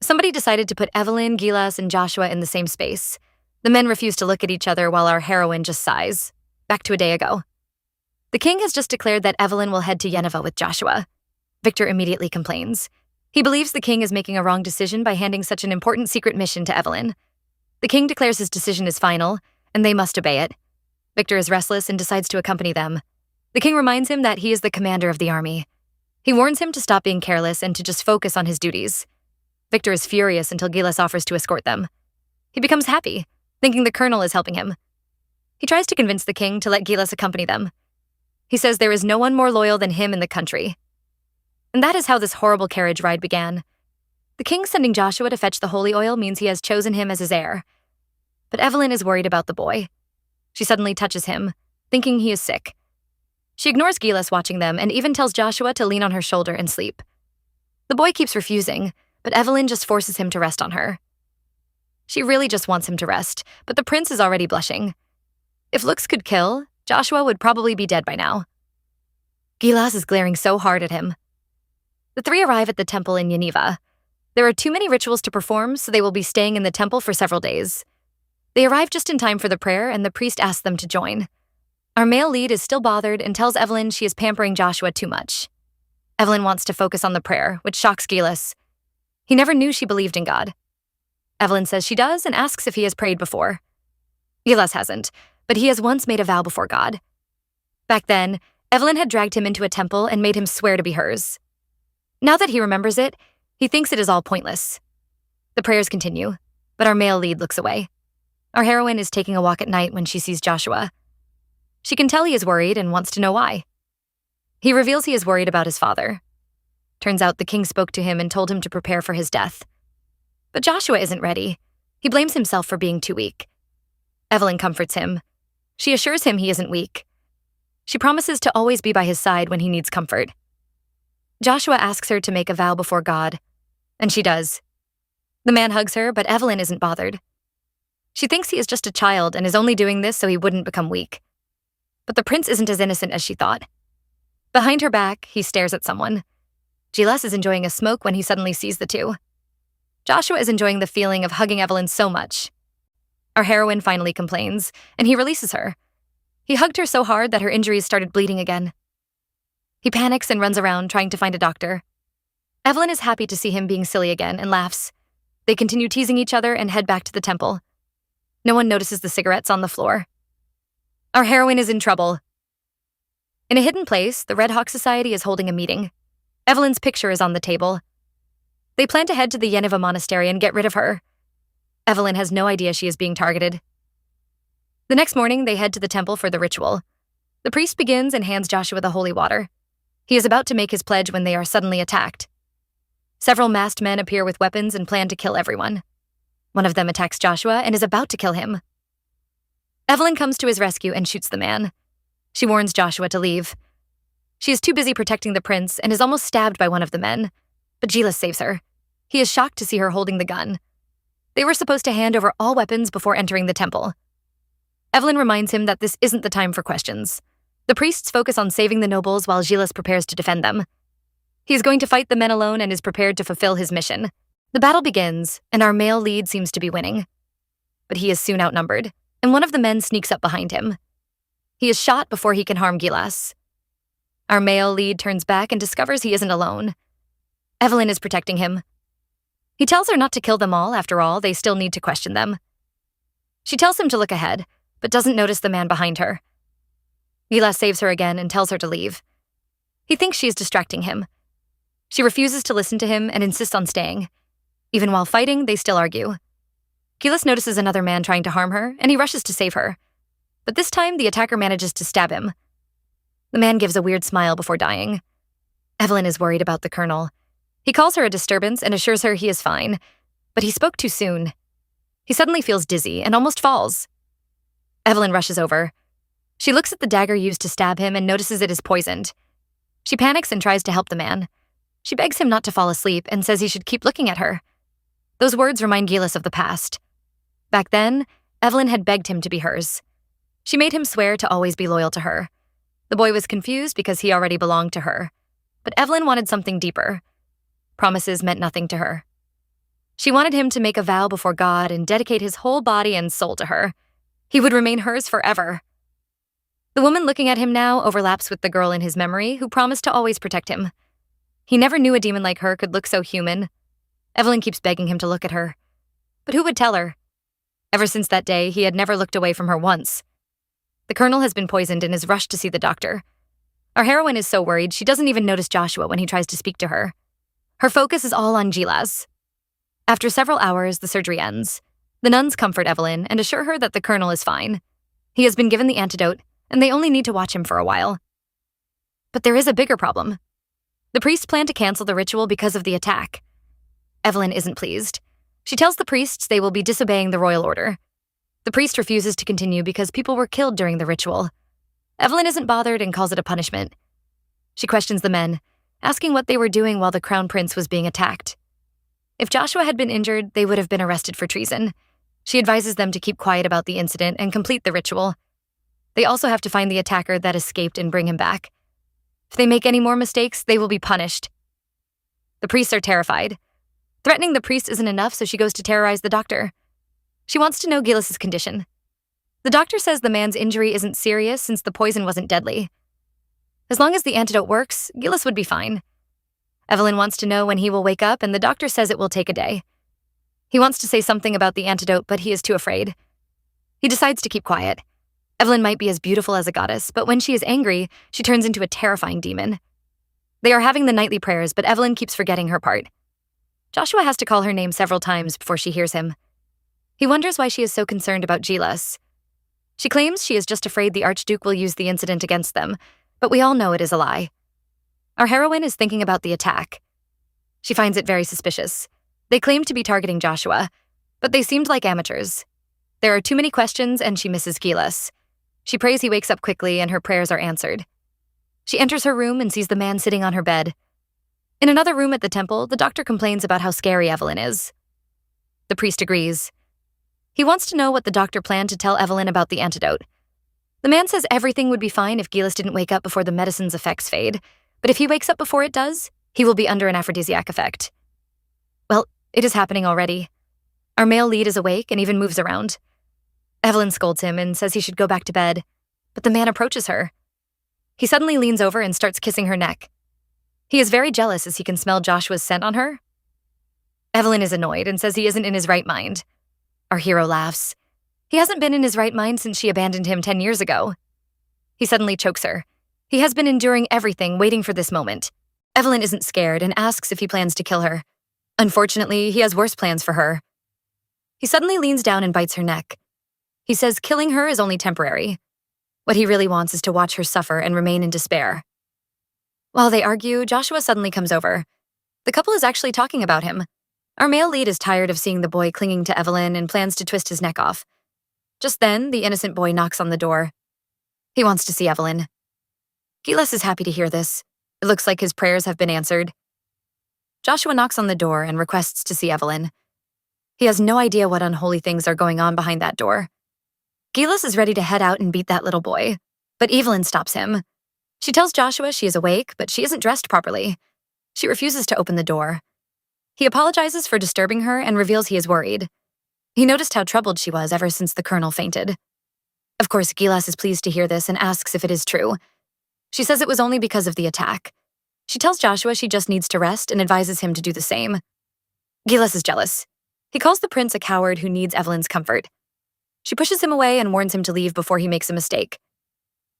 Somebody decided to put Evelyn, Gillis, and Joshua in the same space. The men refuse to look at each other while our heroine just sighs. Back to a day ago. The king has just declared that Evelyn will head to Yeneva with Joshua. Victor immediately complains. He believes the king is making a wrong decision by handing such an important secret mission to Evelyn. The king declares his decision is final, and they must obey it. Victor is restless and decides to accompany them. The king reminds him that he is the commander of the army. He warns him to stop being careless and to just focus on his duties. Victor is furious until Gillis offers to escort them. He becomes happy, thinking the colonel is helping him. He tries to convince the king to let Gillis accompany them. He says there is no one more loyal than him in the country. And that is how this horrible carriage ride began. The king sending Joshua to fetch the holy oil means he has chosen him as his heir. But Evelyn is worried about the boy. She suddenly touches him, thinking he is sick. She ignores Gillis watching them and even tells Joshua to lean on her shoulder and sleep. The boy keeps refusing, but Evelyn just forces him to rest on her. She really just wants him to rest, but the prince is already blushing. If looks could kill, Joshua would probably be dead by now. Gillis is glaring so hard at him. The three arrive at the temple in Yeneva. There are too many rituals to perform, so they will be staying in the temple for several days. They arrive just in time for the prayer, and the priest asks them to join. Our male lead is still bothered and tells Evelyn she is pampering Joshua too much. Evelyn wants to focus on the prayer, which shocks Gillis. He never knew she believed in God. Evelyn says she does and asks if he has prayed before. Gillis hasn't, but he has once made a vow before God. Back then, Evelyn had dragged him into a temple and made him swear to be hers. Now that he remembers it, he thinks it is all pointless. The prayers continue, but our male lead looks away. Our heroine is taking a walk at night when she sees Joshua. She can tell he is worried and wants to know why. He reveals he is worried about his father. Turns out the king spoke to him and told him to prepare for his death. But Joshua isn't ready. He blames himself for being too weak. Evelyn comforts him. She assures him he isn't weak. She promises to always be by his side when he needs comfort. Joshua asks her to make a vow before God, and she does. The man hugs her, but Evelyn isn't bothered. She thinks he is just a child and is only doing this so he wouldn't become weak. But the prince isn't as innocent as she thought. Behind her back, he stares at someone. Gillis is enjoying a smoke when he suddenly sees the two. Joshua is enjoying the feeling of hugging Evelyn so much. Our heroine finally complains, and he releases her. He hugged her so hard that her injuries started bleeding again. He panics and runs around trying to find a doctor. Evelyn is happy to see him being silly again and laughs. They continue teasing each other and head back to the temple. No one notices the cigarettes on the floor. Our heroine is in trouble. In a hidden place, the Red Hawk Society is holding a meeting. Evelyn's picture is on the table. They plan to head to the Yeneva monastery and get rid of her. Evelyn has no idea she is being targeted. The next morning, they head to the temple for the ritual. The priest begins and hands Joshua the holy water. He is about to make his pledge when they are suddenly attacked. Several masked men appear with weapons and plan to kill everyone. One of them attacks Joshua and is about to kill him. Evelyn comes to his rescue and shoots the man. She warns Joshua to leave. She is too busy protecting the prince and is almost stabbed by one of the men, but Gillis saves her. He is shocked to see her holding the gun. They were supposed to hand over all weapons before entering the temple. Evelyn reminds him that this isn't the time for questions. The priests focus on saving the nobles while Gillis prepares to defend them. He is going to fight the men alone and is prepared to fulfill his mission. The battle begins, and our male lead seems to be winning. But he is soon outnumbered, and one of the men sneaks up behind him. He is shot before he can harm Gillis. Our male lead turns back and discovers he isn't alone. Evelyn is protecting him. He tells her not to kill them all, after all, they still need to question them. She tells him to look ahead, but doesn't notice the man behind her. Gillis saves her again and tells her to leave. He thinks she is distracting him. She refuses to listen to him and insists on staying. Even while fighting, they still argue. Gillis notices another man trying to harm her, and he rushes to save her. But this time, the attacker manages to stab him. The man gives a weird smile before dying. Evelyn is worried about the colonel. He calls her a disturbance and assures her he is fine, but he spoke too soon. He suddenly feels dizzy and almost falls. Evelyn rushes over. She looks at the dagger used to stab him and notices it is poisoned. She panics and tries to help the man. She begs him not to fall asleep and says he should keep looking at her. Those words remind Gillis of the past. Back then, Evelyn had begged him to be hers. She made him swear to always be loyal to her. The boy was confused because he already belonged to her. But Evelyn wanted something deeper. Promises meant nothing to her. She wanted him to make a vow before God and dedicate his whole body and soul to her. He would remain hers forever. The woman looking at him now overlaps with the girl in his memory who promised to always protect him. He never knew a demon like her could look so human. Evelyn keeps begging him to look at her. But who would tell her? Ever since that day, he had never looked away from her once. The colonel has been poisoned and is rushed to see the doctor. Our heroine is so worried she doesn't even notice Joshua when he tries to speak to her. Her focus is all on Gillis. After several hours, the surgery ends. The nuns comfort Evelyn and assure her that the colonel is fine. He has been given the antidote, and they only need to watch him for a while. But there is a bigger problem. The priests plan to cancel the ritual because of the attack. Evelyn isn't pleased. She tells the priests they will be disobeying the royal order. The priest refuses to continue because people were killed during the ritual. Evelyn isn't bothered and calls it a punishment. She questions the men, asking what they were doing while the crown prince was being attacked. If Joshua had been injured, they would have been arrested for treason. She advises them to keep quiet about the incident and complete the ritual. They also have to find the attacker that escaped and bring him back. If they make any more mistakes, they will be punished. The priests are terrified. Threatening the priest isn't enough, so she goes to terrorize the doctor. She wants to know Gillis's condition. The doctor says the man's injury isn't serious since the poison wasn't deadly. As long as the antidote works, Gillis would be fine. Evelyn wants to know when he will wake up, and the doctor says it will take a day. He wants to say something about the antidote, but he is too afraid. He decides to keep quiet. Evelyn might be as beautiful as a goddess, but when she is angry, she turns into a terrifying demon. They are having the nightly prayers, but Evelyn keeps forgetting her part. Joshua has to call her name several times before she hears him. He wonders why she is so concerned about Gillis. She claims she is just afraid the Archduke will use the incident against them, but we all know it is a lie. Our heroine is thinking about the attack. She finds it very suspicious. They claim to be targeting Joshua, but they seemed like amateurs. There are too many questions, and she misses Gillis. She prays he wakes up quickly, and her prayers are answered. She enters her room and sees the man sitting on her bed. In another room at the temple, the doctor complains about how scary Evelyn is. The priest agrees. He wants to know what the doctor planned to tell Evelyn about the antidote. The man says everything would be fine if Gillis didn't wake up before the medicine's effects fade, but if he wakes up before it does, he will be under an aphrodisiac effect. Well, it is happening already. Our male lead is awake and even moves around. Evelyn scolds him and says he should go back to bed, but the man approaches her. He suddenly leans over and starts kissing her neck. He is very jealous as he can smell Joshua's scent on her. Evelyn is annoyed and says he isn't in his right mind. Our hero laughs. He hasn't been in his right mind since she abandoned him 10 years ago. He suddenly chokes her. He has been enduring everything, waiting for this moment. Evelyn isn't scared and asks if he plans to kill her. Unfortunately, he has worse plans for her. He suddenly leans down and bites her neck. He says killing her is only temporary. What he really wants is to watch her suffer and remain in despair. While they argue, Joshua suddenly comes over. The couple is actually talking about him. Our male lead is tired of seeing the boy clinging to Evelyn and plans to twist his neck off. Just then, the innocent boy knocks on the door. He wants to see Evelyn. Gillis is happy to hear this. It looks like his prayers have been answered. Joshua knocks on the door and requests to see Evelyn. He has no idea what unholy things are going on behind that door. Gillis is ready to head out and beat that little boy, but Evelyn stops him. She tells Joshua she is awake, but she isn't dressed properly. She refuses to open the door. He apologizes for disturbing her and reveals he is worried. He noticed how troubled she was ever since the colonel fainted. Of course, Gillis is pleased to hear this and asks if it is true. She says it was only because of the attack. She tells Joshua she just needs to rest and advises him to do the same. Gillis is jealous. He calls the prince a coward who needs Evelyn's comfort. She pushes him away and warns him to leave before he makes a mistake.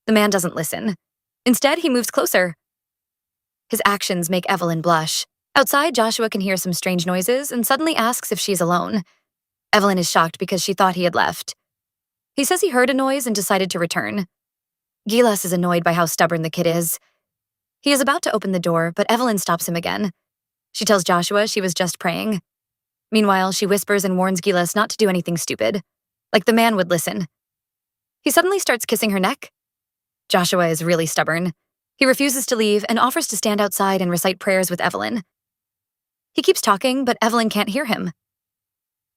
The man doesn't listen. Instead, he moves closer. His actions make Evelyn blush. Outside, Joshua can hear some strange noises and suddenly asks if she's alone. Evelyn is shocked because she thought he had left. He says he heard a noise and decided to return. Gillis is annoyed by how stubborn the kid is. He is about to open the door, but Evelyn stops him again. She tells Joshua she was just praying. Meanwhile, she whispers and warns Gillis not to do anything stupid, like the man would listen. He suddenly starts kissing her neck. Joshua is really stubborn. He refuses to leave and offers to stand outside and recite prayers with Evelyn. He keeps talking, but Evelyn can't hear him.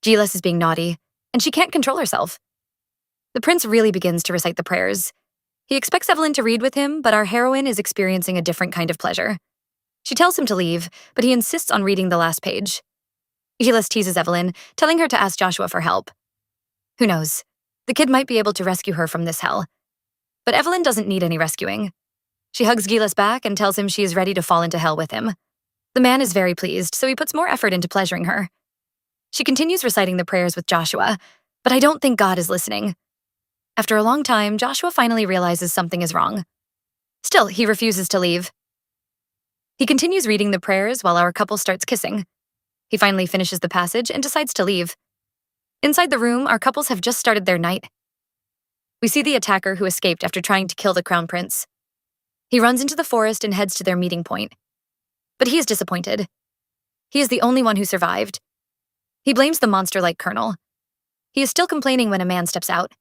Gillis is being naughty, and she can't control herself. The prince really begins to recite the prayers. He expects Evelyn to read with him, but our heroine is experiencing a different kind of pleasure. She tells him to leave, but he insists on reading the last page. Gillis teases Evelyn, telling her to ask Joshua for help. Who knows? The kid might be able to rescue her from this hell. But Evelyn doesn't need any rescuing. She hugs Gillis back and tells him she is ready to fall into hell with him. The man is very pleased, so he puts more effort into pleasuring her. She continues reciting the prayers with Joshua, but I don't think God is listening. After a long time, Joshua finally realizes something is wrong. Still, he refuses to leave. He continues reading the prayers while our couple starts kissing. He finally finishes the passage and decides to leave. Inside the room, our couples have just started their night. We see the attacker who escaped after trying to kill the crown prince. He runs into the forest and heads to their meeting point. But he is disappointed. He is the only one who survived. He blames the monster-like colonel. He is still complaining when a man steps out.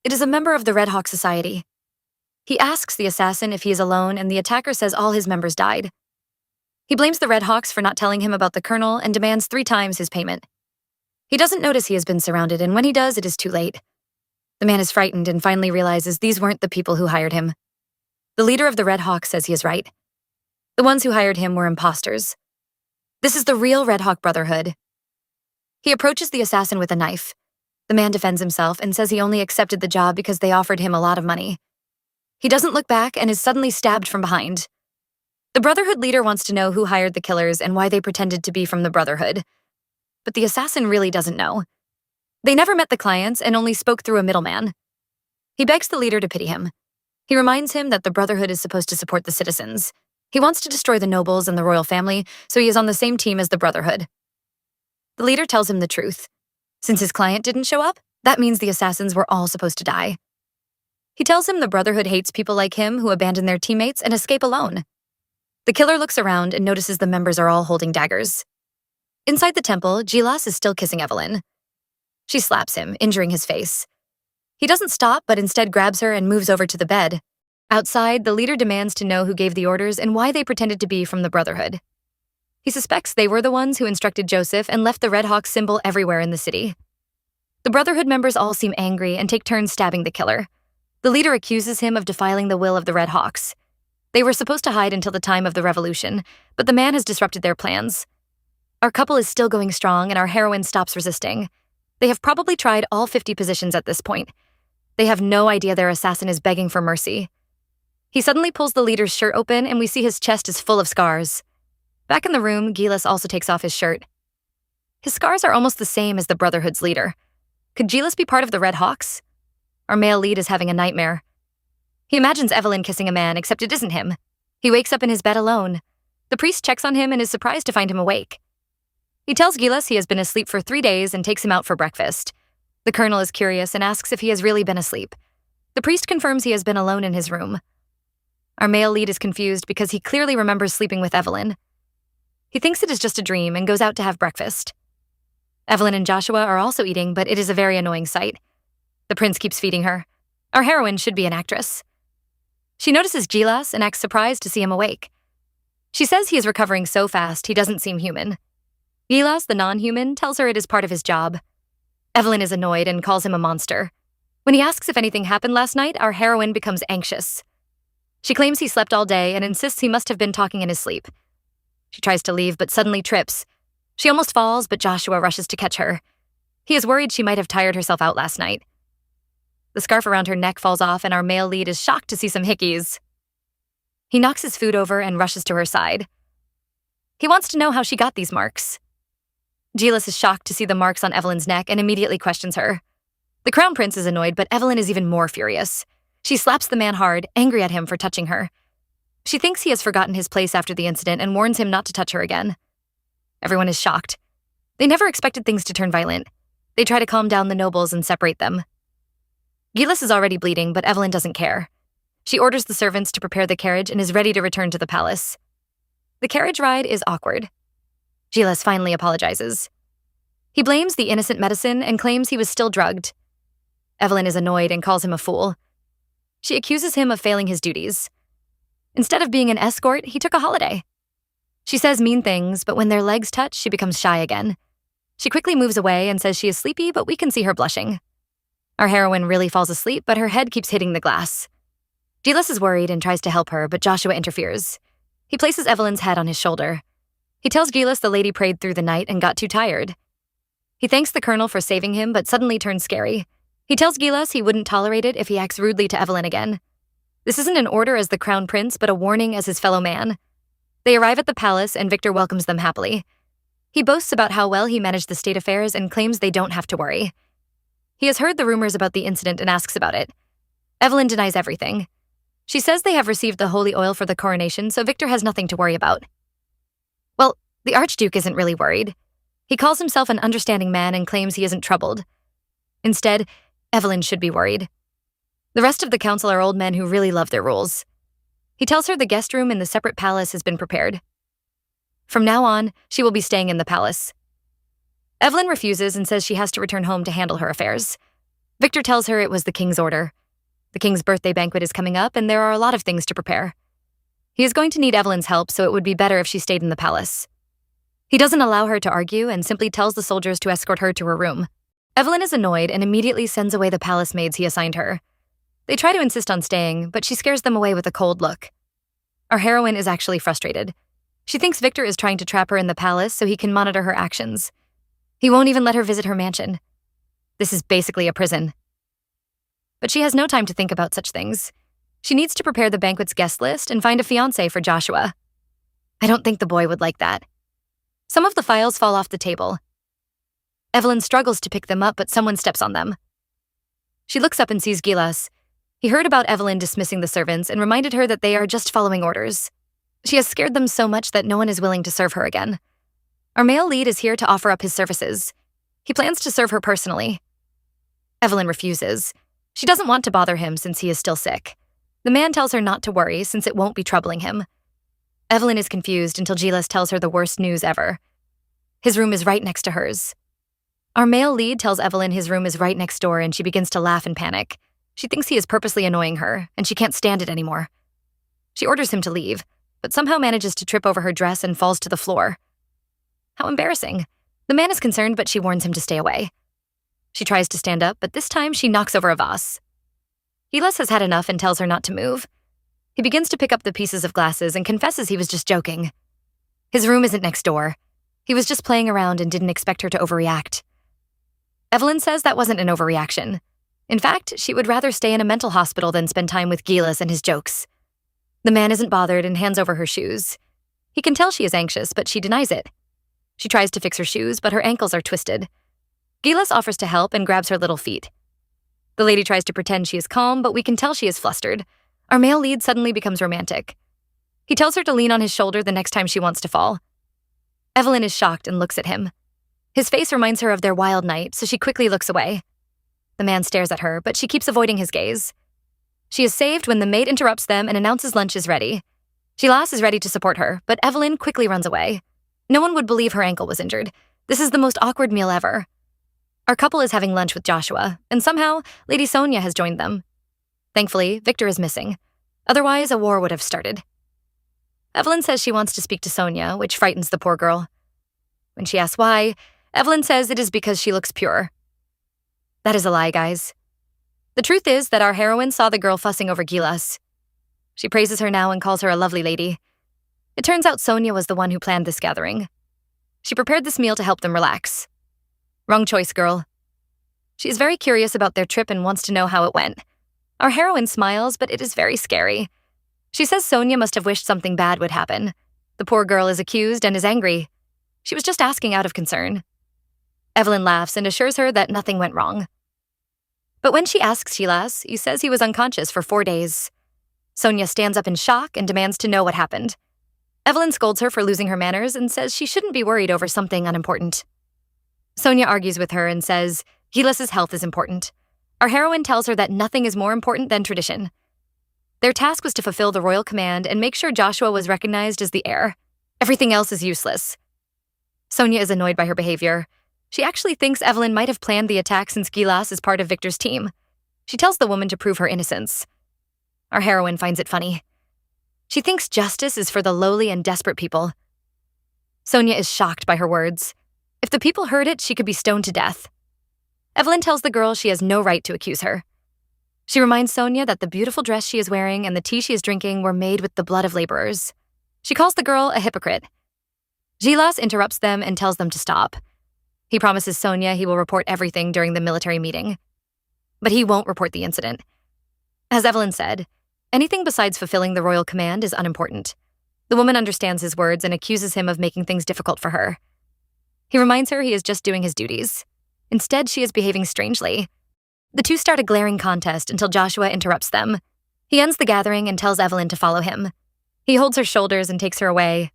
It is a member of the Red Hawk Society. He asks the assassin if he is alone, and the attacker says all his members died. He blames the Red Hawks for not telling him about the colonel and demands 3 times his payment. He doesn't notice he has been surrounded, and when he does, it is too late. The man is frightened and finally realizes these weren't the people who hired him. The leader of the Red Hawk says he is right. The ones who hired him were imposters. This is the real Red Hawk Brotherhood. He approaches the assassin with a knife. The man defends himself and says he only accepted the job because they offered him a lot of money. He doesn't look back and is suddenly stabbed from behind. The Brotherhood leader wants to know who hired the killers and why they pretended to be from the Brotherhood. But the assassin really doesn't know. They never met the clients and only spoke through a middleman. He begs the leader to pity him. He reminds him that the Brotherhood is supposed to support the citizens. He wants to destroy the nobles and the royal family, so he is on the same team as the Brotherhood. The leader tells him the truth. Since his client didn't show up, that means the assassins were all supposed to die. He tells him the Brotherhood hates people like him who abandon their teammates and escape alone. The killer looks around and notices the members are all holding daggers. Inside the temple, Gillis is still kissing Evelyn. She slaps him, injuring his face. He doesn't stop, but instead grabs her and moves over to the bed. Outside, the leader demands to know who gave the orders and why they pretended to be from the Brotherhood. He suspects they were the ones who instructed Joseph and left the Red Hawk symbol everywhere in the city. The Brotherhood members all seem angry and take turns stabbing the killer. The leader accuses him of defiling the will of the Red Hawks. They were supposed to hide until the time of the revolution, but the man has disrupted their plans. Our couple is still going strong and our heroine stops resisting. They have probably tried all 50 positions at this point. They have no idea their assassin is begging for mercy. He suddenly pulls the leader's shirt open and we see his chest is full of scars. Back in the room, Gillis also takes off his shirt. His scars are almost the same as the Brotherhood's leader. Could Gillis be part of the Red Hawks? Our male lead is having a nightmare. He imagines Evelyn kissing a man, except it isn't him. He wakes up in his bed alone. The priest checks on him and is surprised to find him awake. He tells Gillis he has been asleep for 3 days and takes him out for breakfast. The colonel is curious and asks if he has really been asleep. The priest confirms he has been alone in his room. Our male lead is confused because he clearly remembers sleeping with Evelyn. He thinks it is just a dream and goes out to have breakfast. Evelyn and Joshua are also eating, but it is a very annoying sight. The prince keeps feeding her. Our heroine should be an actress. She notices Gillis and acts surprised to see him awake. She says he is recovering so fast he doesn't seem human. Gillis, the non-human, tells her it is part of his job. Evelyn is annoyed and calls him a monster. When he asks if anything happened last night, our heroine becomes anxious. She claims he slept all day and insists he must have been talking in his sleep. She tries to leave but suddenly trips. She almost falls, but Joshua rushes to catch her. He is worried she might have tired herself out last night. The scarf around her neck falls off and our male lead is shocked to see some Hickeys. He knocks his food over and rushes to her side. He wants to know how she got these marks. Gillis is shocked to see the marks on Evelyn's neck and immediately questions her. The crown prince is annoyed, but Evelyn is even more furious. She slaps the man hard, angry at him for touching her. She thinks he has forgotten his place after the incident and warns him not to touch her again. Everyone is shocked. They never expected things to turn violent. They try to calm down the nobles and separate them. Gillis is already bleeding, but Evelyn doesn't care. She orders the servants to prepare the carriage and is ready to return to the palace. The carriage ride is awkward. Gillis finally apologizes. He blames the innocent medicine and claims he was still drugged. Evelyn is annoyed and calls him a fool. She accuses him of failing his duties. Instead of being an escort, he took a holiday. She says mean things, but when their legs touch, she becomes shy again. She quickly moves away and says she is sleepy, but we can see her blushing. Our heroine really falls asleep, but her head keeps hitting the glass. Gillis is worried and tries to help her, but Joshua interferes. He places Evelyn's head on his shoulder. He tells Gillis the lady prayed through the night and got too tired. He thanks the colonel for saving him, but suddenly turns scary. He tells Gillis he wouldn't tolerate it if he acts rudely to Evelyn again. This isn't an order as the crown prince, but a warning as his fellow man. They arrive at the palace and Victor welcomes them happily. He boasts about how well he managed the state affairs and claims they don't have to worry. He has heard the rumors about the incident and asks about it. Evelyn denies everything. She says they have received the holy oil for the coronation, so Victor has nothing to worry about. Well, the Archduke isn't really worried. He calls himself an understanding man and claims he isn't troubled. Instead, Evelyn should be worried. The rest of the council are old men who really love their rules. He tells her the guest room in the separate palace has been prepared. From now on, she will be staying in the palace. Evelyn refuses and says she has to return home to handle her affairs. Victor tells her it was the king's order. The king's birthday banquet is coming up, and there are a lot of things to prepare. He is going to need Evelyn's help, so it would be better if she stayed in the palace. He doesn't allow her to argue and simply tells the soldiers to escort her to her room. Evelyn is annoyed and immediately sends away the palace maids he assigned her. They try to insist on staying, but she scares them away with a cold look. Our heroine is actually frustrated. She thinks Victor is trying to trap her in the palace so he can monitor her actions. He won't even let her visit her mansion. This is basically a prison. But she has no time to think about such things. She needs to prepare the banquet's guest list and find a fiancé for Joshua. I don't think the boy would like that. Some of the files fall off the table. Evelyn struggles to pick them up, but someone steps on them. She looks up and sees Gillis. He heard about Evelyn dismissing the servants and reminded her that they are just following orders. She has scared them so much that no one is willing to serve her again. Our male lead is here to offer up his services. He plans to serve her personally. Evelyn refuses. She doesn't want to bother him since he is still sick. The man tells her not to worry since it won't be troubling him. Evelyn is confused until Gillis tells her the worst news ever. His room is right next to hers. Our male lead tells Evelyn his room is right next door and she begins to laugh and panic. She thinks he is purposely annoying her and she can't stand it anymore. She orders him to leave, but somehow manages to trip over her dress and falls to the floor. How embarrassing. The man is concerned, but she warns him to stay away. She tries to stand up, but this time she knocks over a vase. Gillis has had enough and tells her not to move. He begins to pick up the pieces of glasses and confesses he was just joking. His room isn't next door. He was just playing around and didn't expect her to overreact. Evelyn says that wasn't an overreaction. In fact, she would rather stay in a mental hospital than spend time with Gillis and his jokes. The man isn't bothered and hands over her shoes. He can tell she is anxious, but she denies it. She tries to fix her shoes, but her ankles are twisted. Gillis offers to help and grabs her little feet. The lady tries to pretend she is calm, but we can tell she is flustered. Our male lead suddenly becomes romantic. He tells her to lean on his shoulder the next time she wants to fall. Evelyn is shocked and looks at him. His face reminds her of their wild night, so she quickly looks away. The man stares at her, but she keeps avoiding his gaze. She is saved when the maid interrupts them and announces lunch is ready. Gillis is ready to support her, but Evelyn quickly runs away. No one would believe her ankle was injured. This is the most awkward meal ever. Our couple is having lunch with Joshua, and somehow, Lady Sonia has joined them. Thankfully, Victor is missing. Otherwise, a war would have started. Evelyn says she wants to speak to Sonia, which frightens the poor girl. When she asks why, Evelyn says it is because she looks pure. That is a lie, guys. The truth is that our heroine saw the girl fussing over Gillis. She praises her now and calls her a lovely lady. It turns out Sonia was the one who planned this gathering. She prepared this meal to help them relax. Wrong choice, girl. She is very curious about their trip and wants to know how it went. Our heroine smiles, but it is very scary. She says Sonia must have wished something bad would happen. The poor girl is accused and is angry. She was just asking out of concern. Evelyn laughs and assures her that nothing went wrong. But when she asks Gillis, he says he was unconscious for 4 days. Sonia stands up in shock and demands to know what happened. Evelyn scolds her for losing her manners and says she shouldn't be worried over something unimportant. Sonia argues with her and says Gillis's health is important. Our heroine tells her that nothing is more important than tradition. Their task was to fulfill the royal command and make sure Joshua was recognized as the heir. Everything else is useless. Sonia is annoyed by her behavior. She actually thinks Evelyn might have planned the attack since Gillis is part of Victor's team. She tells the woman to prove her innocence. Our heroine finds it funny. She thinks justice is for the lowly and desperate people. Sonia is shocked by her words. If the people heard it, she could be stoned to death. Evelyn tells the girl she has no right to accuse her. She reminds Sonia that the beautiful dress she is wearing and the tea she is drinking were made with the blood of laborers. She calls the girl a hypocrite. Gillis interrupts them and tells them to stop. He promises Sonia he will report everything during the military meeting. But he won't report the incident. As Evelyn said, anything besides fulfilling the royal command is unimportant. The woman understands his words and accuses him of making things difficult for her. He reminds her he is just doing his duties. Instead, she is behaving strangely. The two start a glaring contest until Joshua interrupts them. He ends the gathering and tells Evelyn to follow him. He holds her shoulders and takes her away.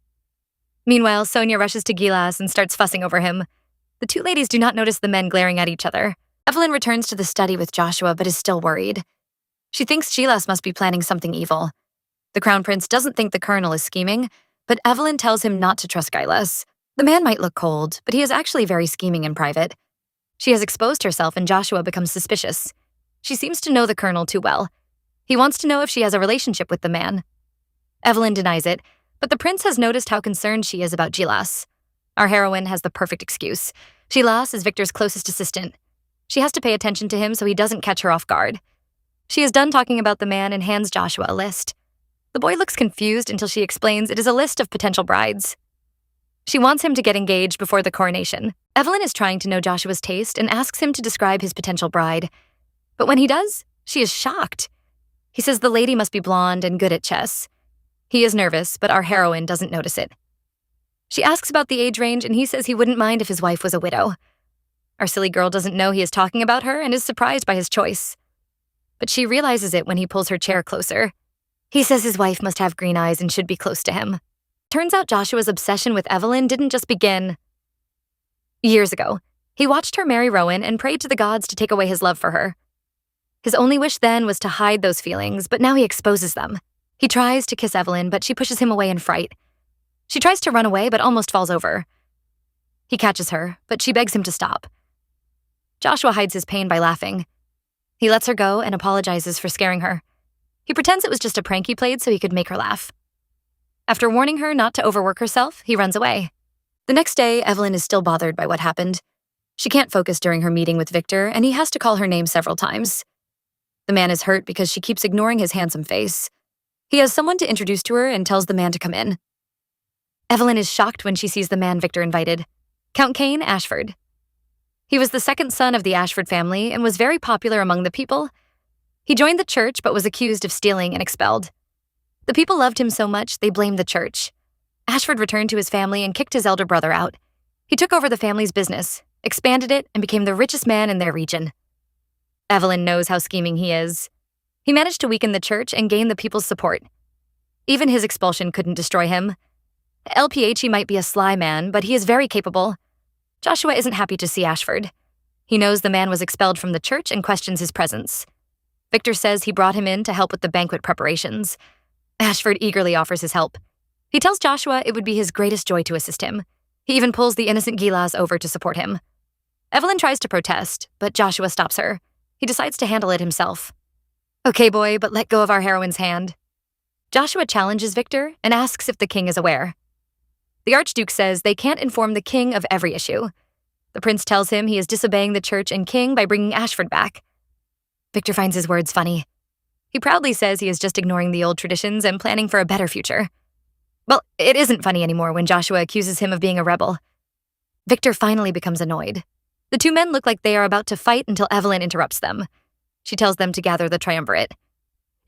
Meanwhile, Sonia rushes to Gillis and starts fussing over him. The two ladies do not notice the men glaring at each other. Evelyn returns to the study with Joshua but is still worried. She thinks Gillis must be planning something evil. The Crown Prince doesn't think the Colonel is scheming, but Evelyn tells him not to trust Gillis. The man might look cold, but he is actually very scheming in private. She has exposed herself and Joshua becomes suspicious. She seems to know the Colonel too well. He wants to know if she has a relationship with the man. Evelyn denies it, but the prince has noticed how concerned she is about Gillis. Our heroine has the perfect excuse. Gillis is Victor's closest assistant. She has to pay attention to him so he doesn't catch her off guard. She is done talking about the man and hands Joshua a list. The boy looks confused until she explains it is a list of potential brides. She wants him to get engaged before the coronation. Evelyn is trying to know Joshua's taste and asks him to describe his potential bride. But when he does, she is shocked. He says the lady must be blonde and good at chess. He is nervous, but our heroine doesn't notice it. She asks about the age range, and he says he wouldn't mind if his wife was a widow. Our silly girl doesn't know he is talking about her and is surprised by his choice. But she realizes it when he pulls her chair closer. He says his wife must have green eyes and should be close to him. Turns out Joshua's obsession with Evelyn didn't just begin years ago. He watched her marry Rowan and prayed to the gods to take away his love for her. His only wish then was to hide those feelings, but now he exposes them. He tries to kiss Evelyn, but she pushes him away in fright. She tries to run away, but almost falls over. He catches her, but she begs him to stop. Joshua hides his pain by laughing. He lets her go and apologizes for scaring her. He pretends it was just a prank he played so he could make her laugh. After warning her not to overwork herself, he runs away. The next day, Evelyn is still bothered by what happened. She can't focus during her meeting with Victor, and he has to call her name several times. The man is hurt because she keeps ignoring his handsome face. He has someone to introduce to her and tells the man to come in. Evelyn is shocked when she sees the man Victor invited, Count Cain Ashford. He was the second son of the Ashford family and was very popular among the people. He joined the church but was accused of stealing and expelled. The people loved him so much they blamed the church. Ashford returned to his family and kicked his elder brother out. He took over the family's business, expanded it, and became the richest man in their region. Evelyn knows how scheming he is. He managed to weaken the church and gain the people's support. Even his expulsion couldn't destroy him. LPH might be a sly man, but he is very capable. Joshua isn't happy to see Ashford. He knows the man was expelled from the church and questions his presence. Victor says he brought him in to help with the banquet preparations. Ashford eagerly offers his help. He tells Joshua it would be his greatest joy to assist him. He even pulls the innocent Gillis over to support him. Evelyn tries to protest, but Joshua stops her. He decides to handle it himself. Okay, boy, but let go of our heroine's hand. Joshua challenges Victor and asks if the king is aware. The Archduke says they can't inform the king of every issue. The prince tells him he is disobeying the church and king by bringing Ashford back. Victor finds his words funny. He proudly says he is just ignoring the old traditions and planning for a better future. Well, it isn't funny anymore when Joshua accuses him of being a rebel. Victor finally becomes annoyed. The two men look like they are about to fight until Evelyn interrupts them. She tells them to gather the triumvirate.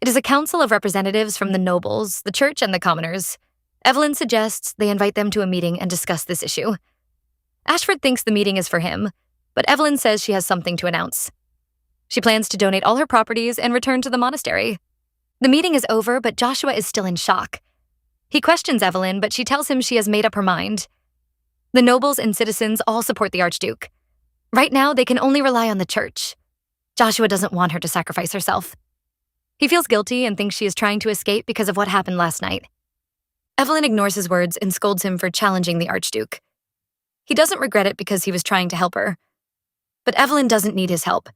It is a council of representatives from the nobles, the church, and the commoners. Evelyn suggests they invite them to a meeting and discuss this issue. Ashford thinks the meeting is for him, but Evelyn says she has something to announce. She plans to donate all her properties and return to the monastery. The meeting is over, but Joshua is still in shock. He questions Evelyn, but she tells him she has made up her mind. The nobles and citizens all support the Archduke. Right now, they can only rely on the church. Joshua doesn't want her to sacrifice herself. He feels guilty and thinks she is trying to escape because of what happened last night. Evelyn ignores his words and scolds him for challenging the Archduke. He doesn't regret it because he was trying to help her. But Evelyn doesn't need his help.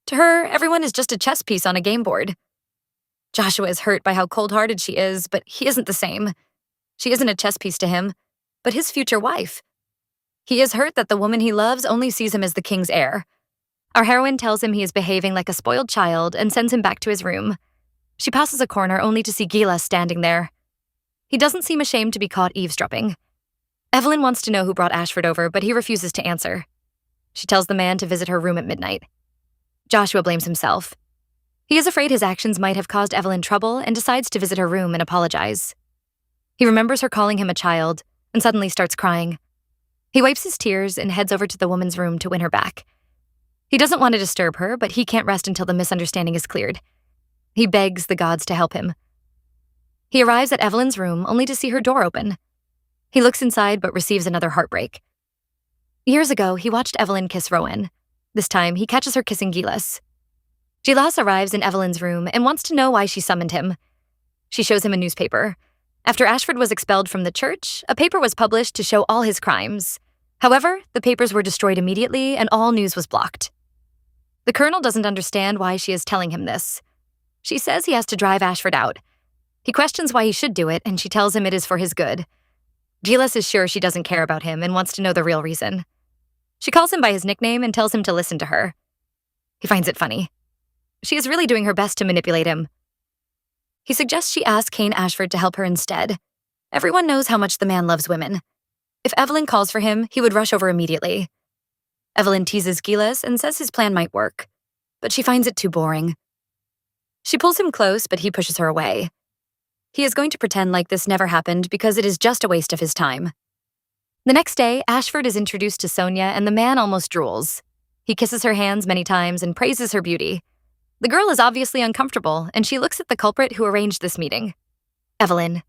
To her, everyone is just a chess piece on a game board. Joshua is hurt by how cold-hearted she is, but he isn't the same. She isn't a chess piece to him, but his future wife. He is hurt that the woman he loves only sees him as the king's heir. Our heroine tells him he is behaving like a spoiled child and sends him back to his room. She passes a corner only to see Gillis standing there. He doesn't seem ashamed to be caught eavesdropping. Evelyn wants to know who brought Ashford over, but he refuses to answer. She tells the man to visit her room at midnight. Joshua blames himself. He is afraid his actions might have caused Evelyn trouble and decides to visit her room and apologize. He remembers her calling him a child and suddenly starts crying. He wipes his tears and heads over to the woman's room to win her back. He doesn't want to disturb her, but he can't rest until the misunderstanding is cleared. He begs the gods to help him. He arrives at Evelyn's room only to see her door open. He looks inside but receives another heartbreak. Years ago, he watched Evelyn kiss Rowan. This time, he catches her kissing Gillis. Gillis arrives in Evelyn's room and wants to know why she summoned him. She shows him a newspaper. After Ashford was expelled from the church, a paper was published to show all his crimes. However, the papers were destroyed immediately and all news was blocked. The colonel doesn't understand why she is telling him this. She says he has to drive Ashford out. He questions why he should do it, and she tells him it is for his good. Gillis is sure she doesn't care about him and wants to know the real reason. She calls him by his nickname and tells him to listen to her. He finds it funny. She is really doing her best to manipulate him. He suggests she ask Cain Ashford to help her instead. Everyone knows how much the man loves women. If Evelyn calls for him, he would rush over immediately. Evelyn teases Gillis and says his plan might work, but she finds it too boring. She pulls him close, but he pushes her away. He is going to pretend like this never happened because it is just a waste of his time. The next day, Ashford is introduced to Sonia and the man almost drools. He kisses her hands many times and praises her beauty. The girl is obviously uncomfortable, and she looks at the culprit who arranged this meeting. Evelyn.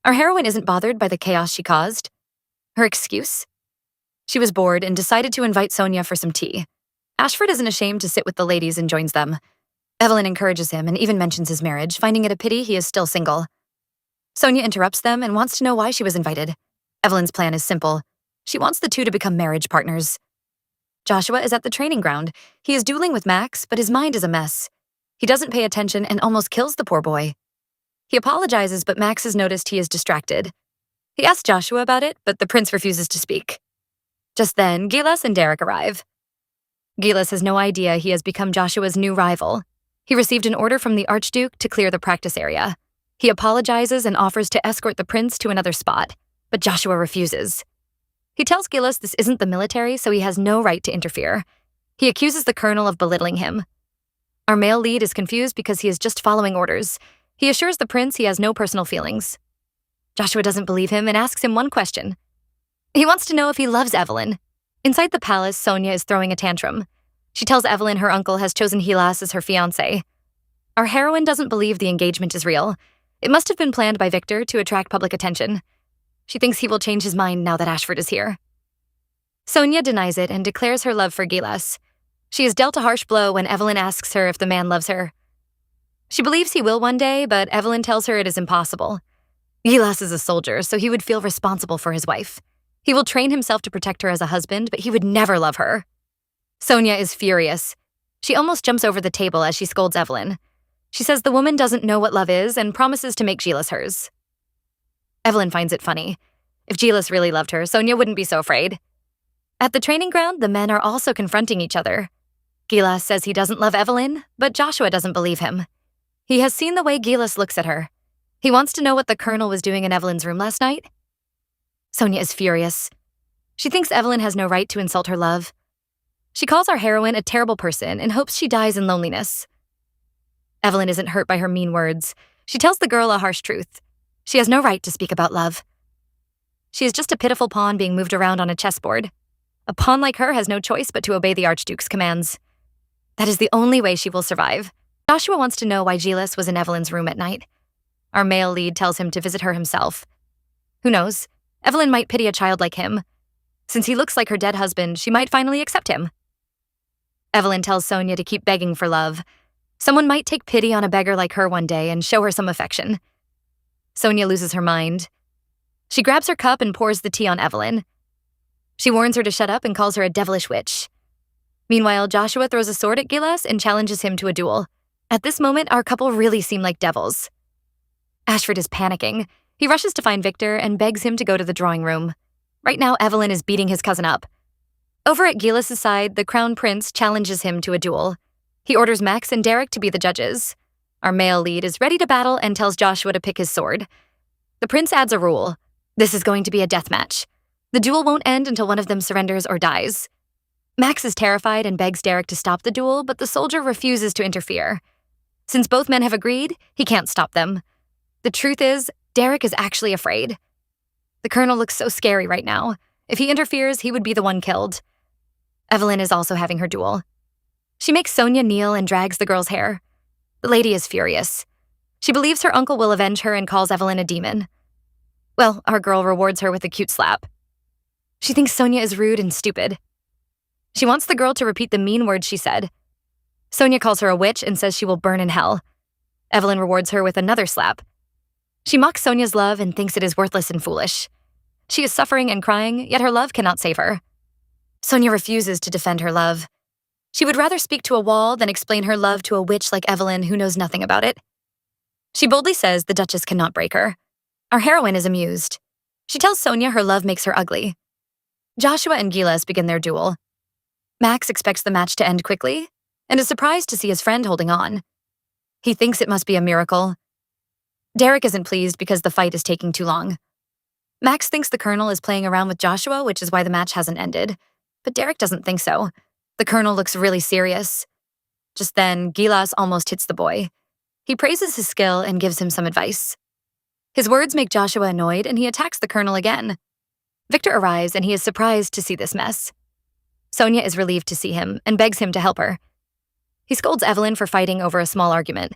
Our heroine isn't bothered by the chaos she caused. Her excuse? She was bored and decided to invite Sonia for some tea. Ashford isn't ashamed to sit with the ladies and joins them. Evelyn encourages him and even mentions his marriage, finding it a pity he is still single. Sonia interrupts them and wants to know why she was invited. Evelyn's plan is simple. She wants the two to become marriage partners. Joshua is at the training ground. He is dueling with Max, but his mind is a mess. He doesn't pay attention and almost kills the poor boy. He apologizes, but Max has noticed he is distracted. He asks Joshua about it, but the prince refuses to speak. Just then, Gillis and Derek arrive. Gillis has no idea he has become Joshua's new rival. He received an order from the Archduke to clear the practice area. He apologizes and offers to escort the prince to another spot, but Joshua refuses. He tells Gillis this isn't the military, so he has no right to interfere. He accuses the colonel of belittling him. Our male lead is confused because he is just following orders. He assures the prince he has no personal feelings. Joshua doesn't believe him and asks him one question. He wants to know if he loves Evelyn. Inside the palace, Sonia is throwing a tantrum. She tells Evelyn her uncle has chosen Gillis as her fiancé. Our heroine doesn't believe the engagement is real. It must have been planned by Victor to attract public attention. She thinks he will change his mind now that Ashford is here. Sonia denies it and declares her love for Gillis. She is dealt a harsh blow when Evelyn asks her if the man loves her. She believes he will one day, but Evelyn tells her it is impossible. Gillis is a soldier, so he would feel responsible for his wife. He will train himself to protect her as a husband, but he would never love her. Sonia is furious. She almost jumps over the table as she scolds Evelyn. She says the woman doesn't know what love is and promises to make Gillis hers. Evelyn finds it funny. If Gillis really loved her, Sonia wouldn't be so afraid. At the training ground, the men are also confronting each other. Gillis says he doesn't love Evelyn, but Joshua doesn't believe him. He has seen the way Gillis looks at her. He wants to know what the colonel was doing in Evelyn's room last night. Sonia is furious. She thinks Evelyn has no right to insult her love. She calls our heroine a terrible person and hopes she dies in loneliness. Evelyn isn't hurt by her mean words. She tells the girl a harsh truth. She has no right to speak about love. She is just a pitiful pawn being moved around on a chessboard. A pawn like her has no choice but to obey the Archduke's commands. That is the only way she will survive. Joshua wants to know why Gillis was in Evelyn's room at night. Our male lead tells him to visit her himself. Who knows? Evelyn might pity a child like him. Since he looks like her dead husband, she might finally accept him. Evelyn tells Sonia to keep begging for love. Someone might take pity on a beggar like her one day and show her some affection. Sonia loses her mind. She grabs her cup and pours the tea on Evelyn. She warns her to shut up and calls her a devilish witch. Meanwhile, Joshua throws a sword at Gillis and challenges him to a duel. At this moment, our couple really seem like devils. Ashford is panicking. He rushes to find Victor and begs him to go to the drawing room. Right now, Evelyn is beating his cousin up. Over at Gillis' side, the crown prince challenges him to a duel. He orders Max and Derek to be the judges. Our male lead is ready to battle and tells Joshua to pick his sword. The prince adds a rule. This is going to be a death match. The duel won't end until one of them surrenders or dies. Max is terrified and begs Derek to stop the duel, but the soldier refuses to interfere. Since both men have agreed, he can't stop them. The truth is, Derek is actually afraid. The colonel looks so scary right now. If he interferes, he would be the one killed. Evelyn is also having her duel. She makes Sonia kneel and drags the girl's hair. The lady is furious. She believes her uncle will avenge her and calls Evelyn a demon. Well, our girl rewards her with a cute slap. She thinks Sonia is rude and stupid. She wants the girl to repeat the mean words she said. Sonia calls her a witch and says she will burn in hell. Evelyn rewards her with another slap. She mocks Sonia's love and thinks it is worthless and foolish. She is suffering and crying, yet her love cannot save her. Sonia refuses to defend her love. She would rather speak to a wall than explain her love to a witch like Evelyn who knows nothing about it. She boldly says the duchess cannot break her. Our heroine is amused. She tells Sonia her love makes her ugly. Joshua and Gillis begin their duel. Max expects the match to end quickly and is surprised to see his friend holding on. He thinks it must be a miracle. Derek isn't pleased because the fight is taking too long. Max thinks the colonel is playing around with Joshua, which is why the match hasn't ended. But Derek doesn't think so. The colonel looks really serious. Just then, Gillis almost hits the boy. He praises his skill and gives him some advice. His words make Joshua annoyed, and he attacks the colonel again. Victor arrives, and he is surprised to see this mess. Sonia is relieved to see him and begs him to help her. He scolds Evelyn for fighting over a small argument.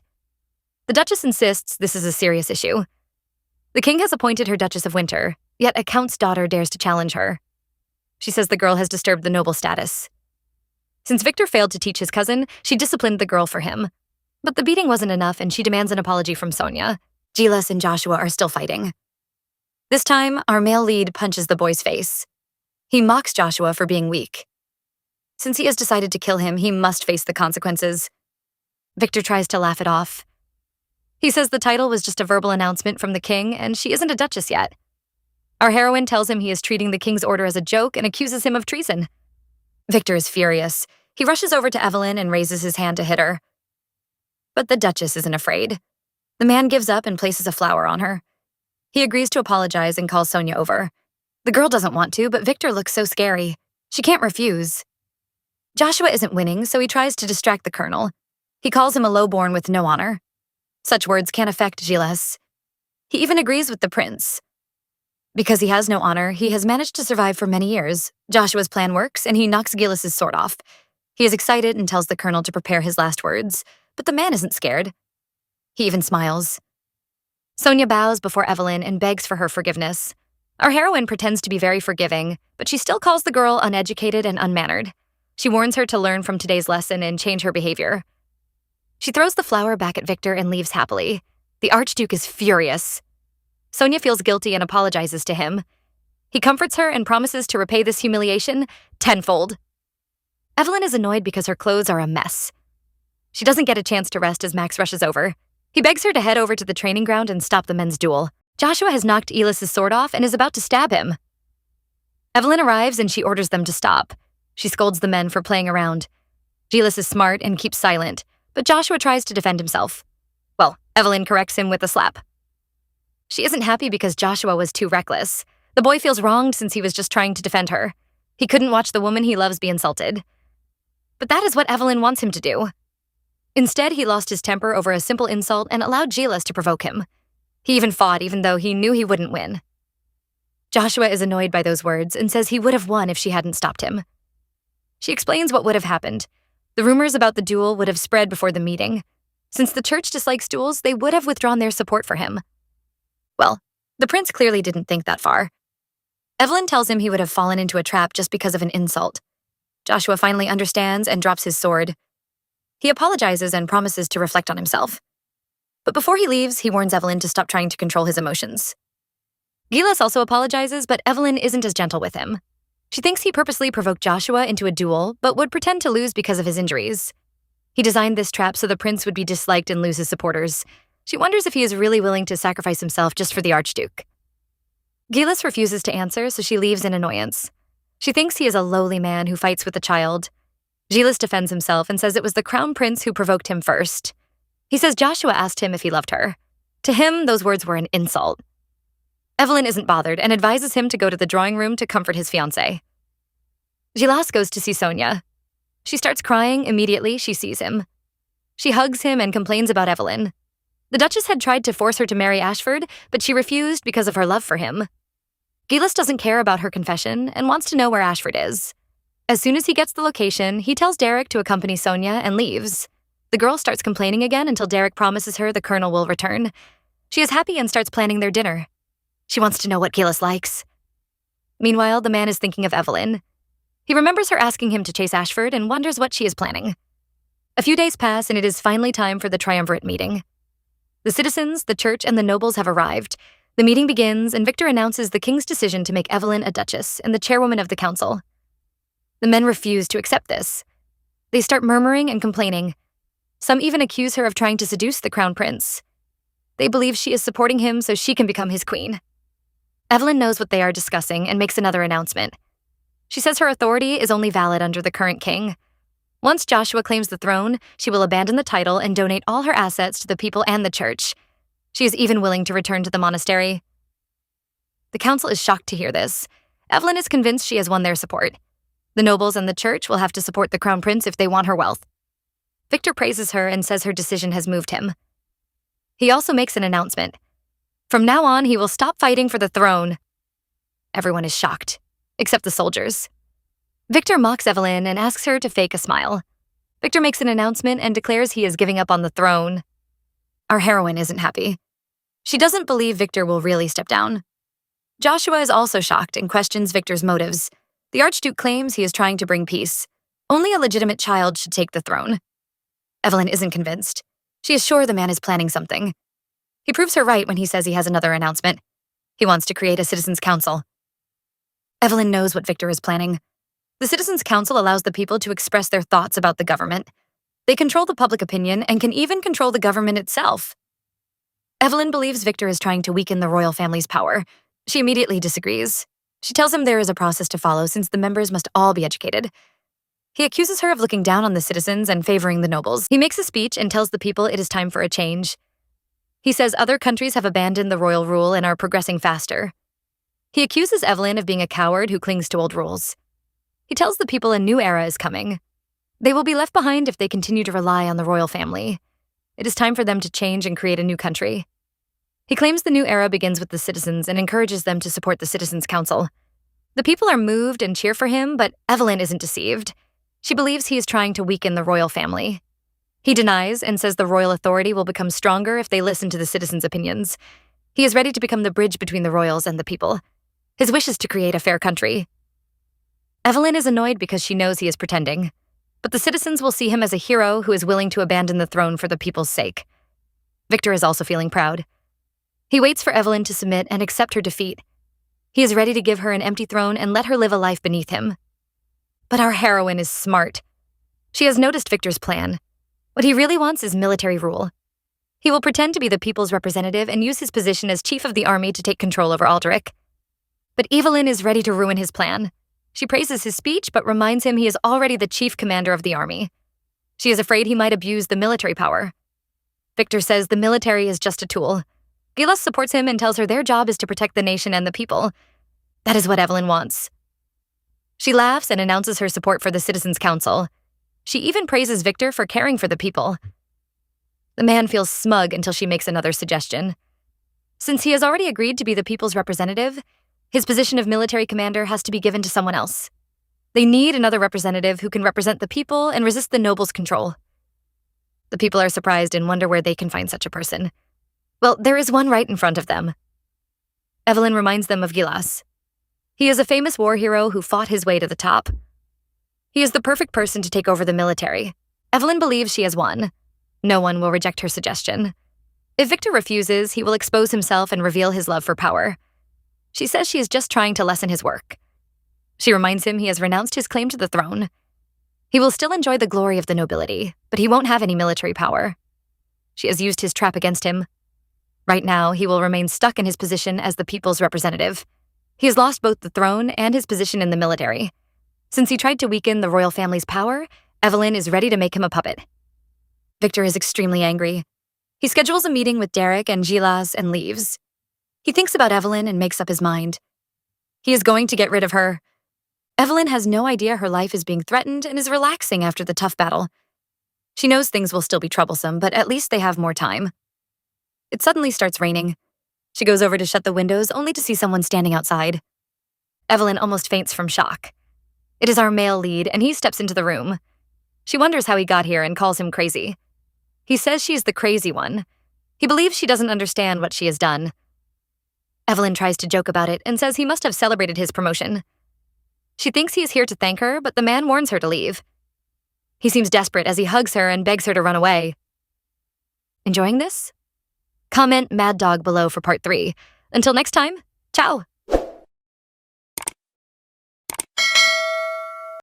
The Duchess insists this is a serious issue. The king has appointed her Duchess of Winter, yet a count's daughter dares to challenge her. She says the girl has disturbed the noble status. Since Victor failed to teach his cousin, she disciplined the girl for him. But the beating wasn't enough, and she demands an apology from Sonia. Gillis and Joshua are still fighting. This time, our male lead punches the boy's face. He mocks Joshua for being weak. Since he has decided to kill him, he must face the consequences. Victor tries to laugh it off. He says the title was just a verbal announcement from the king, and she isn't a duchess yet. Our heroine tells him he is treating the king's order as a joke and accuses him of treason. Victor is furious. He rushes over to Evelyn and raises his hand to hit her. But the duchess isn't afraid. The man gives up and places a flower on her. He agrees to apologize and calls Sonia over. The girl doesn't want to, but Victor looks so scary. She can't refuse. Joshua isn't winning, so he tries to distract the colonel. He calls him a lowborn with no honor. Such words can't affect Gillis. He even agrees with the prince. Because he has no honor, he has managed to survive for many years. Joshua's plan works, and he knocks Gillis's sword off. He is excited and tells the colonel to prepare his last words, but the man isn't scared. He even smiles. Sonia bows before Evelyn and begs for her forgiveness. Our heroine pretends to be very forgiving, but she still calls the girl uneducated and unmannered. She warns her to learn from today's lesson and change her behavior. She throws the flower back at Victor and leaves happily. The Archduke is furious. Sonia feels guilty and apologizes to him. He comforts her and promises to repay this humiliation tenfold. Evelyn is annoyed because her clothes are a mess. She doesn't get a chance to rest as Max rushes over. He begs her to head over to the training ground and stop the men's duel. Joshua has knocked Elis's sword off and is about to stab him. Evelyn arrives and she orders them to stop. She scolds the men for playing around. Gillis is smart and keeps silent, but Joshua tries to defend himself. Well, Evelyn corrects him with a slap. She isn't happy because Joshua was too reckless. The boy feels wronged since he was just trying to defend her. He couldn't watch the woman he loves be insulted. But that is what Evelyn wants him to do. Instead, he lost his temper over a simple insult and allowed Gillis to provoke him. He even fought even though he knew he wouldn't win. Joshua is annoyed by those words and says he would have won if she hadn't stopped him. She explains what would have happened. The rumors about the duel would have spread before the meeting. Since the church dislikes duels, they would have withdrawn their support for him. Well, the prince clearly didn't think that far. Evelyn tells him he would have fallen into a trap just because of an insult. Joshua finally understands and drops his sword. He apologizes and promises to reflect on himself. But before he leaves, he warns Evelyn to stop trying to control his emotions. Gillis also apologizes, but Evelyn isn't as gentle with him. She thinks he purposely provoked Joshua into a duel, but would pretend to lose because of his injuries. He designed this trap so the prince would be disliked and lose his supporters. She wonders if he is really willing to sacrifice himself just for the Archduke. Gillis refuses to answer, so she leaves in annoyance. She thinks he is a lowly man who fights with a child. Gillis defends himself and says it was the crown prince who provoked him first. He says Joshua asked him if he loved her. To him, those words were an insult. Evelyn isn't bothered and advises him to go to the drawing room to comfort his fiancée. Gillis goes to see Sonia. She starts crying immediately she sees him. She hugs him and complains about Evelyn. The Duchess had tried to force her to marry Ashford, but she refused because of her love for him. Gillis doesn't care about her confession and wants to know where Ashford is. As soon as he gets the location, he tells Derek to accompany Sonia and leaves. The girl starts complaining again until Derek promises her the colonel will return. She is happy and starts planning their dinner. She wants to know what Gillis likes. Meanwhile, the man is thinking of Evelyn. He remembers her asking him to chase Ashford and wonders what she is planning. A few days pass and it is finally time for the triumvirate meeting. The citizens, the church, and the nobles have arrived. The meeting begins and Victor announces the king's decision to make Evelyn a duchess and the chairwoman of the council. The men refuse to accept this. They start murmuring and complaining. Some even accuse her of trying to seduce the crown prince. They believe she is supporting him so she can become his queen. Evelyn knows what they are discussing and makes another announcement. She says her authority is only valid under the current king. Once Joshua claims the throne, she will abandon the title and donate all her assets to the people and the church. She is even willing to return to the monastery. The council is shocked to hear this. Evelyn is convinced she has won their support. The nobles and the church will have to support the crown prince if they want her wealth. Victor praises her and says her decision has moved him. He also makes an announcement. From now on, he will stop fighting for the throne. Everyone is shocked, except the soldiers. Victor mocks Evelyn and asks her to fake a smile. Victor makes an announcement and declares he is giving up on the throne. Our heroine isn't happy. She doesn't believe Victor will really step down. Joshua is also shocked and questions Victor's motives. The Archduke claims he is trying to bring peace. Only a legitimate child should take the throne. Evelyn isn't convinced. She is sure the man is planning something. He proves her right when he says he has another announcement. He wants to create a citizens' council. Evelyn knows what Victor is planning. The citizens' council allows the people to express their thoughts about the government. They control the public opinion and can even control the government itself. Evelyn believes Victor is trying to weaken the royal family's power. She immediately disagrees. She tells him there is a process to follow since the members must all be educated. He accuses her of looking down on the citizens and favoring the nobles. He makes a speech and tells the people it is time for a change. He says other countries have abandoned the royal rule and are progressing faster. He accuses Evelyn of being a coward who clings to old rules. He tells the people a new era is coming. They will be left behind if they continue to rely on the royal family. It is time for them to change and create a new country. He claims the new era begins with the citizens and encourages them to support the Citizens' Council. The people are moved and cheer for him, but Evelyn isn't deceived. She believes he is trying to weaken the royal family. He denies and says the royal authority will become stronger if they listen to the citizens' opinions. He is ready to become the bridge between the royals and the people. His wish is to create a fair country. Evelyn is annoyed because she knows he is pretending, but the citizens will see him as a hero who is willing to abandon the throne for the people's sake. Victor is also feeling proud. He waits for Evelyn to submit and accept her defeat. He is ready to give her an empty throne and let her live a life beneath him. But our heroine is smart. She has noticed Victor's plan. What he really wants is military rule. He will pretend to be the people's representative and use his position as chief of the army to take control over Altrich. But Evelyn is ready to ruin his plan. She praises his speech but reminds him he is already the chief commander of the army. She is afraid he might abuse the military power. Victor says the military is just a tool. Gillis supports him and tells her their job is to protect the nation and the people. That is what Evelyn wants. She laughs and announces her support for the Citizens' Council. She even praises Victor for caring for the people. The man feels smug until she makes another suggestion. Since he has already agreed to be the people's representative, his position of military commander has to be given to someone else. They need another representative who can represent the people and resist the nobles' control. The people are surprised and wonder where they can find such a person. Well, there is one right in front of them. Evelyn reminds them of Gillis. He is a famous war hero who fought his way to the top. He is the perfect person to take over the military. Evelyn believes she has won. No one will reject her suggestion. If Victor refuses, he will expose himself and reveal his love for power. She says she is just trying to lessen his work. She reminds him he has renounced his claim to the throne. He will still enjoy the glory of the nobility, but he won't have any military power. She has used his trap against him. Right now, he will remain stuck in his position as the people's representative. He has lost both the throne and his position in the military. Since he tried to weaken the royal family's power, Evelyn is ready to make him a puppet. Victor is extremely angry. He schedules a meeting with Derek and Gillis and leaves. He thinks about Evelyn and makes up his mind. He is going to get rid of her. Evelyn has no idea her life is being threatened and is relaxing after the tough battle. She knows things will still be troublesome, but at least they have more time. It suddenly starts raining. She goes over to shut the windows only to see someone standing outside. Evelyn almost faints from shock. It is our male lead, and he steps into the room. She wonders how he got here and calls him crazy. He says she is the crazy one. He believes she doesn't understand what she has done. Evelyn tries to joke about it and says he must have celebrated his promotion. She thinks he is here to thank her, but the man warns her to leave. He seems desperate as he hugs her and begs her to run away. Enjoying this? Comment Mad Dog below for part 3. Until next time, ciao!